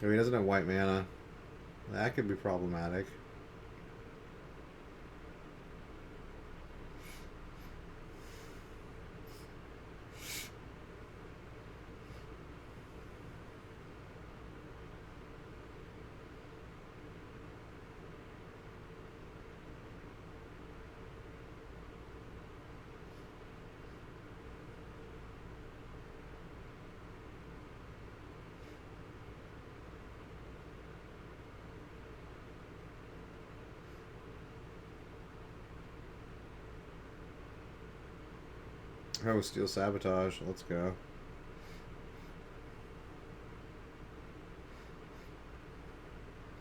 B: Oh, he doesn't have white mana. That could be problematic. Oh, Steel Sabotage. Let's go.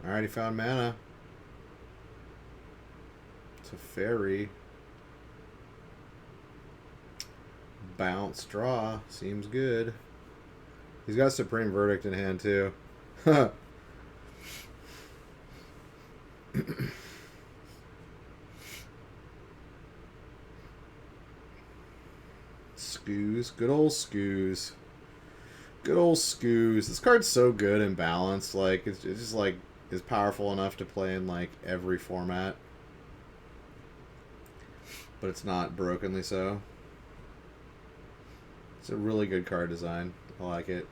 B: Alright, he found mana. It's a fairy. bounce draw. Seems good. He's got Supreme Verdict in hand, too. Scoos. Good old Scoos. Good old Scoos. This card's so good and balanced. Like, it's just, like, is powerful enough to play in, like, every format. But it's not brokenly so. It's a really good card design. I like it.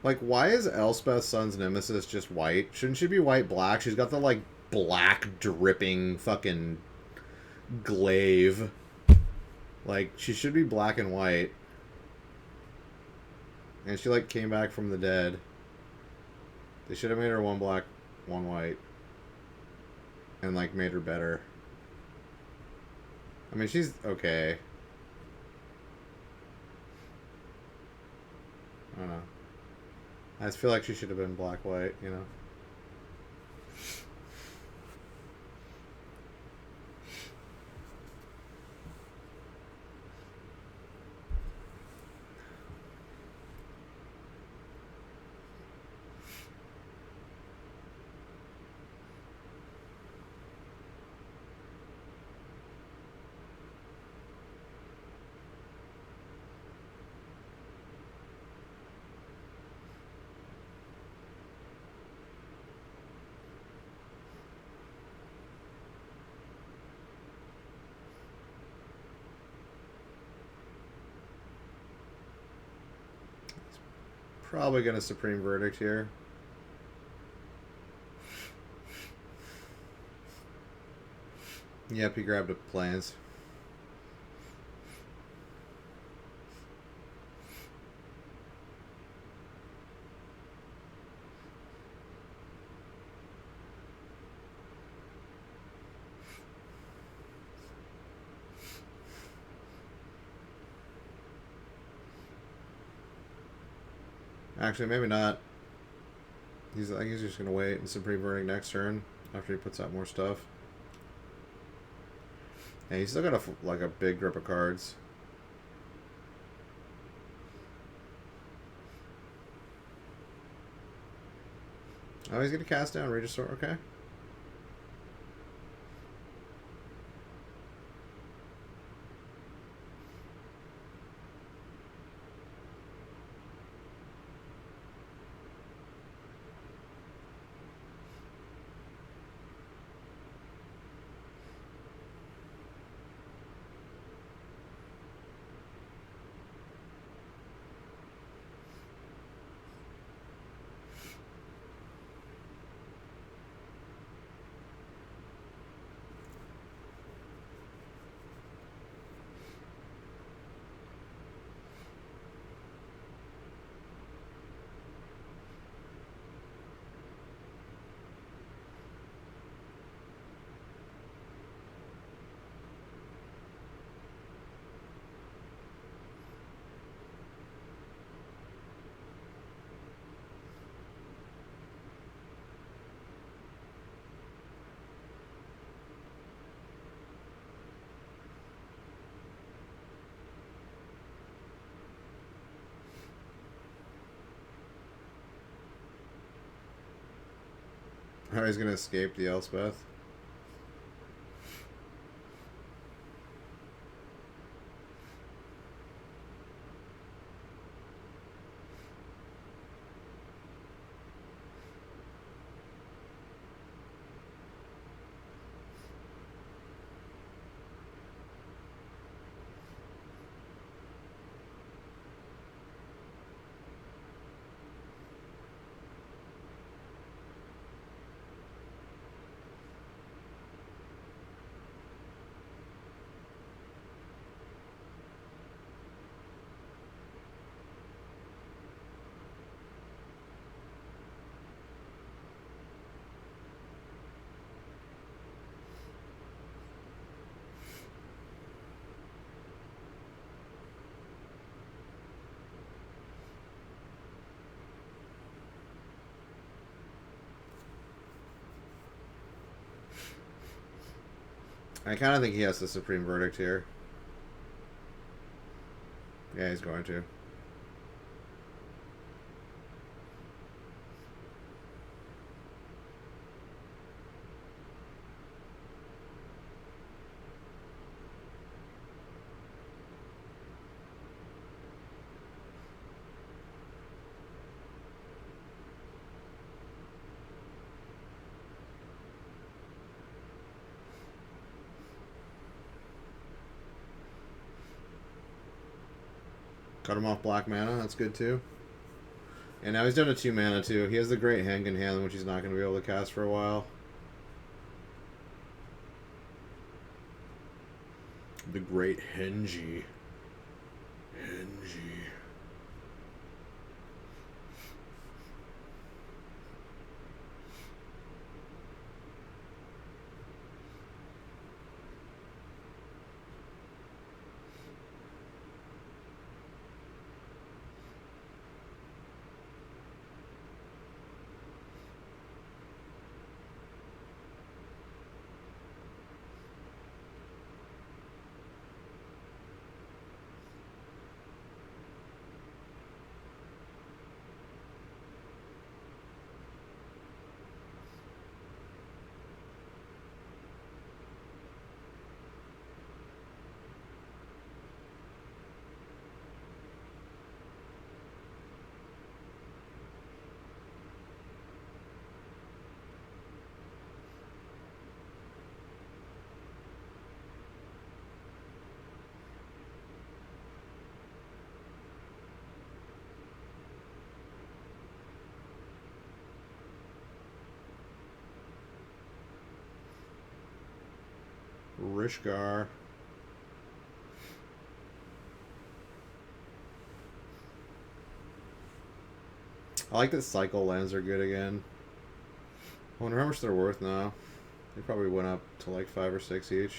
B: Like, why is Elspeth Sun's Nemesis just white? Shouldn't she be white-black? She's got the, like, black dripping fucking glaive. Like, she should be black and white. And she, like, came back from the dead. They should have made her one black, one white. And, like, made her better. I mean, she's okay. I don't know. I just feel like she should have been black-white, you know? Probably gonna Supreme Verdict here. Yep, he grabbed the plans. Actually, maybe not. I think he's just gonna wait and Supreme Verdict next turn after he puts out more stuff. And he's still got a big grip of cards. Oh, he's gonna cast down Regisaur. Okay. Alright, he's gonna escape the Elspeth. I kind of think he has the supreme verdict here. Yeah, he's going to. Cut him off black mana. That's good too. And now he's down to 2 mana too. He has the Great Hang in hand, which he's not going to be able to cast for a while. The Great Henji. Henji. Rishgar. I like that cycle lands are good again. I wonder how much they're worth now. They probably went up to like 5 or 6 each.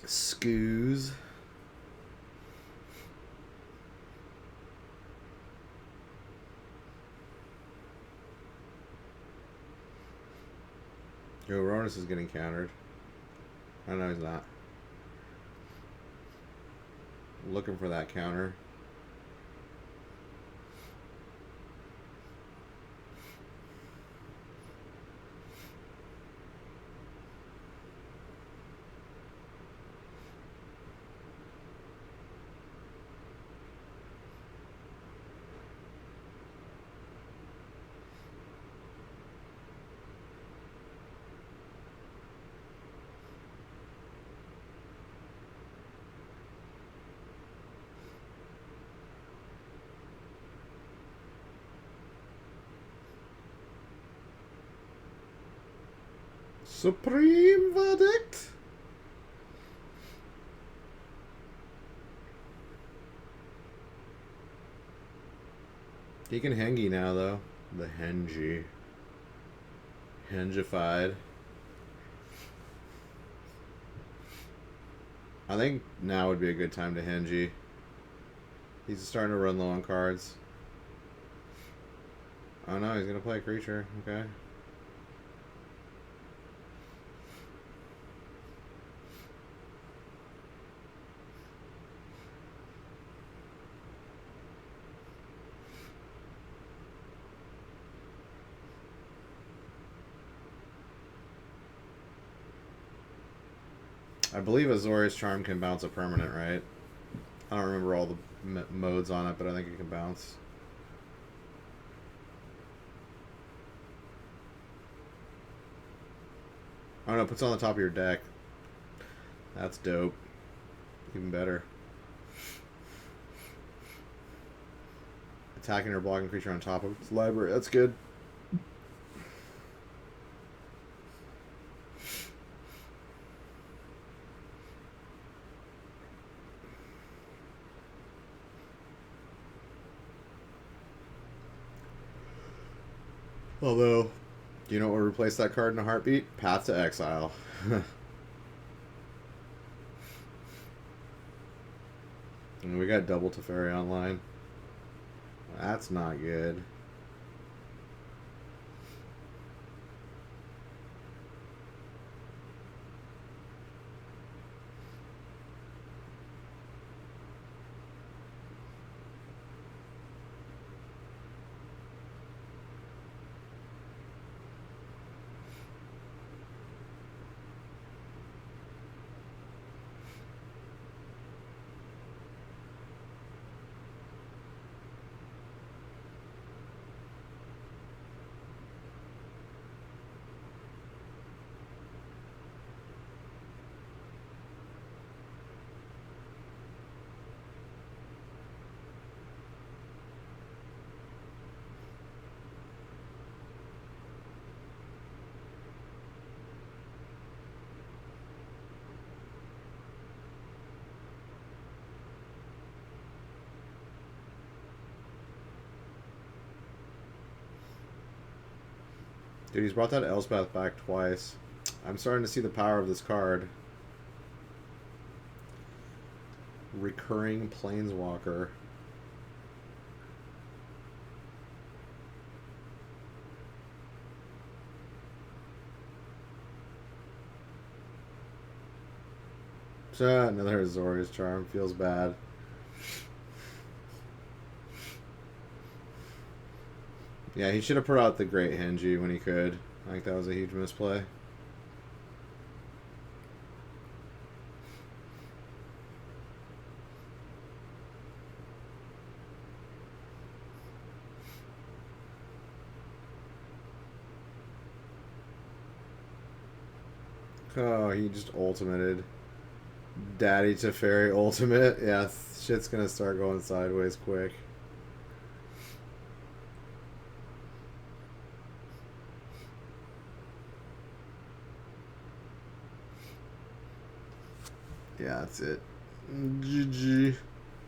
B: Scoos. Yo, Ronus is getting countered. I know he's not. Looking for that counter. Supreme verdict? He can Hengi now, though. The Hengi. Hengified. I think now would be a good time to Hengi. He's starting to run low on cards. Oh no, he's going to play a creature. Okay. I believe Azorius Charm can bounce a permanent, right? I don't remember all the modes on it, but I think it can bounce. Oh no, it puts it on the top of your deck. That's dope. Even better. Attacking or blocking creature on top of its library. That's good. Although, do you know what would replace that card in a heartbeat? Path to Exile. And we got double Teferi online. That's not good. Dude, he's brought that Elspeth back twice. I'm starting to see the power of this card. Recurring Planeswalker. Another Azorius Charm. Feels bad. Yeah, he should have put out the Great Henji when he could. I think that was a huge misplay. Oh, he just ultimated. Daddy Teferi ultimate. Yeah, shit's gonna start going sideways quick. Yeah, that's it. GG.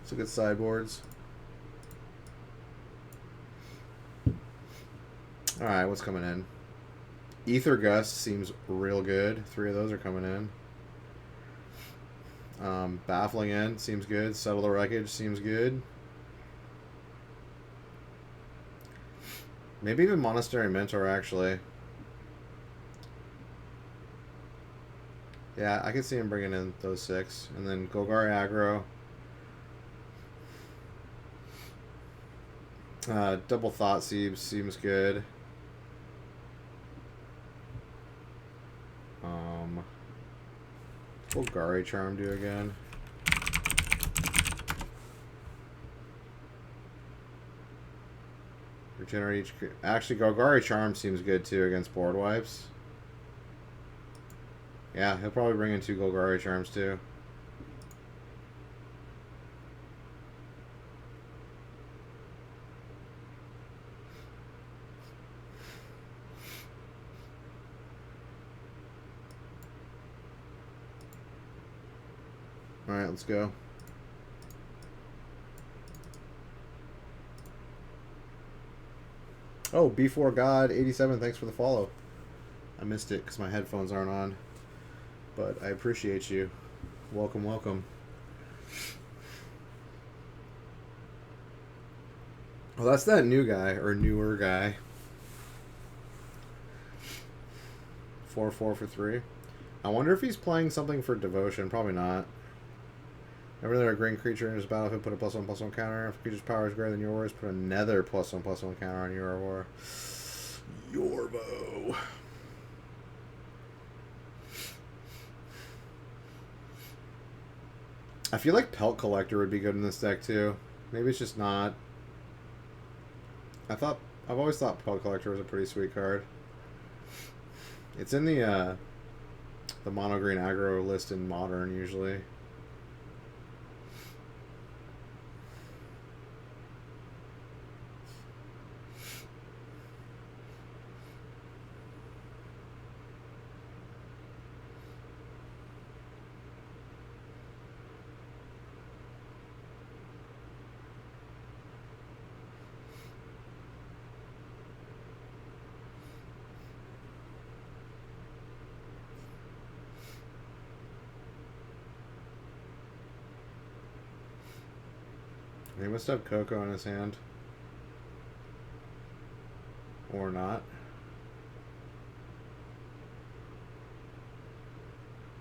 B: Let's look at sideboards. Alright, what's coming in? Ether Gust seems real good. 3 of those are coming in. Baffling End seems good. Settle the Wreckage seems good. Maybe even Monastery Mentor, actually. Yeah, I can see him bringing in those 6. And then Golgari Aggro. Double Thoughtseize seems good. Golgari Charm do again? Regenerate each... Actually, Golgari Charm seems good too against board wipes. Yeah, he'll probably bring in 2 Golgari Charms too. Alright, let's go. Oh, B4 God 87, thanks for the follow. I missed it because my headphones aren't on. But I appreciate you. Welcome, welcome. Well, that's that new guy, or newer guy. 4/4 for 3. I wonder if he's playing something for Devotion. Probably not. Whenever there are a green creature in his battlefield, put a +1/+1 counter. If the creature's power is greater than yours, put another +1/+1 counter on your war. Yorbo. I feel like Pelt Collector would be good in this deck too. Maybe it's just not. I've always thought Pelt Collector was a pretty sweet card. It's in the mono green aggro list in Modern usually. He must have Coco in his hand. Or not.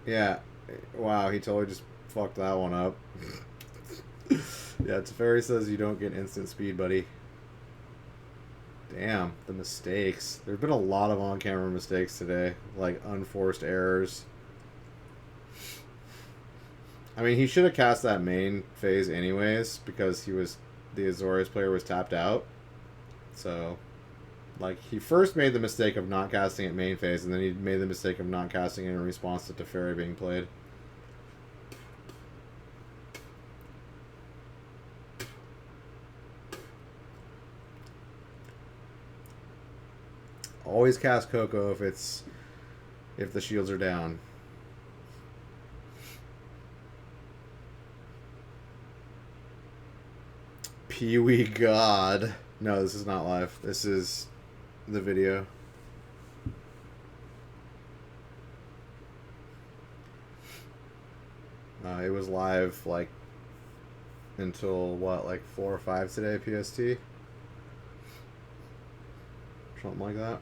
B: Yeah. Wow, he totally just fucked that one up. Yeah, Teferi says you don't get instant speed, buddy. Damn, the mistakes. There have been a lot of on-camera mistakes today. Like, unforced errors. I mean, he should have cast that main phase anyways, because the Azorius player was tapped out. So, like, he first made the mistake of not casting it main phase, and then he made the mistake of not casting it in response to Teferi being played. Always cast Coco if the shields are down. Pee-wee God. No, this is not live. This is the video. It was live, like, until, what, like 4 or 5 today, PST? Something like that.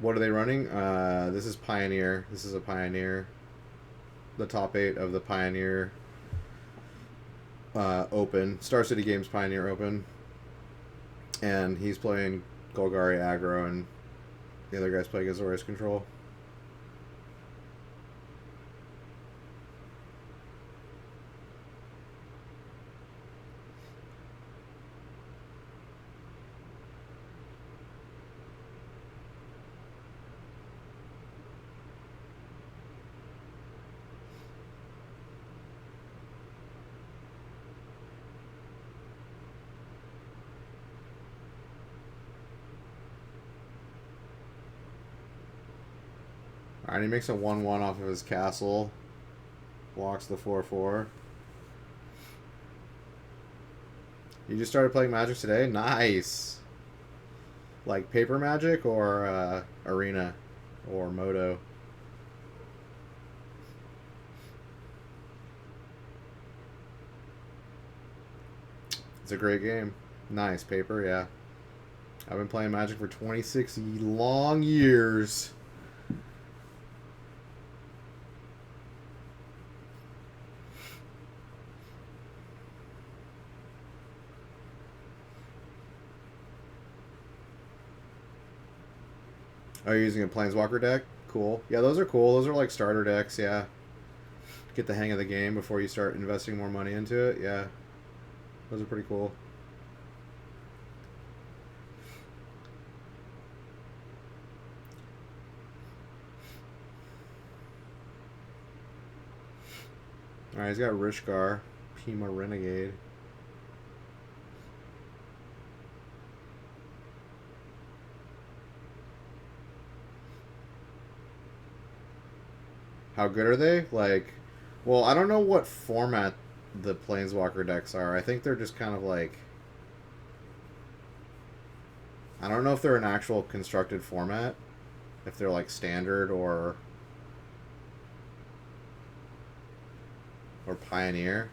B: What are they running? This is Pioneer. This is a Pioneer. The top 8 of the Pioneer Open. Star City Games Pioneer Open. And he's playing Golgari aggro, and the other guy's playing Azorius control. Alright, he makes a 1-1 off of his castle. Blocks the 4-4. You just started playing Magic today? Nice! Like paper Magic or Arena or Moto? It's a great game. Nice paper, yeah. I've been playing Magic for 26 long years. Are you using a Planeswalker deck? Cool. Yeah, those are cool. Those are like starter decks, yeah. Get the hang of the game before you start investing more money into it, yeah. Those are pretty cool. Alright, he's got Rishgar, Pima Renegade. How good are they? Like, well, I don't know what format the Planeswalker decks are. I think they're just kind of like... I don't know if they're an actual constructed format. If they're like standard or Pioneer.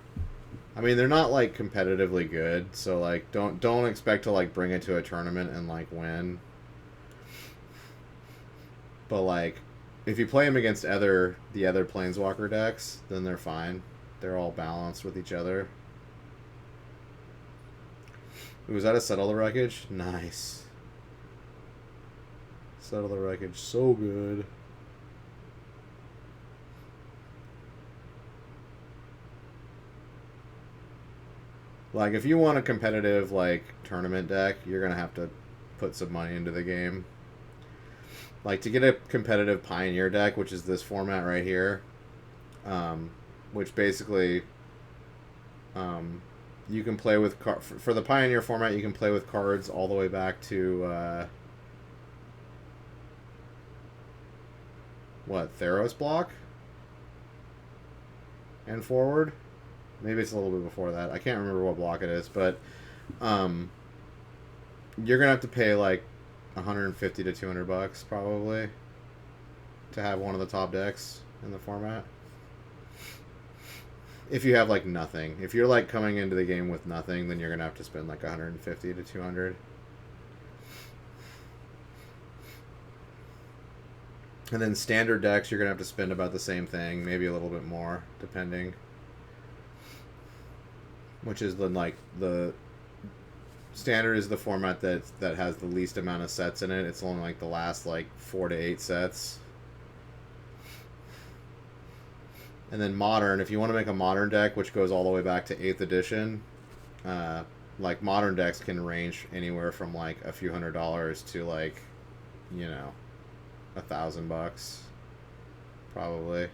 B: I mean, they're not like competitively good, so like don't expect to like bring it to a tournament and like win. But like, if you play them against the other Planeswalker decks, then they're fine. They're all balanced with each other. Ooh, was that a Settle the Wreckage? Nice. Settle the wreckage so good. Like, if you want a competitive, like, tournament deck, you're going to have to put some money into the game. Like, to get a competitive Pioneer deck, which is this format right here, which basically, you can play with... For the Pioneer format, you can play with cards all the way back to... Theros block? And forward? Maybe it's a little bit before that. I can't remember what block it is, but you're gonna have to pay like 150 to 200 bucks probably to have one of the top decks in the format. If you have like nothing, if you're like coming into the game with nothing, then you're gonna have to spend like 150 to 200. And then standard decks, you're gonna have to spend about the same thing, maybe a little bit more, depending. Which is the standard is the format that has the least amount of sets in it. It's only like the last like 4 to 8 sets. And then modern, if you want to make a modern deck, which goes all the way back to 8th edition, like modern decks can range anywhere from like a few $100s to like, you know, $1,000 probably.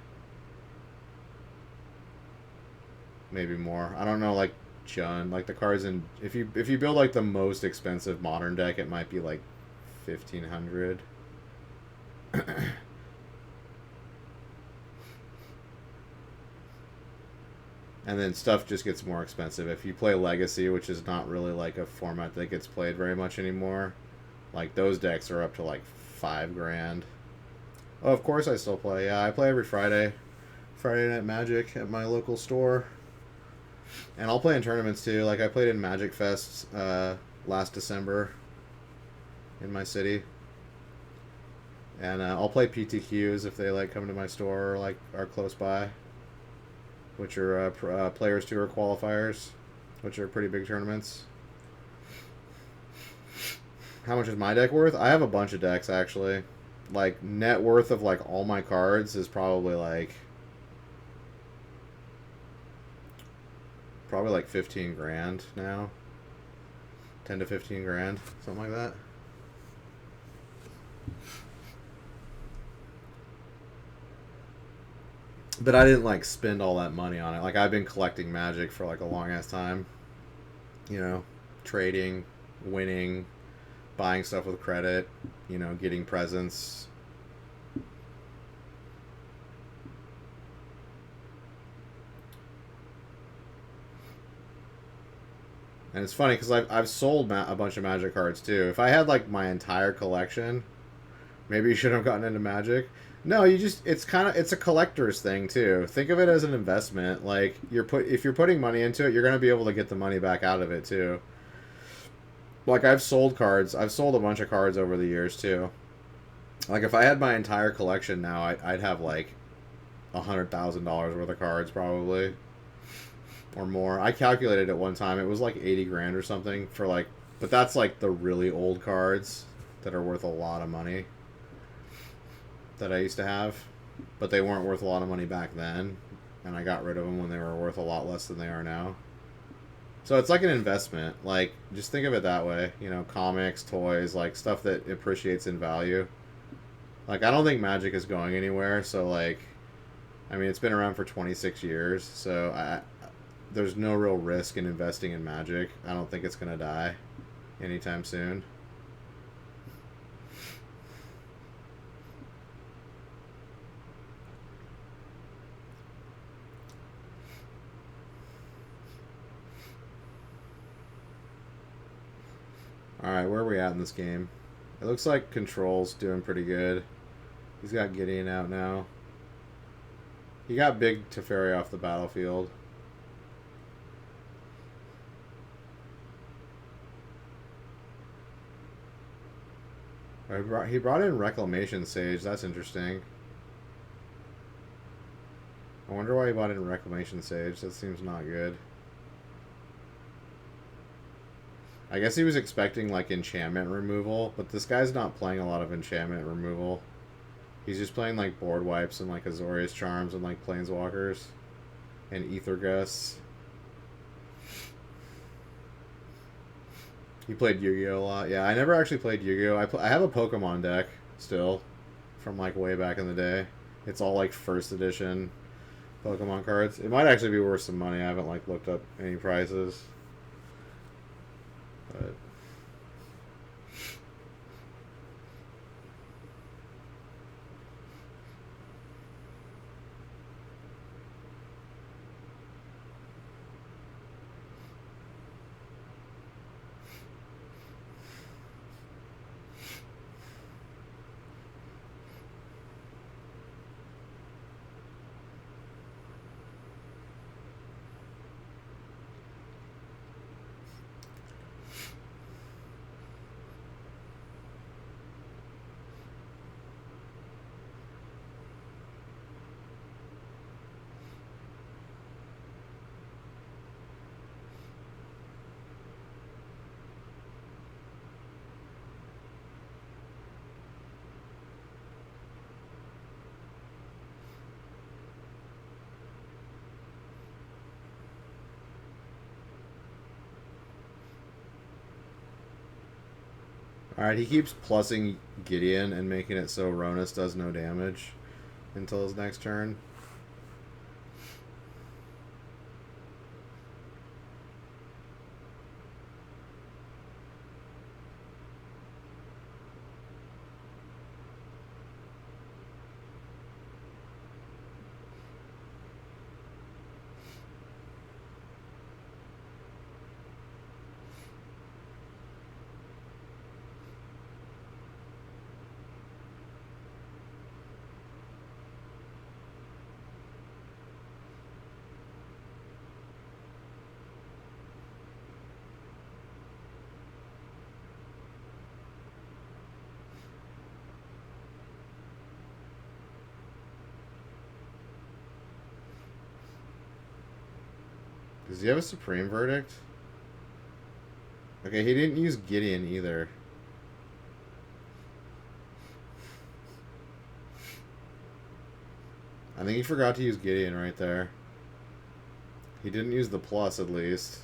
B: Maybe more. I don't know, like Jund, like the cards in if you build like the most expensive modern deck, it might be like 1,500. And then stuff just gets more expensive. If you play Legacy, which is not really like a format that gets played very much anymore, like those decks are up to like $5,000. Oh, of course I still play. Yeah, I play every Friday. Friday Night Magic at my local store. And I'll play in tournaments too. Like I played in Magic Fest last December in my city. And I'll play PTQs if they like come to my store or like are close by, which are Players Tour qualifiers, which are pretty big tournaments. How much is my deck worth? I have a bunch of decks actually. Like net worth of like all my cards is probably like 15 grand now. 10 to 15 grand, something like that. But I didn't like spend all that money on it. Like I've been collecting Magic for like a long ass time. You know, trading, winning, buying stuff with credit, you know, getting presents. And it's funny because I've sold a bunch of Magic cards too. If I had like my entire collection, maybe you should have gotten into Magic. No, it's a collector's thing too. Think of it as an investment. Like if you're putting money into it, you're gonna be able to get the money back out of it too. Like I've sold cards. I've sold a bunch of cards over the years too. Like if I had my entire collection now, I'd have like $100,000 worth of cards probably. Or more. I calculated at one time. It was like 80 grand or something for like... But that's like the really old cards that are worth a lot of money that I used to have. But they weren't worth a lot of money back then. And I got rid of them when they were worth a lot less than they are now. So it's like an investment. Like, just think of it that way. You know, comics, toys, like stuff that appreciates in value. Like, I don't think Magic is going anywhere. So like... I mean, it's been around for 26 years. So there's no real risk in investing in Magic. I don't think it's going to die anytime soon. Alright, where are we at in this game? It looks like Control's doing pretty good. He's got Gideon out now. He got big Teferi off the battlefield. He brought in Reclamation Sage. That's interesting. I wonder why he brought in Reclamation Sage. That seems not good. I guess he was expecting like enchantment removal, but this guy's not playing a lot of enchantment removal. He's just playing like board wipes and like Azorius Charms and like Planeswalkers and Ether Gusts. He played Yu-Gi-Oh! A lot. Yeah, I never actually played Yu-Gi-Oh! I have a Pokemon deck still from like way back in the day. It's all like first edition Pokemon cards. It might actually be worth some money. I haven't like looked up any prices. But alright, he keeps plussing Gideon and making it so Ronus does no damage until his next turn. Does he have a Supreme Verdict? Okay, he didn't use Gideon either. I think he forgot to use Gideon right there. He didn't use the plus, at least.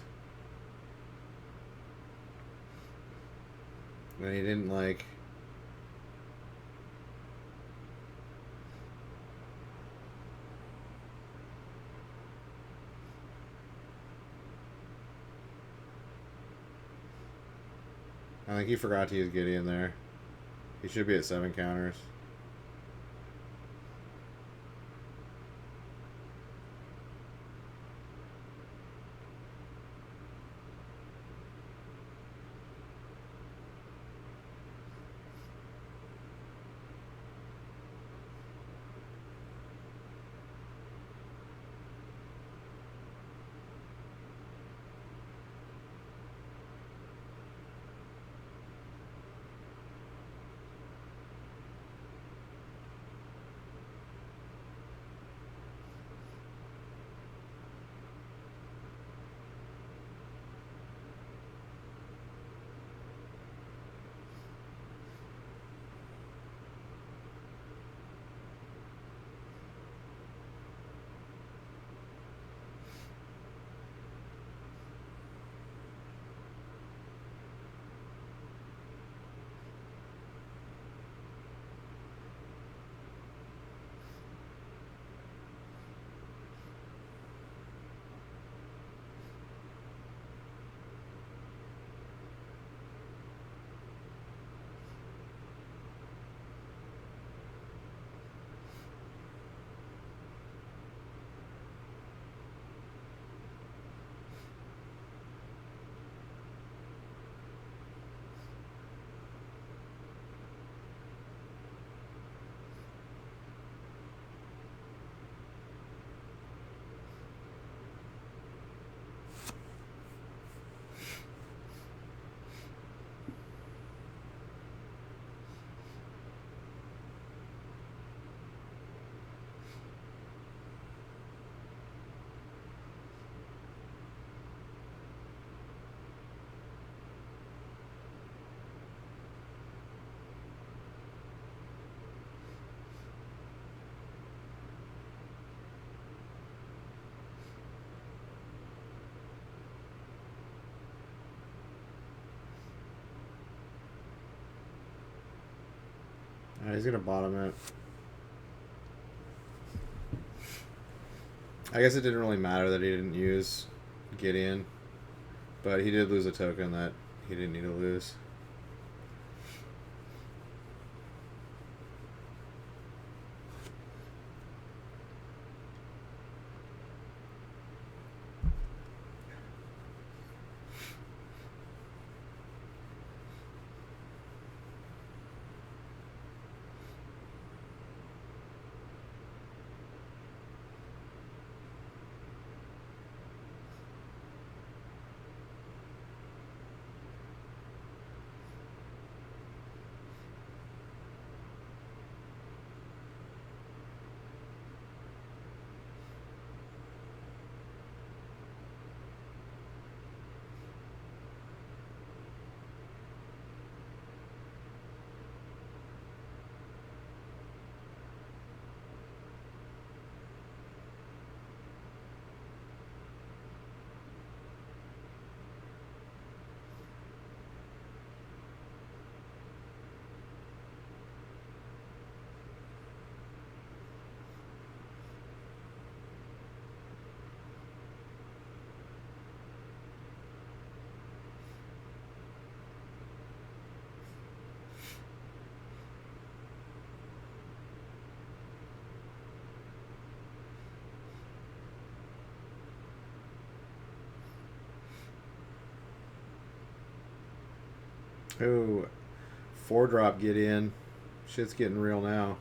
B: And he didn't, like... I think he forgot to use Gideon there. He should be at 7 counters. Alright, he's gonna bottom it. I guess it didn't really matter that he didn't use Gideon, but he did lose a token that he didn't need to lose. Oh, 4-drop Gideon. Shit's getting real now.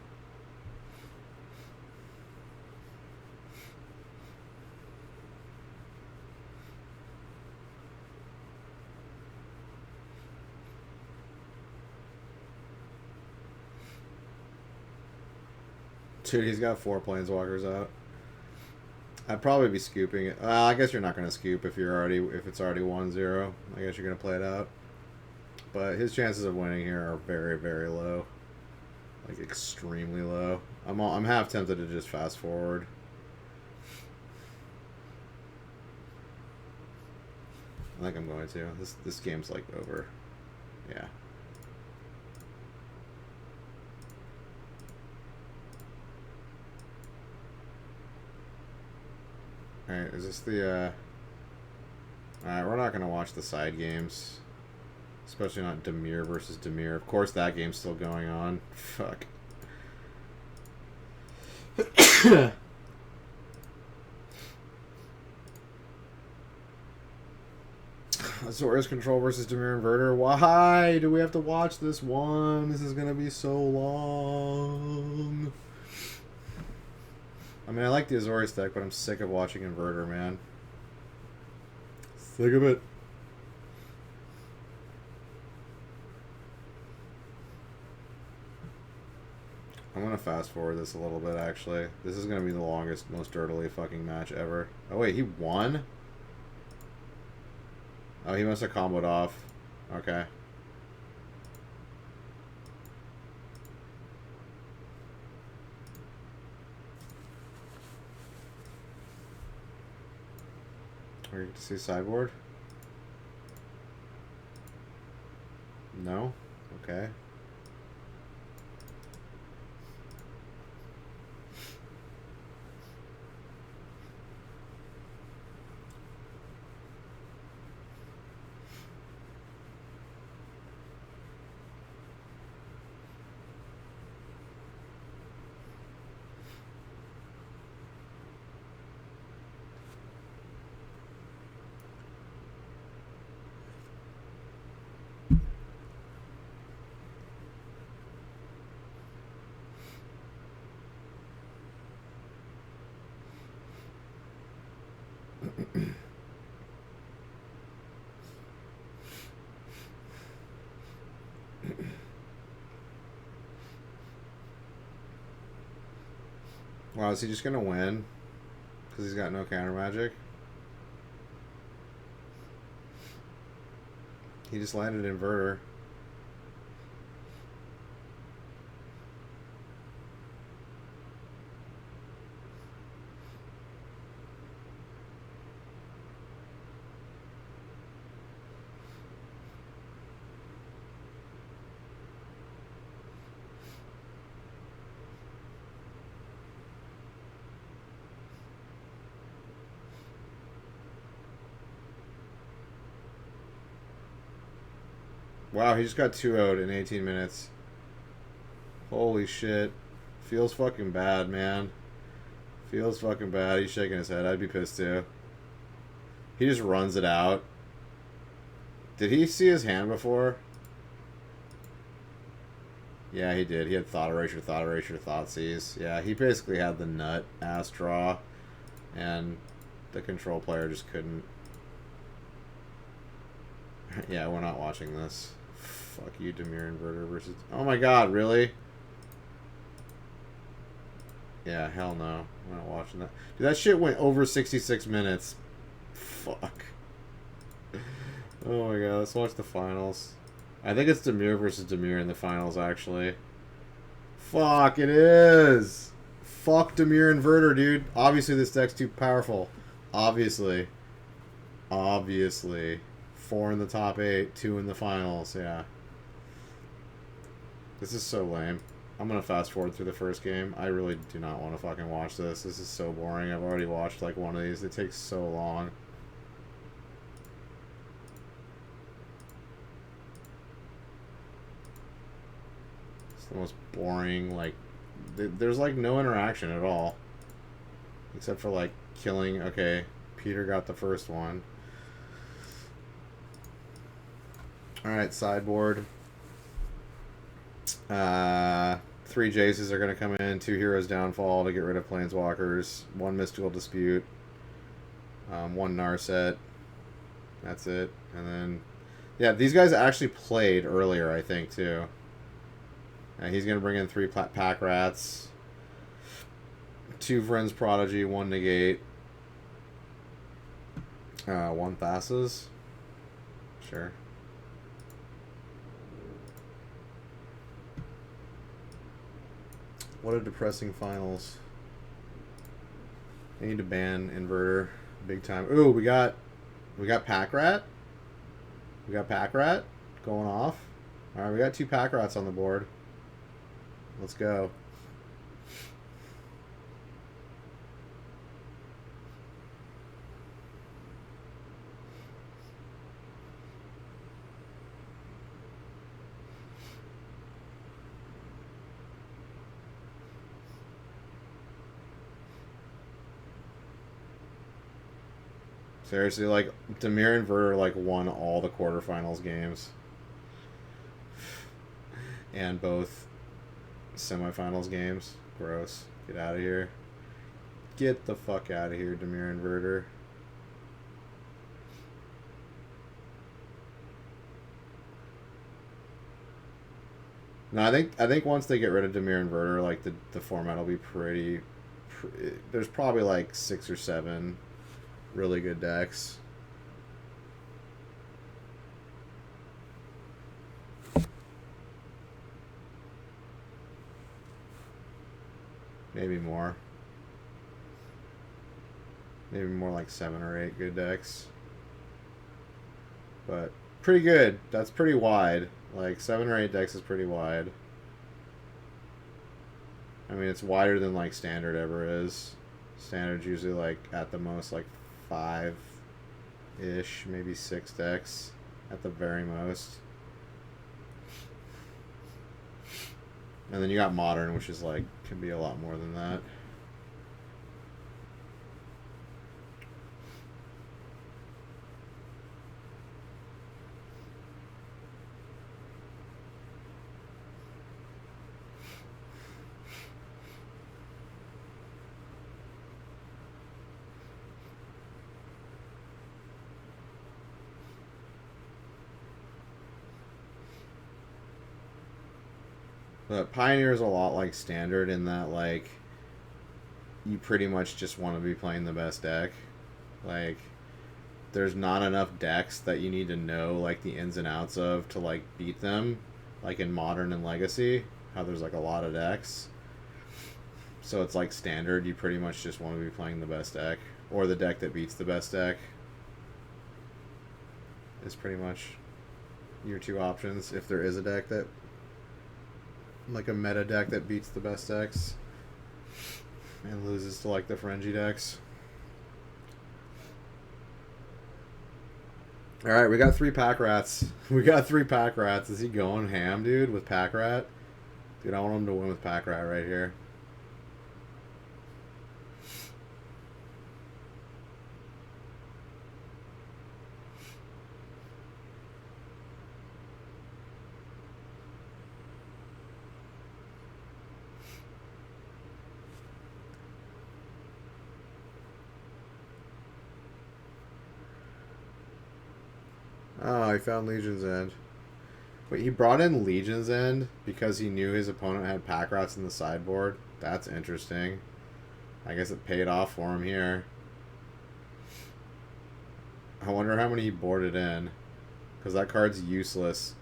B: Dude, he's got 4 planeswalkers out. I'd probably be scooping it. Well, I guess you're not gonna scoop if it's already 1-0. I guess you're gonna play it out. But his chances of winning here are very, very low. Like, extremely low. I'm half tempted to just fast forward. I think I'm going to. This game's like over. Yeah. Alright, is this the Alright, we're not gonna watch the side games. Especially not Demir versus Demir. Of course that game's still going on. Fuck. Azorius Control versus Demir Inverter. Why do we have to watch this one? This is gonna be so long. I mean, I like the Azorius deck, but I'm sick of watching Inverter, man. Sick of it. I'm gonna fast forward this a little bit, actually. This is gonna be the longest, most dirtily fucking match ever. Oh wait, he won? Oh, he must have comboed off. Okay. Are you to see sideboard? No? Okay. Wow, is he just gonna win? Because he's got no counter magic? He just landed Inverter. Wow, he just got 2-0'd in 18 minutes. Holy shit. Feels fucking bad, man. Feels fucking bad. He's shaking his head. I'd be pissed too. He just runs it out. Did he see his hand before? Yeah, he did. He had thought erasure, thought seize. Yeah, he basically had the nut ass draw, and the control player just couldn't. Yeah, we're not watching this. Fuck you, Demir Inverter versus. Oh my god, really? Yeah, hell no. I'm not watching that. Dude, that shit went over 66 minutes. Fuck. Oh my god, let's watch the finals. I think it's Demir versus Demir in the finals, actually. Fuck, it is! Fuck Demir Inverter, dude. Obviously, this deck's too powerful. Obviously. Obviously. 4 in the top 8, 2 in the finals, yeah. This is so lame. I'm gonna fast forward through the first game. I really do not want to fucking watch this. This is so boring. I've already watched like one of these. It takes so long. It's the most boring, like... There's like no interaction at all. Except for like killing... Okay, Peter got the first one. Alright, sideboard. 3 Jaces are going to come in, 2 Heroes Downfall to get rid of Planeswalkers, 1 Mystical Dispute, 1 Narset. That's it. And then, yeah, these guys actually played earlier, I think, too. He's going to bring in 3 Pack Rats, 2 Friends Prodigy, 1 Negate, 1 Thassa's. Sure. What a depressing finals. I need to ban Inverter big time. Ooh, we got Pack Rat. We got Pack Rat going off. Alright, we got 2 Pack Rats on the board. Let's go. Seriously, like, Demir Inverter, like, won all the quarterfinals games. And both semifinals games. Gross. Get out of here. Get the fuck out of here, Demir Inverter. No, I think once they get rid of Demir Inverter, like, the format will be pretty... There's probably, like, 6 or 7... really good decks. Maybe more. Maybe more like 7 or 8 good decks. But pretty good. That's pretty wide. Like 7 or 8 decks is pretty wide. I mean, it's wider than like standard ever is. Standard's usually like at the most like 5-ish, maybe 6 decks at the very most. And then you got Modern, which is like, can be a lot more than that. But Pioneer is a lot like Standard in that, like, you pretty much just want to be playing the best deck. Like, there's not enough decks that you need to know, like, the ins and outs of to, like, beat them. Like in Modern and Legacy, how there's, like, a lot of decks. So it's like Standard, you pretty much just want to be playing the best deck. Or the deck that beats the best deck. Is pretty much your 2 options, if there is a deck that... like a meta deck that beats the best decks and loses to like the frenzy decks. All right, we got 3 pack rats. We got 3 pack rats. Is he going ham, dude, with pack rat? Dude, I want him to win with pack rat right here. Oh, he found Legion's End. Wait, he brought in Legion's End because he knew his opponent had pack rats in the sideboard? That's interesting. I guess it paid off for him here. I wonder how many he boarded in. Because that card's useless.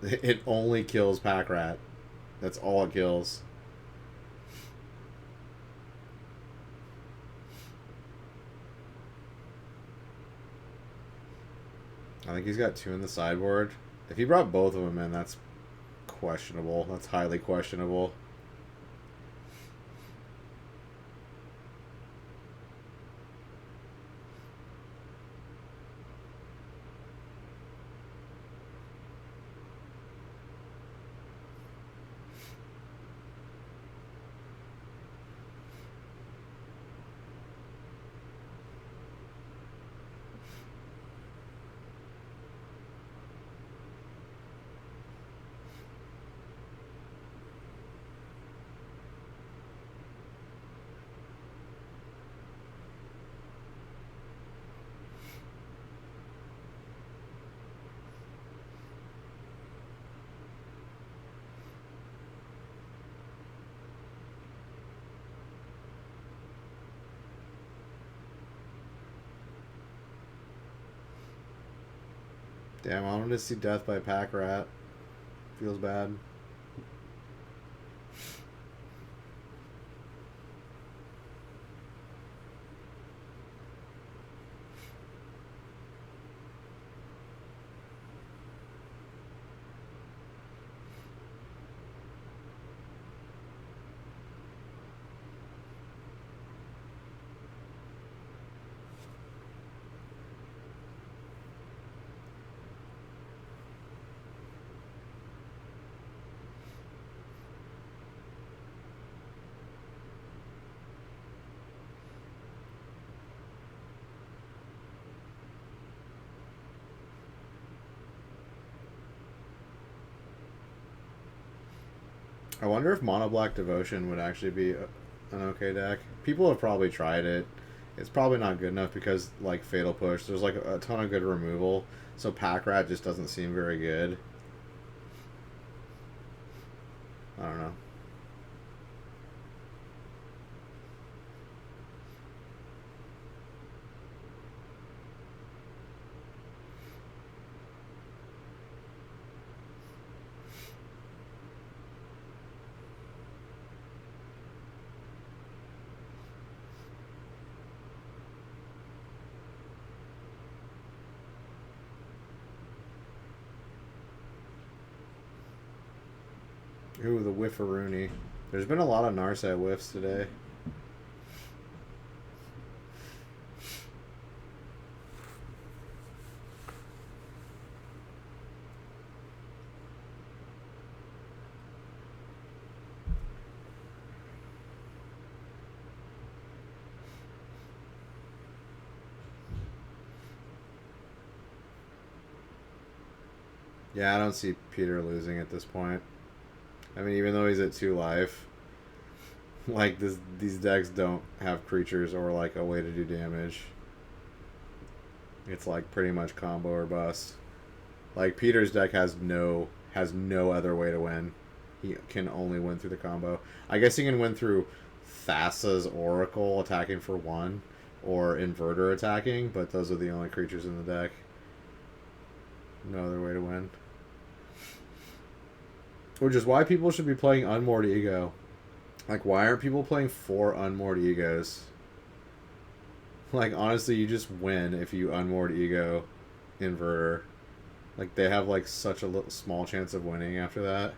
B: It only kills pack rat. That's all it kills. I think he's got 2 in the sideboard. If he brought both of them in, that's questionable. That's highly questionable. Damn, I wanted to see death by pack rat. Feels bad. I wonder if Mono Black Devotion would actually be an okay deck. People have probably tried it. It's probably not good enough because, like, Fatal Push, there's, like, a ton of good removal. So Pack Rat just doesn't seem very good. I don't know. Ooh, the Whiffaroony. There's been a lot of Narset whiffs today. Yeah, I don't see Peter losing at this point. I mean, even though he's at 2 life, like, these decks don't have creatures or, like, a way to do damage. It's, like, pretty much combo or bust. Like, Peter's deck has no other way to win. He can only win through the combo. I guess he can win through Thassa's Oracle attacking for 1 or Inverter attacking, but those are the only creatures in the deck. No other way to win. Which is why people should be playing Unmoored Ego. Like, why aren't people playing 4 Unmoored Egos? Like, honestly, you just win if you Unmoored Ego Inverter. Like, they have, like, such a small chance of winning after that.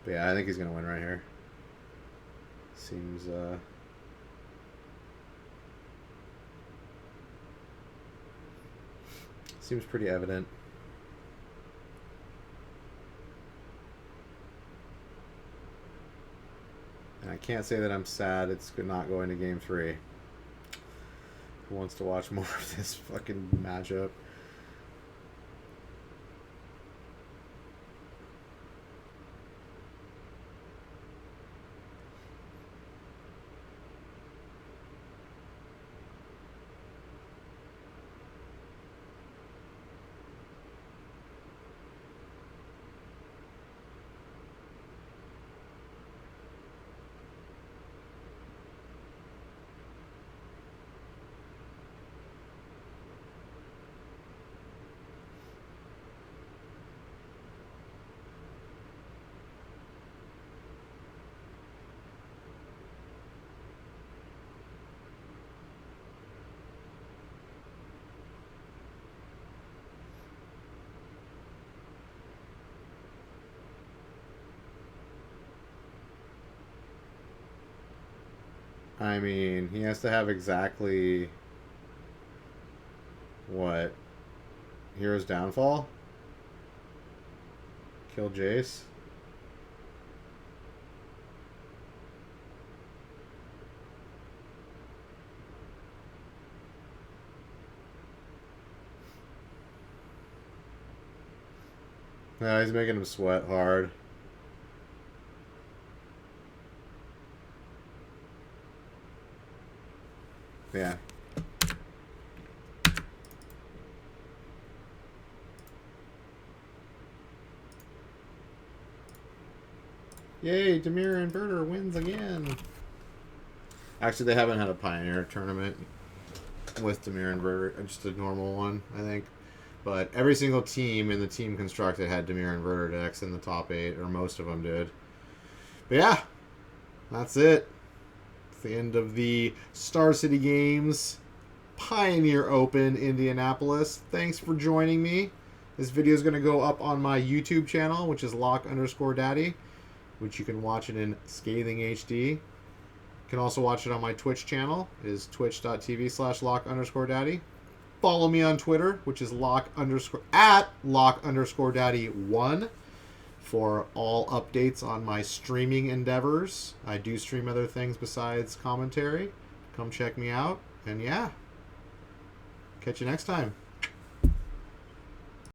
B: But yeah, I think he's going to win right here. Seems, Seems pretty evident. And I can't say that I'm sad it's not going to game 3. Who wants to watch more of this fucking matchup? I mean, he has to have exactly what? Hero's Downfall? Kill Jace? No, he's making him sweat hard. Yeah. Yay, Demir Inverter wins again. Actually, they haven't had a Pioneer tournament with Demir Inverter. Just a normal one, I think. But every single team in the team constructed had Demir Inverter decks in the top 8, or most of them did. But yeah, that's it. It's the end of the Star City Games Pioneer Open Indianapolis. Thanks for joining me. This video is going to go up on my YouTube channel, which is lock_daddy, which you can watch it in scathing HD. You can also watch it on my Twitch channel. It is twitch.tv/lock_daddy. Follow me on Twitter, which is lock_daddy1 for all updates on my streaming endeavors. I do stream other things besides commentary. Come check me out. And yeah, catch you next time.